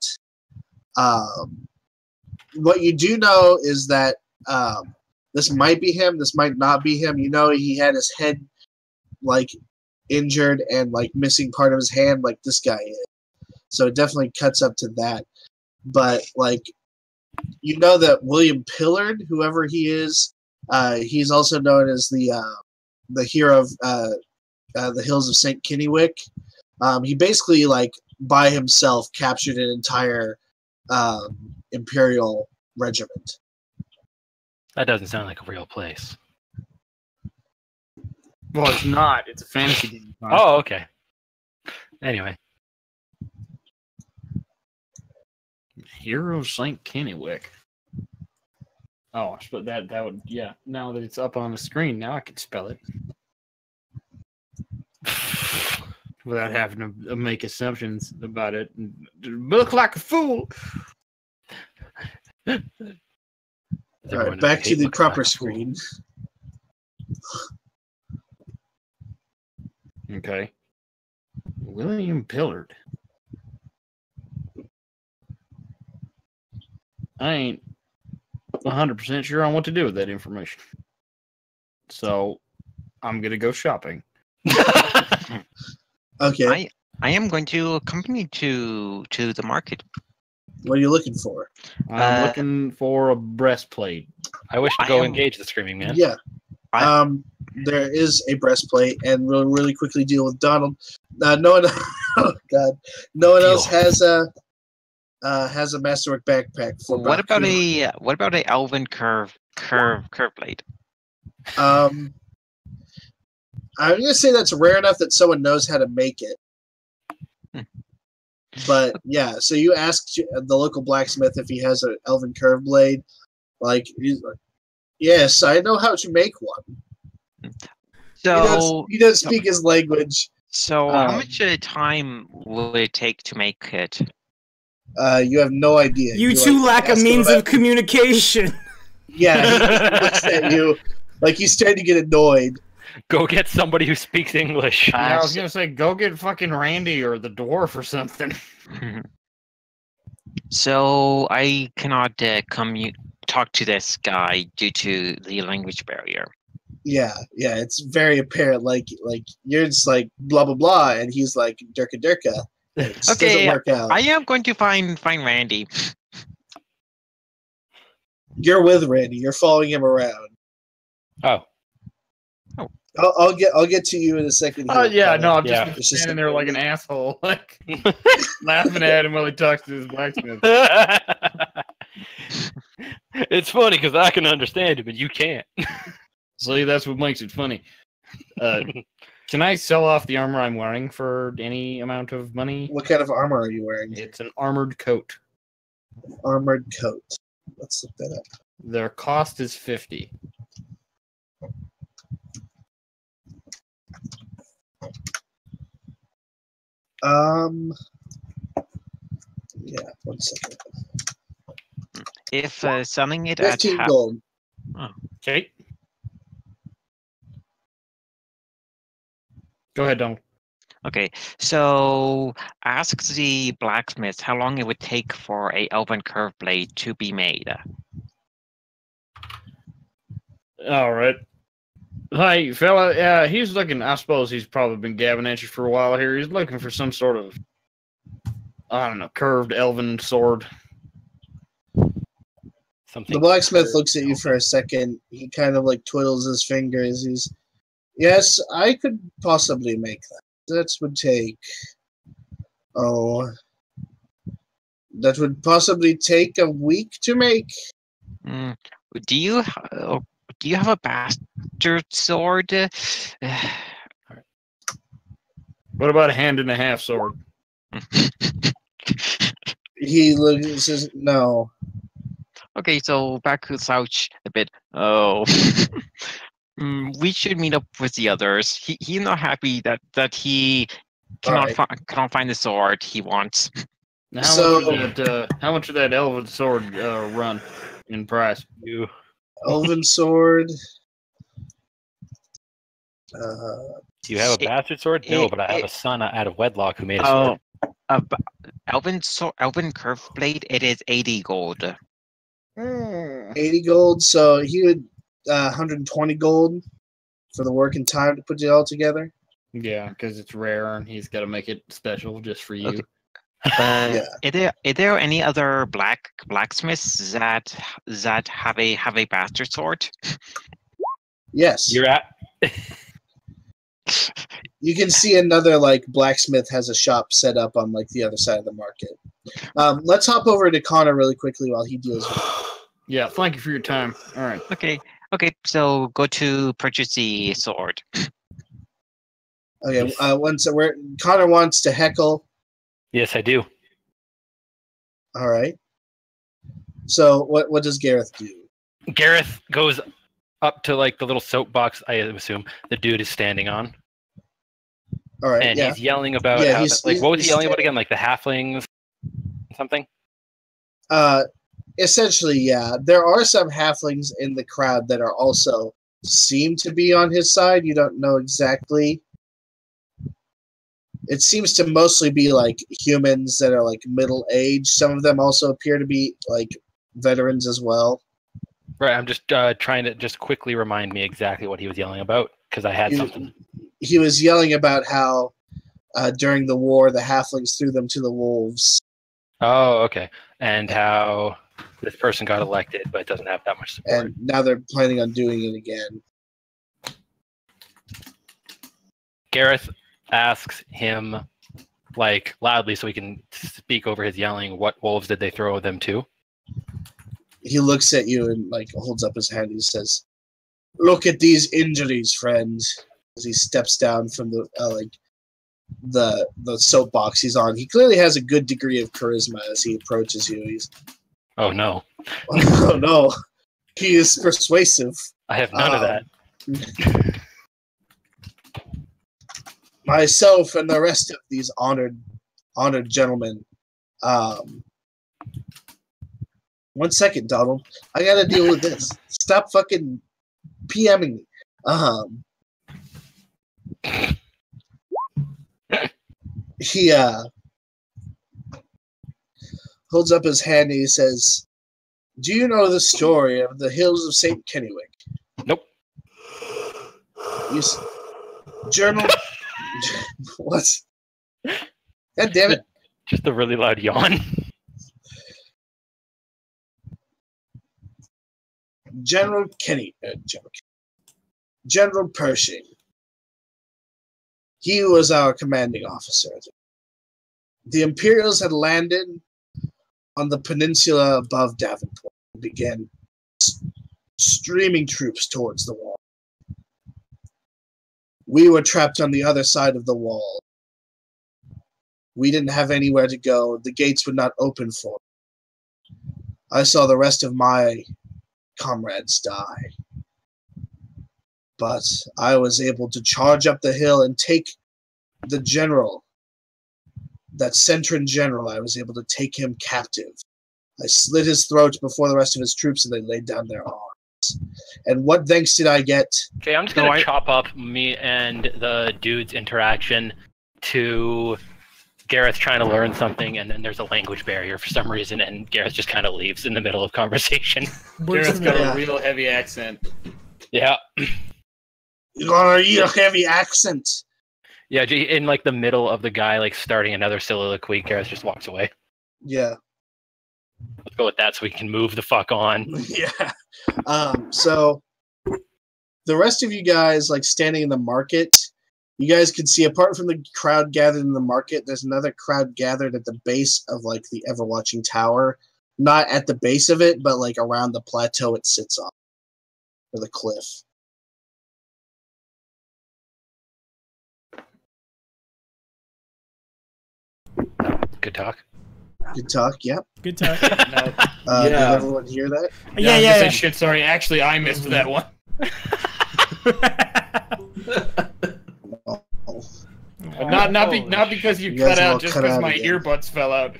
[SPEAKER 2] What you do know is that this might be him. This might not be him. You know he had his head injured and missing part of his hand like this guy is. So it definitely cuts up to that. But you know that William Pillard, whoever he is, he's also known as the hero of the Hills of St. Kennywick. He basically by himself captured an entire Imperial regiment.
[SPEAKER 5] That doesn't sound like a real place.
[SPEAKER 3] Well, it's not. It's a fantasy game.
[SPEAKER 5] Oh, okay. Anyway.
[SPEAKER 3] Hero of St. Kennywick. Oh, but that would, yeah. Now that it's up on the screen, now I can spell it. Without having to make assumptions about it. Look like a fool!
[SPEAKER 2] All right, back to the proper screen.
[SPEAKER 3] Okay. William Pillard. I ain't 100% sure on what to do with that information. So, I'm going to go shopping.
[SPEAKER 2] Okay.
[SPEAKER 4] I am going to accompany to the market.
[SPEAKER 2] What are you looking for?
[SPEAKER 3] I'm looking for a breastplate.
[SPEAKER 5] I wish to go engage the screaming man.
[SPEAKER 2] Yeah. There is a breastplate, and we'll really quickly deal with Donald. No one, oh God, no one else has a masterwork backpack.
[SPEAKER 4] What about a elven curve blade?
[SPEAKER 2] I'm gonna say that's rare enough that someone knows how to make it. But yeah, so you asked the local blacksmith if he has an elven curve blade. He's like, yes, I know how to make one.
[SPEAKER 4] So
[SPEAKER 2] he does speak his language.
[SPEAKER 4] So how much time will it take to make it?
[SPEAKER 2] You have no idea.
[SPEAKER 1] You two lack a means of communication.
[SPEAKER 2] Yeah, he looks at you like he's starting to get annoyed.
[SPEAKER 5] Go get somebody who speaks English.
[SPEAKER 3] Yeah, I was gonna say, go get fucking Randy or the dwarf or something.
[SPEAKER 4] So I cannot talk to this guy due to the language barrier.
[SPEAKER 2] Yeah, it's very apparent. You're just blah blah blah, and he's like Durka Durka. It just doesn't work out.
[SPEAKER 4] I am going to find Randy.
[SPEAKER 2] You're with Randy. You're following him around.
[SPEAKER 5] Oh.
[SPEAKER 2] I'll get to you in a second.
[SPEAKER 3] Oh yeah, no, I'm just standing there like an asshole, laughing at him while he talks to his blacksmith.
[SPEAKER 5] It's funny because I can understand it, but you can't.
[SPEAKER 3] See, that's what makes it funny. Can I sell off the armor I'm wearing for any amount of money?
[SPEAKER 2] What kind of armor are you wearing?
[SPEAKER 3] It's an armored coat.
[SPEAKER 2] Armored coat. Let's look that up.
[SPEAKER 3] Their cost is 50.
[SPEAKER 2] Yeah, 1 second.
[SPEAKER 4] If selling it
[SPEAKER 2] 15
[SPEAKER 4] at
[SPEAKER 2] gold.
[SPEAKER 4] Oh.
[SPEAKER 3] Okay. Go ahead, Donald.
[SPEAKER 4] Okay, so ask the blacksmith how long it would take for a elven curved blade to be made.
[SPEAKER 3] All right. Hey, fella, he's looking, I suppose he's probably been gabbing at you for a while here. He's looking for some sort of, I don't know, curved elven sword.
[SPEAKER 2] The blacksmith looks at you for a second. He kind of like twiddles his fingers. Yes, I could possibly make that. That would possibly take a week to make.
[SPEAKER 4] Do you have a bastard sword?
[SPEAKER 3] What about a hand and a half sword?
[SPEAKER 2] He looks and says, no.
[SPEAKER 4] Okay, so back to slouch a bit. Oh. We should meet up with the others. He's not happy that he cannot find the sword he wants.
[SPEAKER 3] Now, how much would that elven sword run in price?
[SPEAKER 2] Elven sword.
[SPEAKER 5] Do you have a bastard sword? No, but I have a son out of wedlock who made a sword.
[SPEAKER 4] Elven curved blade. It is 80 gold.
[SPEAKER 2] 80 gold. So he would 120 gold for the work and time to put it all together.
[SPEAKER 3] Yeah, because it's rare and he's got to make it special just for you.
[SPEAKER 4] Okay. Is there any other blacksmiths that have a bastard sword?
[SPEAKER 2] Yes.
[SPEAKER 5] You're at.
[SPEAKER 2] You can see another like blacksmith has a shop set up on like the other side of the market. Let's hop over to Connor really quickly while he deals with it.
[SPEAKER 3] Yeah, thank you for your time. All right.
[SPEAKER 4] Okay, so go to purchase the sword.
[SPEAKER 2] Okay, Connor wants to heckle.
[SPEAKER 5] Yes, I do.
[SPEAKER 2] All right. So what does Gareth do?
[SPEAKER 5] Gareth goes up to like the little soapbox, I assume the dude is standing on.
[SPEAKER 2] All right.
[SPEAKER 5] And he's yelling about what was he yelling about again? Like the halflings, something.
[SPEAKER 2] Essentially, yeah. There are some halflings in the crowd that are also seem to be on his side. You don't know exactly. It seems to mostly be like humans that are like middle aged. Some of them also appear to be like veterans as well.
[SPEAKER 5] Right. I'm just trying to just quickly remind me exactly what he was yelling about because I had something.
[SPEAKER 2] He was yelling about how during the war the halflings threw them to the wolves.
[SPEAKER 5] Oh, okay. And how this person got elected, but doesn't have that much support.
[SPEAKER 2] And now they're planning on doing it again.
[SPEAKER 5] Gareth asks him, like, loudly so he can speak over his yelling, what wolves did they throw them to?
[SPEAKER 2] He looks at you and, like, holds up his hand. He says, look at these injuries, friend. As he steps down from the soapbox he's on. He clearly has a good degree of charisma as he approaches you.
[SPEAKER 5] Oh, no.
[SPEAKER 2] Oh, no. He is persuasive.
[SPEAKER 5] I have none of that.
[SPEAKER 2] Myself and the rest of these honored gentlemen. 1 second, Donald. I gotta deal with this. Stop fucking PMing me. He holds up his hand and he says, do you know the story of the Hills of St. Kennewick?
[SPEAKER 5] Nope.
[SPEAKER 2] Journal... What? God damn it.
[SPEAKER 5] Just a really loud yawn.
[SPEAKER 2] General Pershing. He was our commanding officer. The Imperials had landed on the peninsula above Davenport and began streaming troops towards the wall. We were trapped on the other side of the wall. We didn't have anywhere to go. The gates would not open for us. I saw the rest of my comrades die. But I was able to charge up the hill and take the general, that Centran general. I was able to take him captive. I slit his throat before the rest of his troops, and they laid down their arms. And what thanks did I get?
[SPEAKER 5] Okay, I'm just going to chop up me and the dude's interaction to Gareth trying to learn something, and then there's a language barrier for some reason, and Gareth just kind of leaves in the middle of conversation.
[SPEAKER 3] Gareth's got a real heavy accent.
[SPEAKER 5] Yeah.
[SPEAKER 2] You got a real heavy accent.
[SPEAKER 5] Yeah, in like the middle of the guy like starting another soliloquy, Gareth just walks away.
[SPEAKER 2] Yeah.
[SPEAKER 5] Let's go with that so we can move the fuck on.
[SPEAKER 2] Yeah. So the rest of you guys, like standing in the market, you guys can see, apart from the crowd gathered in the market, there's another crowd gathered at the base of like the Everwatching Tower. Not at the base of it, but like around the plateau it sits on, or the cliff.
[SPEAKER 5] Good talk.
[SPEAKER 2] Good talk, yep.
[SPEAKER 1] Good talk.
[SPEAKER 2] Did everyone hear that?
[SPEAKER 1] Yeah.
[SPEAKER 3] Shit, sorry. Actually, I missed that one. Not because you cut out, just because my earbuds fell out.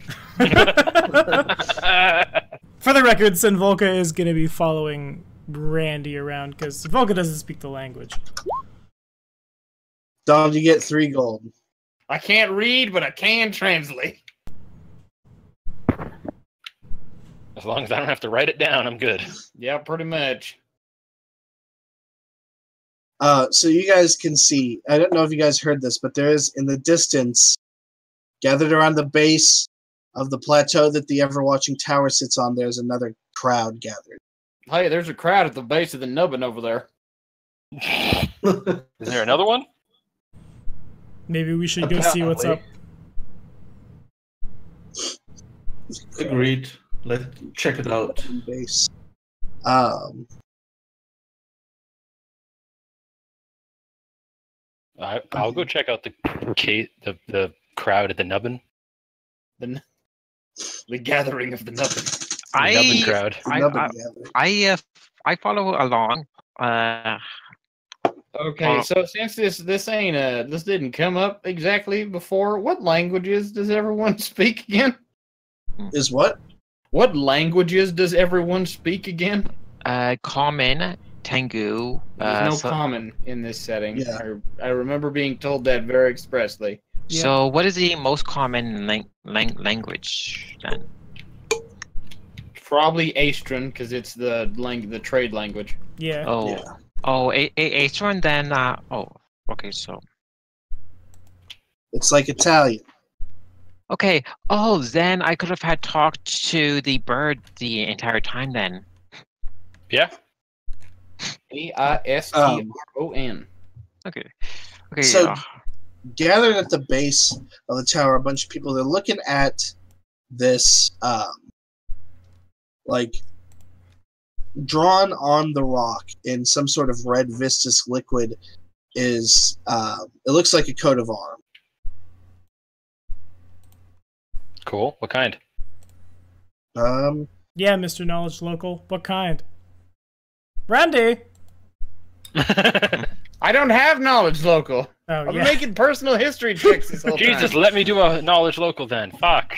[SPEAKER 1] For the record, Sinvolka is going to be following Randy around because Sinvolka doesn't speak the language.
[SPEAKER 2] Dom, you get 3 gold.
[SPEAKER 3] I can't read, but I can translate.
[SPEAKER 5] As long as I don't have to write it down, I'm good.
[SPEAKER 3] Yeah, pretty much.
[SPEAKER 2] So you guys can see, I don't know if you guys heard this, but there is, in the distance, gathered around the base of the plateau that the Everwatching Tower sits on, there's another crowd gathered.
[SPEAKER 3] Hey, there's a crowd at the base of the nubbin over there.
[SPEAKER 5] Is there another one?
[SPEAKER 1] Maybe we should go see what's up.
[SPEAKER 6] Agreed. Let's check it out.
[SPEAKER 2] Base.
[SPEAKER 5] I'll go check out the crowd at the nubbin.
[SPEAKER 3] The gathering of the nubbin.
[SPEAKER 5] Nubbin crowd.
[SPEAKER 4] I follow along.
[SPEAKER 3] Okay, so since this ain't this didn't come up exactly before, what languages does everyone speak again?
[SPEAKER 2] Is what?
[SPEAKER 3] What languages does everyone speak again?
[SPEAKER 4] Common, Tengu.
[SPEAKER 3] There's no common in this setting.
[SPEAKER 2] Yeah.
[SPEAKER 3] I remember being told that very expressly.
[SPEAKER 4] So, what is the most common language then?
[SPEAKER 3] Probably Astron, because it's the trade language.
[SPEAKER 1] Yeah.
[SPEAKER 4] Oh,
[SPEAKER 2] Yeah.
[SPEAKER 4] Astron then. Okay, so.
[SPEAKER 2] It's like Italian.
[SPEAKER 4] Okay. Oh, then I could have had talked to the bird the entire time then.
[SPEAKER 5] Yeah.
[SPEAKER 3] Aistron.
[SPEAKER 4] Okay. Okay.
[SPEAKER 2] So, gathered at the base of the tower, a bunch of people, they're looking at this, like, drawn on the rock in some sort of red viscous liquid is, it looks like a coat of arms.
[SPEAKER 5] Cool. What kind?
[SPEAKER 1] Yeah, Mr. Knowledge Local. What kind? Randy!
[SPEAKER 3] I don't have knowledge local.
[SPEAKER 1] Oh,
[SPEAKER 3] I'm
[SPEAKER 1] yeah.
[SPEAKER 3] making personal history checks this whole
[SPEAKER 5] Jesus,
[SPEAKER 3] time.
[SPEAKER 5] let me do a knowledge local then. Fuck.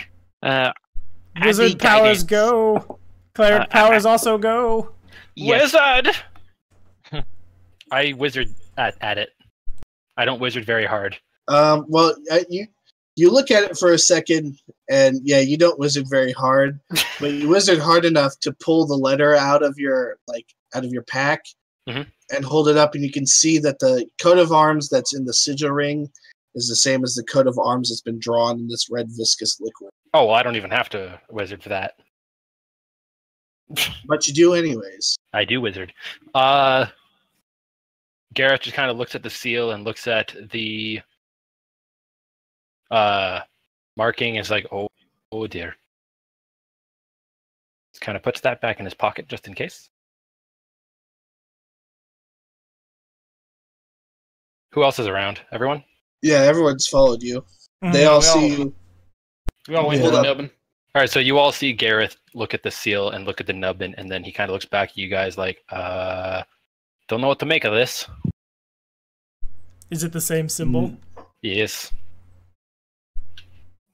[SPEAKER 1] Wizard powers go. Cleric powers also go.
[SPEAKER 4] Yes.
[SPEAKER 5] Wizard! I wizard at it. I don't wizard very hard.
[SPEAKER 2] Well, you look at it for a second, and yeah, you don't wizard very hard, but you wizard hard enough to pull the letter out of your pack and hold it up, and you can see that the coat of arms that's in the sigil ring is the same as the coat of arms that's been drawn in this red viscous liquid.
[SPEAKER 5] Oh, well, I don't even have to wizard for that.
[SPEAKER 2] But you do anyways.
[SPEAKER 5] I do wizard. Gareth just kind of looks at the seal and looks at the marking. Is like, oh dear. Just kind of puts that back in his pocket just in case. Who else is around? Everyone?
[SPEAKER 2] Yeah, everyone's followed you. They all see you.
[SPEAKER 3] We all went to the nubbin.
[SPEAKER 5] All right, so you all see Gareth look at the seal and look at the nubbin, and then he kind of looks back at you guys like, don't know what to make of this.
[SPEAKER 1] Is it the same symbol?
[SPEAKER 5] Yes.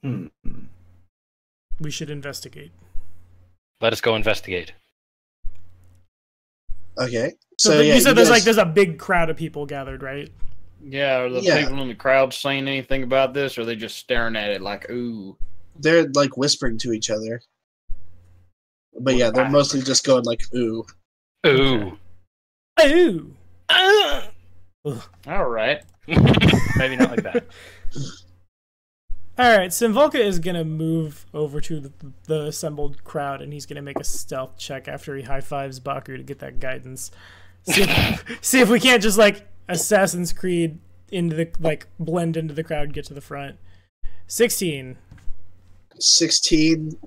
[SPEAKER 1] We should investigate.
[SPEAKER 5] Let us go investigate.
[SPEAKER 2] Okay.
[SPEAKER 1] So
[SPEAKER 2] yeah,
[SPEAKER 1] you said
[SPEAKER 2] you
[SPEAKER 1] there's
[SPEAKER 2] guys-
[SPEAKER 1] a big crowd of people gathered, right?
[SPEAKER 3] Yeah, are the people in the crowd saying anything about this, or are they just staring at it like, ooh?
[SPEAKER 2] They're like whispering to each other. But yeah, they're mostly just going like, ooh.
[SPEAKER 5] Ooh.
[SPEAKER 1] Ooh.
[SPEAKER 3] All right.
[SPEAKER 5] Maybe not like that.
[SPEAKER 1] All right, Simvolka is going to move over to the assembled crowd, and he's going to make a stealth check after he high-fives Baku to get that guidance. See if we can't just, like, Assassin's Creed into the, like, blend into the crowd, get to the front. 16.
[SPEAKER 2] 16.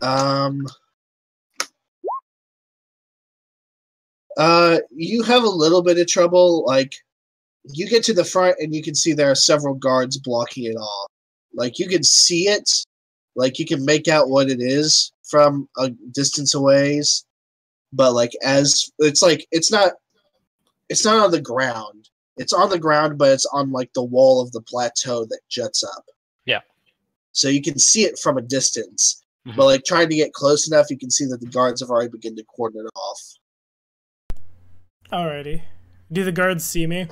[SPEAKER 2] You have a little bit of trouble. Like, you get to the front, and you can see there are several guards blocking it off. Like, you can see it. Like, you can make out what it is from a distance away. But, like, it's not on the ground. It's on the ground, but it's on, like, the wall of the plateau that juts up.
[SPEAKER 5] Yeah.
[SPEAKER 2] So you can see it from a distance. Mm-hmm. But, like, trying to get close enough, you can see that the guards have already begun to cordon it off.
[SPEAKER 1] Alrighty. Do the guards see me?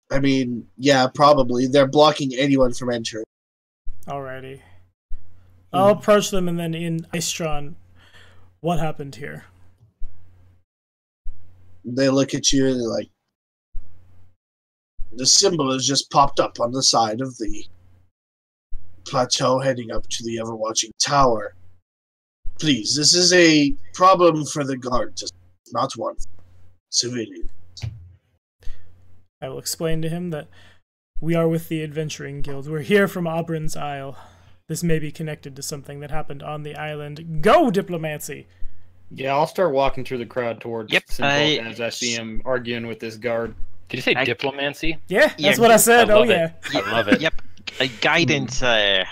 [SPEAKER 2] I mean, yeah, probably. They're blocking anyone from entering.
[SPEAKER 1] Alrighty. I'll approach them, and then in Istron, what happened here?
[SPEAKER 2] They look at you and they're like, the symbol has just popped up on the side of the plateau heading up to the Everwatching Tower. Please, this is a problem for the guards, not one for civilians.
[SPEAKER 1] I will explain to him that we are with the Adventuring Guild. We're here from Oberyn's Isle. This may be connected to something that happened on the island. Go, Diplomancy!
[SPEAKER 3] Yeah, I'll start walking through the crowd towards Simple as I see him arguing with this guard.
[SPEAKER 5] Did you say diplomancy?
[SPEAKER 1] Yeah, that's what I said. Oh, yeah.
[SPEAKER 5] I love it.
[SPEAKER 4] Yep. Guidance, our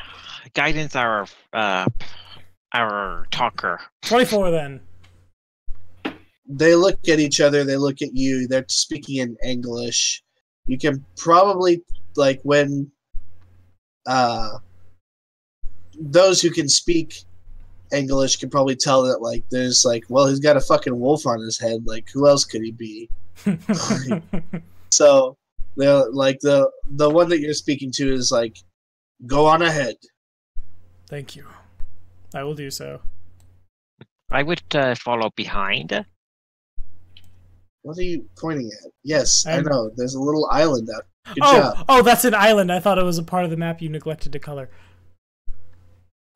[SPEAKER 4] talker.
[SPEAKER 1] 24, then.
[SPEAKER 2] They look at each other, they look at you, they're speaking in English. You can probably, like, when those who can speak English can probably tell that, like, there's, like, well, he's got a fucking wolf on his head, like, who else could he be? So, they're, like, the one that you're speaking to is, like, go on ahead.
[SPEAKER 1] Thank you. I will do so.
[SPEAKER 4] I would follow behind.
[SPEAKER 2] What are you pointing at? Yes, I know. There's a little island out. Good job.
[SPEAKER 1] Oh, that's an island. I thought it was a part of the map you neglected to color.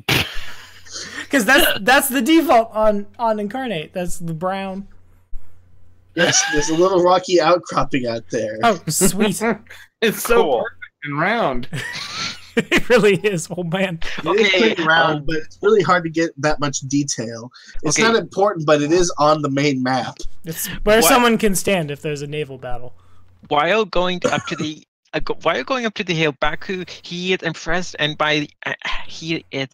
[SPEAKER 1] Because that's the default on Incarnate. That's the brown.
[SPEAKER 2] Yes, there's a little rocky outcropping out there.
[SPEAKER 1] Oh, sweet.
[SPEAKER 3] It's so perfect and round.
[SPEAKER 1] It really is, old man.
[SPEAKER 2] It's pretty round, but it's really hard to get that much detail. It's not important, but it is on the main map.
[SPEAKER 1] It's where someone can stand if there's a naval battle.
[SPEAKER 4] While going up to the hill, Baku, he is impressed, and he is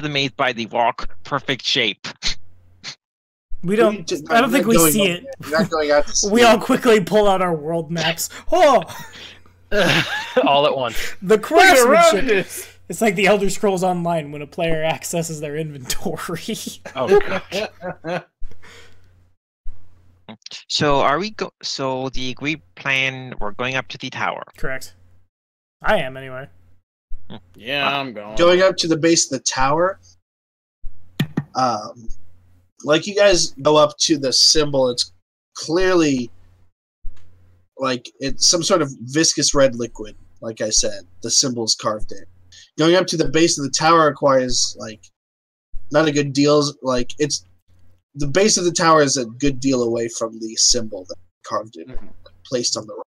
[SPEAKER 4] amazed by the rock perfect shape.
[SPEAKER 1] I don't think we see it.
[SPEAKER 2] We're not going out to see
[SPEAKER 1] we all quickly pull out our world maps. Oh.
[SPEAKER 5] All at once.
[SPEAKER 1] The craftsmanship. It's like the Elder Scrolls Online when a player accesses their inventory.
[SPEAKER 5] Oh gosh.
[SPEAKER 4] So are we so the agreed plan, we're going up to the tower.
[SPEAKER 1] Correct. I am anyway.
[SPEAKER 3] Yeah, I'm going.
[SPEAKER 2] Going up to the base of the tower. Like, you guys go up to the symbol, it's clearly like it's some sort of viscous red liquid, like I said. The symbol's carved in. Going up to the base of the tower requires, like, not a good deal. Like, it's the base of the tower is a good deal away from the symbol that carved in, placed on the rock.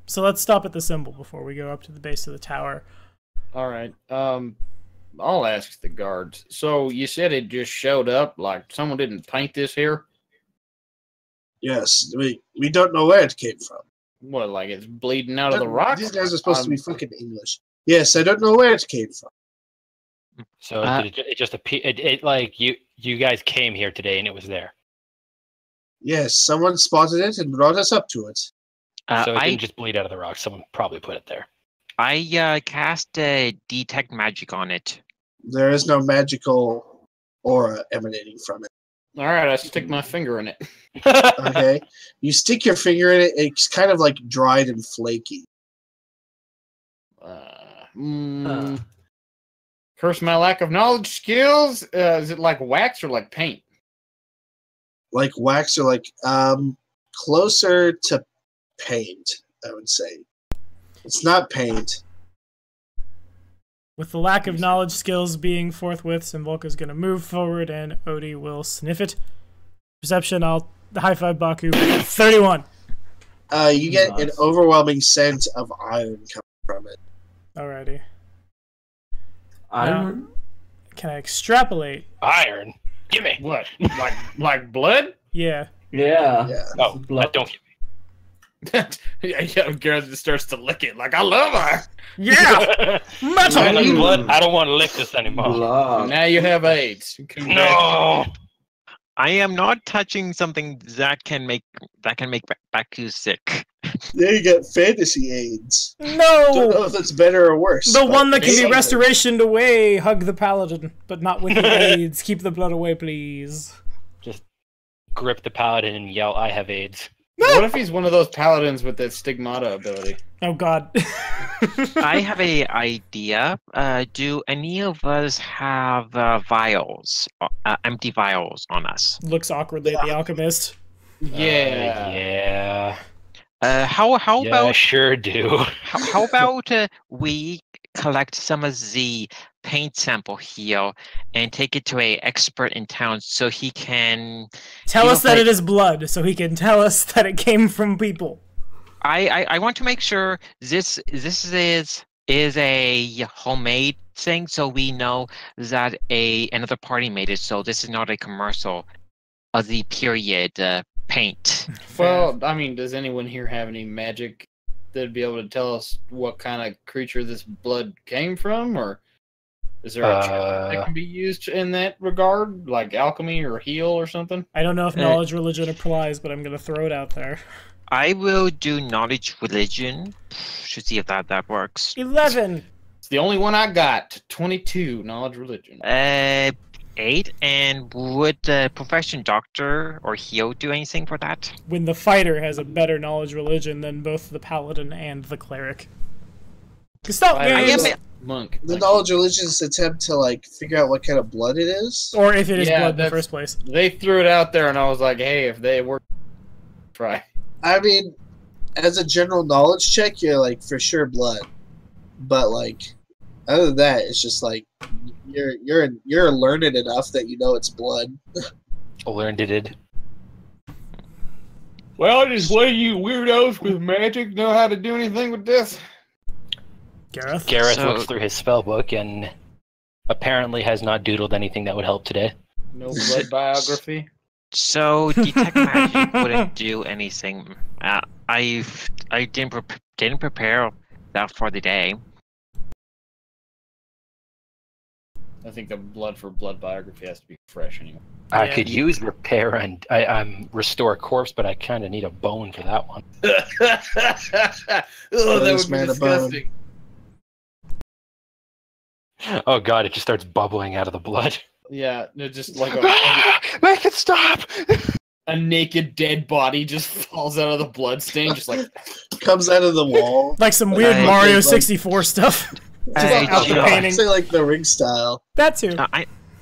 [SPEAKER 1] So let's stop at the symbol before we go up to the base of the tower.
[SPEAKER 3] All right. I'll ask the guards. So you said it just showed up, like someone didn't paint this here?
[SPEAKER 2] Yes, we don't know where it came from.
[SPEAKER 3] What, like it's bleeding out of the rock?
[SPEAKER 2] These guys are supposed to be fucking English. Yes, I don't know where it came from.
[SPEAKER 5] So it just appeared. It like you guys came here today and it was there.
[SPEAKER 2] Yes, someone spotted it and brought us up to it.
[SPEAKER 5] So it didn't just bleed out of the rock. Someone probably put it there.
[SPEAKER 4] I cast detect magic on it.
[SPEAKER 2] There is no magical aura emanating from it.
[SPEAKER 3] All right, I stick my finger in it.
[SPEAKER 2] Okay, you stick your finger in it. It's kind of like dried and flaky.
[SPEAKER 3] Curse my lack of knowledge skills. Is it like wax or like paint?
[SPEAKER 2] Like wax or like closer to paint, I would say. It's not paint.
[SPEAKER 1] With the lack of knowledge skills being forthwith, Simvolka's going to move forward and Odie will sniff it. Perception, I'll high five Baku. 31.
[SPEAKER 2] You get an overwhelming scent of iron coming from it.
[SPEAKER 1] Alrighty.
[SPEAKER 6] Iron?
[SPEAKER 1] Can I extrapolate?
[SPEAKER 5] Iron. Give me.
[SPEAKER 3] What? Like blood?
[SPEAKER 1] Yeah.
[SPEAKER 6] Yeah.
[SPEAKER 5] Oh,
[SPEAKER 6] Blood.
[SPEAKER 5] don't give me.
[SPEAKER 3] Yeah, Gareth just starts to lick it. Like, I love her.
[SPEAKER 1] Yeah! Metal!
[SPEAKER 5] Blood. I don't want to lick this anymore.
[SPEAKER 6] Blood.
[SPEAKER 3] Now you have AIDS.
[SPEAKER 5] No.
[SPEAKER 4] I am not touching something that can make Baku sick.
[SPEAKER 2] There you get fantasy AIDS. Don't
[SPEAKER 1] No!
[SPEAKER 2] know if that's better or worse.
[SPEAKER 1] The
[SPEAKER 2] but
[SPEAKER 1] one that can be
[SPEAKER 2] basically-
[SPEAKER 1] restorationed away. Hug the paladin, but not with the AIDS. Keep the blood away, please.
[SPEAKER 5] Just grip the paladin and yell, "I have AIDS."
[SPEAKER 3] What if he's one of those paladins with that stigmata ability?
[SPEAKER 1] Oh god.
[SPEAKER 4] I have a idea. Do any of us have vials, empty vials on us?
[SPEAKER 1] Looks awkwardly at the alchemist.
[SPEAKER 3] Yeah.
[SPEAKER 4] Yeah. How
[SPEAKER 5] Yeah,
[SPEAKER 4] about
[SPEAKER 5] I sure do.
[SPEAKER 4] how about we collect some of the paint sample here and take it to a expert in town so he can
[SPEAKER 1] Tell us that
[SPEAKER 4] like-
[SPEAKER 1] it is blood, so he can tell us that it came from people.
[SPEAKER 4] I want to make sure this is a homemade thing, so we know that another party made it. So this is not a commercial of the period paint.
[SPEAKER 3] Well, I mean, does anyone here have any magic that'd be able to tell us what kind of creature this blood came from, or is there a chart that can be used in that regard, like alchemy or heal or something?
[SPEAKER 1] I don't know if knowledge religion applies, but I'm gonna throw it out there.
[SPEAKER 4] I will do knowledge religion to see if that works.
[SPEAKER 1] 11.
[SPEAKER 3] It's the only one I got. 22 knowledge religion.
[SPEAKER 4] 8, and would the profession doctor or heal do anything for that?
[SPEAKER 1] When the fighter has a better knowledge religion than both the paladin and the cleric. Gestalt
[SPEAKER 3] I
[SPEAKER 1] games!
[SPEAKER 3] am monk.
[SPEAKER 2] The
[SPEAKER 3] Like,
[SPEAKER 2] knowledge religion's attempt to like figure out what kind of blood it is.
[SPEAKER 1] Or if it is
[SPEAKER 3] Yeah,
[SPEAKER 1] blood in the
[SPEAKER 3] that's-
[SPEAKER 1] first place.
[SPEAKER 3] They threw it out there, and I was like, "Hey, if they were, try."
[SPEAKER 2] I mean, as a general knowledge check, you're like for sure blood, but like other than that, it's just like you're learned enough that you know it's blood.
[SPEAKER 5] Learned it.
[SPEAKER 3] Well, just let you weirdos with magic know how to do anything with this.
[SPEAKER 1] Gareth?
[SPEAKER 5] Gareth
[SPEAKER 4] So-
[SPEAKER 5] looks through his spell book and apparently has not doodled anything that would help today.
[SPEAKER 3] No blood biography.
[SPEAKER 4] So detect magic wouldn't do anything. I didn't prepare that for the day.
[SPEAKER 3] I think the blood for blood biography has to be fresh anyway.
[SPEAKER 5] I
[SPEAKER 1] Yeah.
[SPEAKER 5] could use repair and restore corpse, but I kind of need a bone for that one.
[SPEAKER 3] Oh, that
[SPEAKER 2] Those
[SPEAKER 3] would be
[SPEAKER 2] man a bone.
[SPEAKER 3] disgusting.
[SPEAKER 5] Oh god, it just starts bubbling out of the blood.
[SPEAKER 3] Yeah, no, just like
[SPEAKER 5] Make it stop!
[SPEAKER 3] a naked dead body just falls out of the blood stain, just like
[SPEAKER 2] Comes out of the wall.
[SPEAKER 1] Like some weird
[SPEAKER 4] Like-
[SPEAKER 1] Mario
[SPEAKER 2] like-
[SPEAKER 1] 64 stuff.
[SPEAKER 4] I
[SPEAKER 1] out the
[SPEAKER 4] do-
[SPEAKER 1] painting.
[SPEAKER 2] Say like the ring style.
[SPEAKER 1] That too.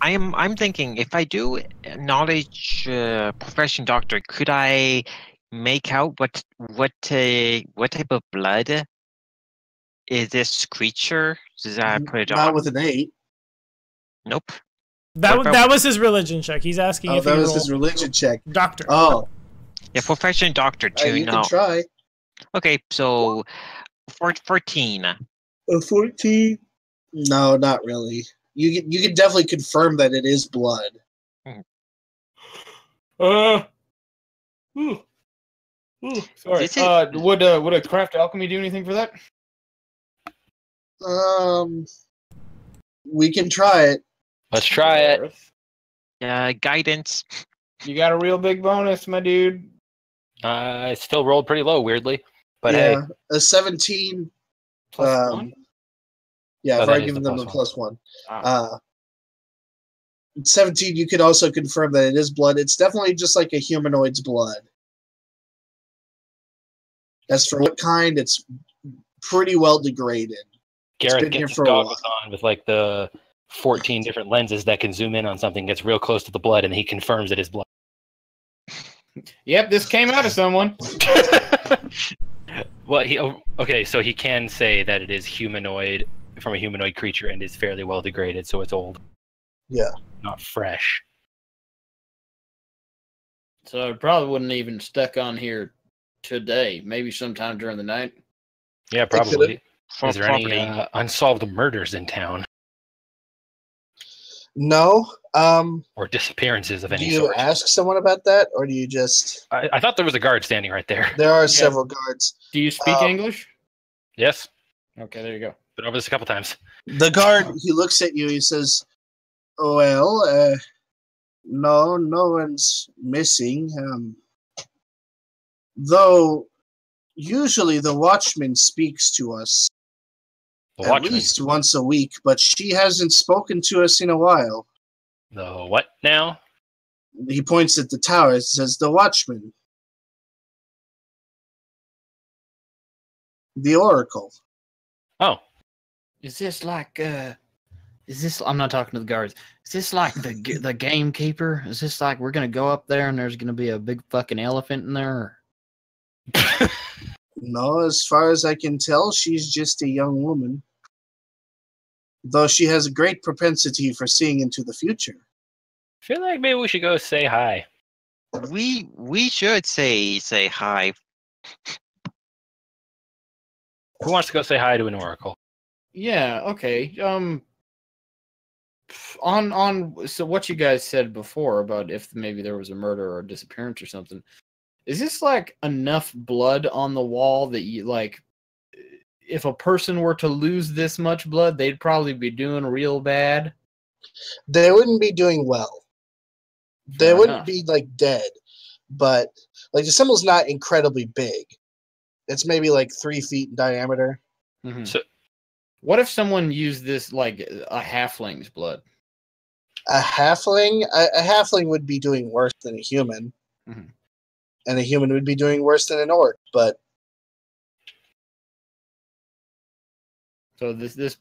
[SPEAKER 4] I'm thinking if I do knowledge profession doctor, could I make out what type of blood is this creature? Does that put it
[SPEAKER 2] Not
[SPEAKER 4] on?
[SPEAKER 2] with an 8.
[SPEAKER 4] Nope.
[SPEAKER 1] That was his religion check. He's asking
[SPEAKER 2] Oh,
[SPEAKER 1] if he
[SPEAKER 2] that was
[SPEAKER 1] roll
[SPEAKER 2] his religion check.
[SPEAKER 1] doctor.
[SPEAKER 2] Oh,
[SPEAKER 4] Yeah, profession doctor too.
[SPEAKER 2] you
[SPEAKER 4] No.
[SPEAKER 2] can try.
[SPEAKER 4] Okay, so 14.
[SPEAKER 2] A 14? No, not really. You can definitely confirm that it is blood.
[SPEAKER 3] Sorry.
[SPEAKER 4] This is-
[SPEAKER 3] Would a craft alchemy do anything for that?
[SPEAKER 2] We can try it.
[SPEAKER 5] Let's try it.
[SPEAKER 4] Guidance.
[SPEAKER 3] You got a real big bonus, my dude.
[SPEAKER 5] I still rolled pretty low, weirdly. But
[SPEAKER 2] Yeah, a 17.
[SPEAKER 3] Plus one?
[SPEAKER 2] Yeah,
[SPEAKER 5] Oh,
[SPEAKER 2] I've
[SPEAKER 5] that
[SPEAKER 2] already
[SPEAKER 5] is
[SPEAKER 2] given
[SPEAKER 5] the
[SPEAKER 2] them a
[SPEAKER 5] plus
[SPEAKER 2] +1.
[SPEAKER 3] Ah.
[SPEAKER 2] 17, you could also confirm that it is blood. It's definitely just like a humanoid's blood. As for what kind, it's pretty well degraded.
[SPEAKER 5] Gareth gets his goggles on with like the 14 different lenses that can zoom in on something, gets real close to the blood, and he confirms it is blood.
[SPEAKER 3] Yep, this came out of someone.
[SPEAKER 5] Well, okay, so he can say that it is humanoid, from a humanoid creature, and is fairly well degraded, so it's old.
[SPEAKER 2] Yeah.
[SPEAKER 5] Not fresh.
[SPEAKER 3] So it probably wouldn't even stuck on here today. Maybe sometime during the night.
[SPEAKER 5] Yeah, probably. Is there
[SPEAKER 4] Probably.
[SPEAKER 5] any unsolved murders in town?
[SPEAKER 2] No.
[SPEAKER 5] Or disappearances of
[SPEAKER 2] Do
[SPEAKER 5] any
[SPEAKER 2] you
[SPEAKER 5] sort?
[SPEAKER 2] ask someone about that, or do you just...
[SPEAKER 5] I thought there was a guard standing right there.
[SPEAKER 2] There are several guards.
[SPEAKER 3] Do you speak English?
[SPEAKER 5] Yes.
[SPEAKER 3] Okay, there you go.
[SPEAKER 5] Been over this a couple times.
[SPEAKER 2] The guard, he looks at you, he says, well, no one's missing. Though, usually the watchman speaks to us
[SPEAKER 5] The
[SPEAKER 2] at
[SPEAKER 5] watchman.
[SPEAKER 2] least once a week, but she hasn't spoken to us in a while.
[SPEAKER 5] The what now?
[SPEAKER 2] He points at the tower, it says, the watchman. The oracle.
[SPEAKER 5] Oh,
[SPEAKER 3] Is this like I'm not talking to the guards. Is this like the gamekeeper? Is this like we're gonna go up there and there's gonna be a big fucking elephant in there?
[SPEAKER 2] No, as far as I can tell, she's just a young woman. Though she has a great propensity for seeing into the future.
[SPEAKER 5] I feel like maybe we should go say hi.
[SPEAKER 4] We should say hi.
[SPEAKER 5] Who wants to go say hi to an oracle?
[SPEAKER 3] Yeah, okay. On so what you guys said before about if maybe there was a murder or a disappearance or something. Is this like enough blood on the wall that you like if a person were to lose this much blood, they'd probably be doing real bad?
[SPEAKER 2] They wouldn't be doing well. They
[SPEAKER 3] Fair
[SPEAKER 2] wouldn't
[SPEAKER 3] enough.
[SPEAKER 2] be like dead, but like the symbol's not incredibly big. It's maybe like 3 feet in diameter.
[SPEAKER 3] Mhm.
[SPEAKER 5] So,
[SPEAKER 3] What if someone used this like a halfling's blood?
[SPEAKER 2] A halfling would be doing worse than a human,
[SPEAKER 3] Mhm.
[SPEAKER 2] and a human would be doing worse than an orc. But
[SPEAKER 3] So this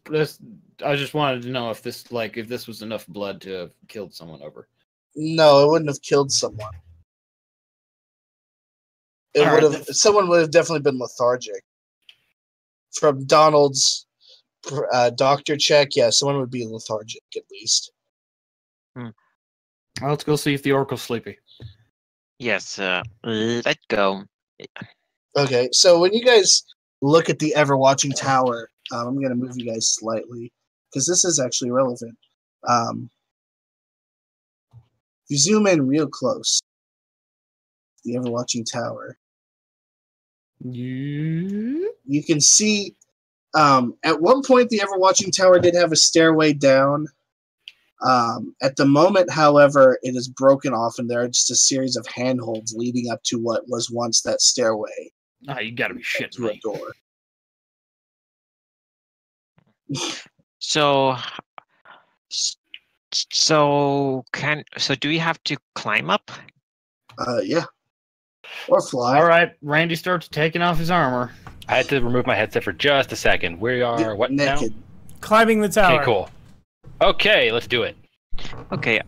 [SPEAKER 3] I just wanted to know if this was enough blood to have killed someone over.
[SPEAKER 2] no, it wouldn't have killed someone. It
[SPEAKER 3] All
[SPEAKER 2] would
[SPEAKER 3] right,
[SPEAKER 2] have. Someone would have definitely been lethargic. From Donald's doctor check, yeah, someone would be lethargic at least.
[SPEAKER 3] Well, let's go see if the oracle's sleepy.
[SPEAKER 4] Yes, let's go.
[SPEAKER 2] Okay, so when you guys look at the ever-watching tower, I'm going to move you guys slightly because this is actually relevant. You zoom in real close, the ever-watching tower. You can see at one point the ever-watching tower did have a stairway down. At the moment, however, it is broken off, and there are just a series of handholds leading up to what was once that stairway
[SPEAKER 3] Oh, you gotta be shitting
[SPEAKER 2] to a
[SPEAKER 3] me.
[SPEAKER 2] door.
[SPEAKER 4] So do we have to climb up?
[SPEAKER 2] Yeah. Or fly.
[SPEAKER 3] All right, Randy starts taking off his armor.
[SPEAKER 5] I had to remove my headset for just a second. We are what
[SPEAKER 2] naked.
[SPEAKER 1] Climbing the
[SPEAKER 5] now?
[SPEAKER 1] tower.
[SPEAKER 5] Okay, cool. Okay, let's do it.
[SPEAKER 4] Okay,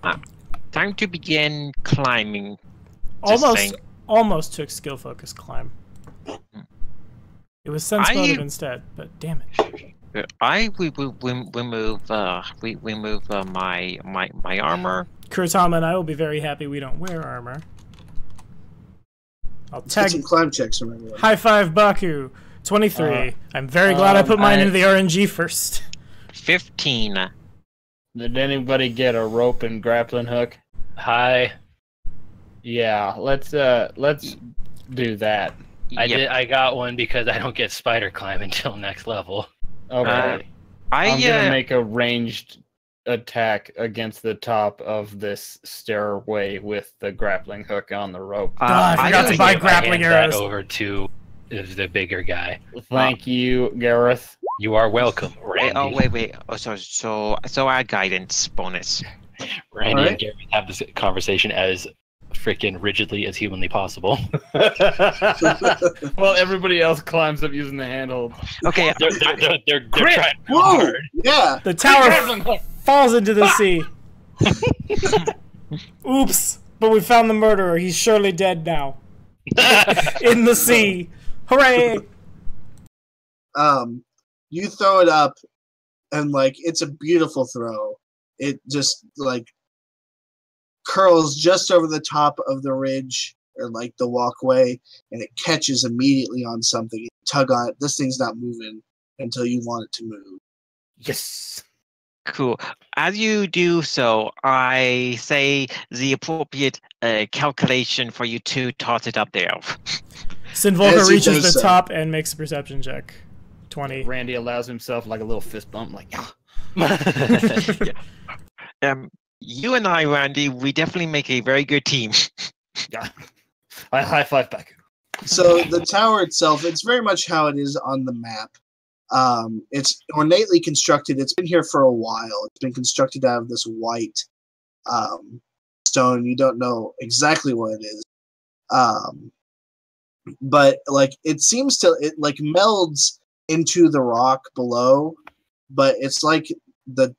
[SPEAKER 4] time to begin climbing. this thing.
[SPEAKER 1] Almost took skill focus climb. It was sense motive instead, but damn it.
[SPEAKER 4] We move my armor.
[SPEAKER 1] Kurotama and I will be very happy we don't wear armor. I'll
[SPEAKER 2] Let's get
[SPEAKER 1] tag
[SPEAKER 2] some climb checks from everyone.
[SPEAKER 1] high five Baku. 23. I'm very glad I put mine into the RNG first.
[SPEAKER 4] 15.
[SPEAKER 3] Did anybody get a rope and grappling hook?
[SPEAKER 5] Hi.
[SPEAKER 3] Yeah, let's do that.
[SPEAKER 5] I got one because I don't get spider climb until next level.
[SPEAKER 3] Okay. I'm gonna make a ranged attack against the top of this stairway with the grappling hook on the rope.
[SPEAKER 1] God, I forgot to buy grappling arrows.
[SPEAKER 5] That over to the bigger guy.
[SPEAKER 3] Thank you, Gareth.
[SPEAKER 5] You are welcome, Randy.
[SPEAKER 4] Wait. Oh, so add guidance bonus.
[SPEAKER 5] Randy and Gareth have this conversation as freaking rigidly as humanly possible.
[SPEAKER 3] Well, everybody else climbs up using the handhold.
[SPEAKER 4] Okay,
[SPEAKER 5] They're trying
[SPEAKER 2] Whoa!
[SPEAKER 5] hard.
[SPEAKER 2] Yeah.
[SPEAKER 1] The tower falls into the sea. Oops! But we found the murderer. He's surely dead now. In the sea. Hooray!
[SPEAKER 2] You throw it up, and like it's a beautiful throw. It just like curls just over the top of the ridge or like the walkway, and it catches immediately on something. You tug on it. This thing's not moving until you want it to move.
[SPEAKER 3] Yes.
[SPEAKER 4] cool. As you do so, I say the appropriate calculation for you to toss it up there.
[SPEAKER 1] Sinvolka
[SPEAKER 2] As he
[SPEAKER 1] reaches
[SPEAKER 2] does
[SPEAKER 1] the
[SPEAKER 2] so.
[SPEAKER 1] top and makes a perception check. 20.
[SPEAKER 3] Randy allows himself like a little fist bump, like,
[SPEAKER 4] You and I, Randy, we definitely make a very good team.
[SPEAKER 3] yeah. I high five back.
[SPEAKER 2] So the tower itself, it's very much how it is on the map. It's ornately constructed. It's been here for a while. It's been constructed out of this white stone. You don't know exactly what it is. But like it seems to it like melds into the rock below, but it's like the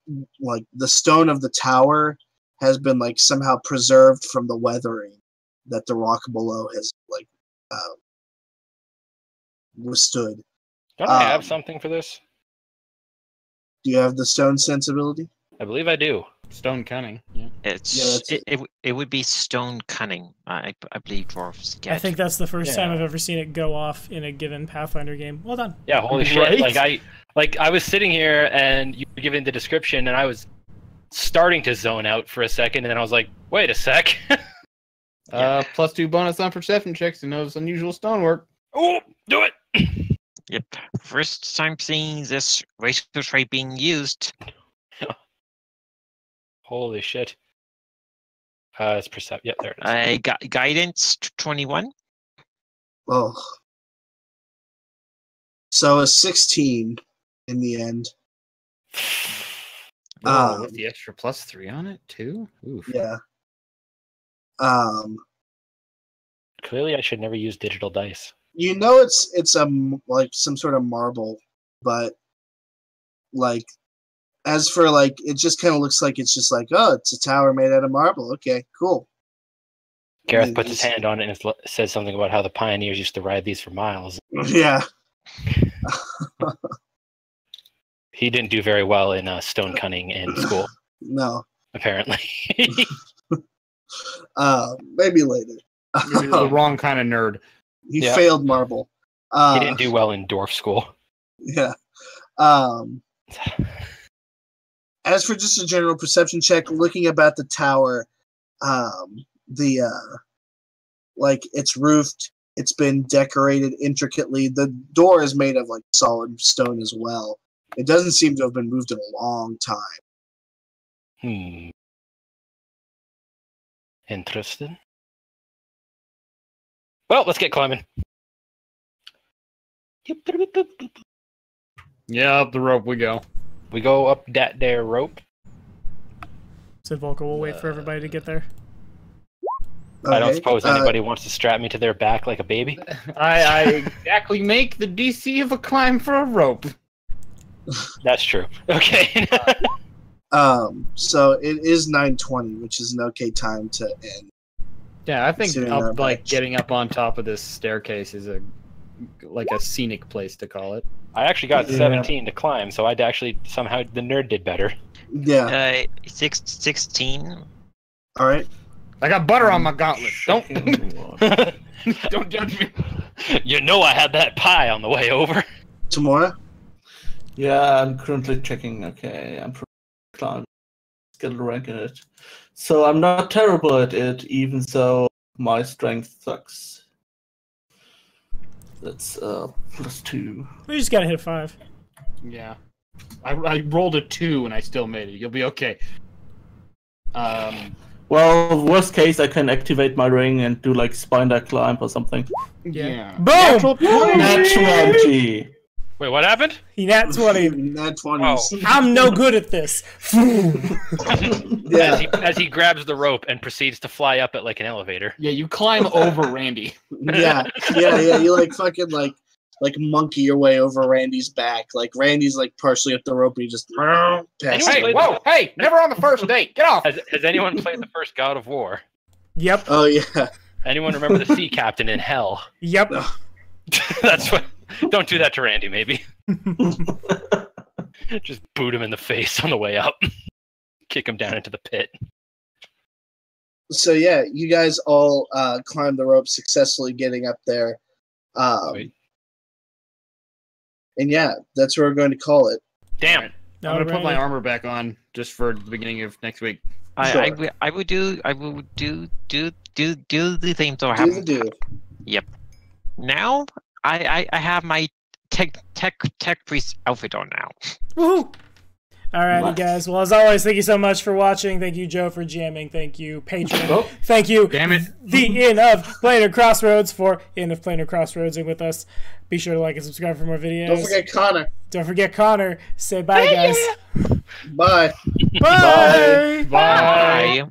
[SPEAKER 2] stone of the tower has been like somehow preserved from the weathering that the rock below has like withstood.
[SPEAKER 5] Don't I have something for this?
[SPEAKER 2] Do you have the stone sensibility?
[SPEAKER 5] I believe I do.
[SPEAKER 3] Stone cunning. Yeah.
[SPEAKER 4] It would be stone cunning, I believe dwarves get.
[SPEAKER 1] I think that's the first time I've ever seen it go off in a given Pathfinder game. Well done.
[SPEAKER 5] Yeah, holy
[SPEAKER 3] Right?
[SPEAKER 5] shit. I was sitting here and you were giving the description and I was starting to zone out for a second and then I was like, wait a sec.
[SPEAKER 3] +2 bonus on perception checks to notice unusual stonework.
[SPEAKER 5] Oh, do it!
[SPEAKER 4] Yep. First time seeing this racial trait being used.
[SPEAKER 5] Holy shit. It's percept. Yep, there it is.
[SPEAKER 4] Guidance 21.
[SPEAKER 2] Oh. So a 16 in the end.
[SPEAKER 3] With the extra +3 on it too. Oof.
[SPEAKER 2] Yeah.
[SPEAKER 5] Clearly, I should never use digital dice.
[SPEAKER 2] You know it's like some sort of marble, but like as for like it just kind of looks like it's just like, oh, it's a tower made out of marble. Okay, cool.
[SPEAKER 5] Gareth puts his hand on it and it says something about how the pioneers used to ride these for miles.
[SPEAKER 2] Yeah.
[SPEAKER 5] He didn't do very well in stone cunning in school,
[SPEAKER 2] No.
[SPEAKER 5] apparently.
[SPEAKER 2] Maybe later.
[SPEAKER 3] You're the wrong kind of nerd.
[SPEAKER 2] He
[SPEAKER 5] Yeah.
[SPEAKER 2] failed marble.
[SPEAKER 5] He didn't do well in dwarf school.
[SPEAKER 2] Yeah. As for just a general perception check, looking about the tower, like it's roofed, it's been decorated intricately. The door is made of like solid stone as well. It doesn't seem to have been moved in a long time.
[SPEAKER 5] Interesting. Well, let's get climbing.
[SPEAKER 3] Yeah, up the rope we go.
[SPEAKER 5] We go up that there rope.
[SPEAKER 1] Sinvolka will wait for everybody to get there.
[SPEAKER 5] I don't
[SPEAKER 2] Okay,
[SPEAKER 5] suppose anybody wants to strap me to their back like a baby.
[SPEAKER 3] I exactly make the DC of a climb for a rope.
[SPEAKER 5] That's true. Okay.
[SPEAKER 2] So it is 9:20, which is an okay time to end.
[SPEAKER 3] Yeah, I think
[SPEAKER 2] Considering our
[SPEAKER 3] like
[SPEAKER 2] batch.
[SPEAKER 3] getting up on top of this staircase is a scenic place to call it.
[SPEAKER 5] I actually got
[SPEAKER 6] Yeah.
[SPEAKER 5] 17 to climb, so I'd actually somehow the nerd did better.
[SPEAKER 2] Yeah.
[SPEAKER 4] 16.
[SPEAKER 2] All right.
[SPEAKER 3] I got butter on my gauntlet. Don't judge me.
[SPEAKER 5] You know I had that pie on the way over.
[SPEAKER 2] Tamora?
[SPEAKER 6] Yeah, I'm currently checking. Okay, I'm climbing skill rank in it. So I'm not terrible at it, even though my strength sucks. That's +2.
[SPEAKER 1] We just gotta hit 5.
[SPEAKER 3] Yeah, I rolled a 2 and I still made it. You'll be okay.
[SPEAKER 6] Well, worst case, I can activate my ring and do like spider climb or something.
[SPEAKER 3] Yeah.
[SPEAKER 1] Boom!
[SPEAKER 3] Natural 20.
[SPEAKER 6] Nat 20!
[SPEAKER 5] Wait, what happened?
[SPEAKER 1] He nat 20.
[SPEAKER 2] Nat 20s.
[SPEAKER 1] I'm no good at this.
[SPEAKER 2] Yeah.
[SPEAKER 5] As he grabs the rope and proceeds to fly up it like an elevator.
[SPEAKER 3] Yeah, you climb over Randy.
[SPEAKER 2] Yeah. You like fucking like monkey your way over Randy's back. Like Randy's like partially up the rope, and you just pass.
[SPEAKER 3] Hey, whoa, hey, never on the first date. Get off.
[SPEAKER 5] Has anyone played the first God of War?
[SPEAKER 1] Yep.
[SPEAKER 2] Oh yeah.
[SPEAKER 5] Anyone remember the sea captain in Hell?
[SPEAKER 1] Yep.
[SPEAKER 5] That's what. Don't do that to Randy, maybe. Just boot him in the face on the way up. Kick him down into the pit.
[SPEAKER 2] So yeah, you guys all climbed the rope, successfully getting up there.
[SPEAKER 5] Sweet.
[SPEAKER 2] And yeah, that's what we're going to call it.
[SPEAKER 5] Damn.
[SPEAKER 3] I'm gonna put my
[SPEAKER 1] Alright.
[SPEAKER 3] armor back on just for the beginning of next week.
[SPEAKER 2] Sure.
[SPEAKER 4] I would do the thing. So I
[SPEAKER 2] Do the
[SPEAKER 4] have
[SPEAKER 2] do.
[SPEAKER 4] now. I have my tech priest outfit on now.
[SPEAKER 1] Woohoo! Alrighty,
[SPEAKER 6] What?
[SPEAKER 1] guys. Well, as always, thank you so much for watching. Thank you, Joe, for jamming. Thank you, Patreon.
[SPEAKER 6] Oh.
[SPEAKER 1] Thank you,
[SPEAKER 3] Damn it.
[SPEAKER 1] the Inn of Planar Crossroads, for Inn of Planar Crossroadsing with us. Be sure to like and subscribe for more videos.
[SPEAKER 2] Don't forget Connor.
[SPEAKER 1] Don't forget Connor. Say bye, guys.
[SPEAKER 2] Bye.
[SPEAKER 1] Bye.
[SPEAKER 4] Bye.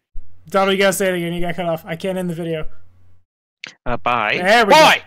[SPEAKER 1] Donald, you gotta say it again. You got cut off. I can't end the video.
[SPEAKER 4] Bye.
[SPEAKER 1] There we go.
[SPEAKER 5] Bye!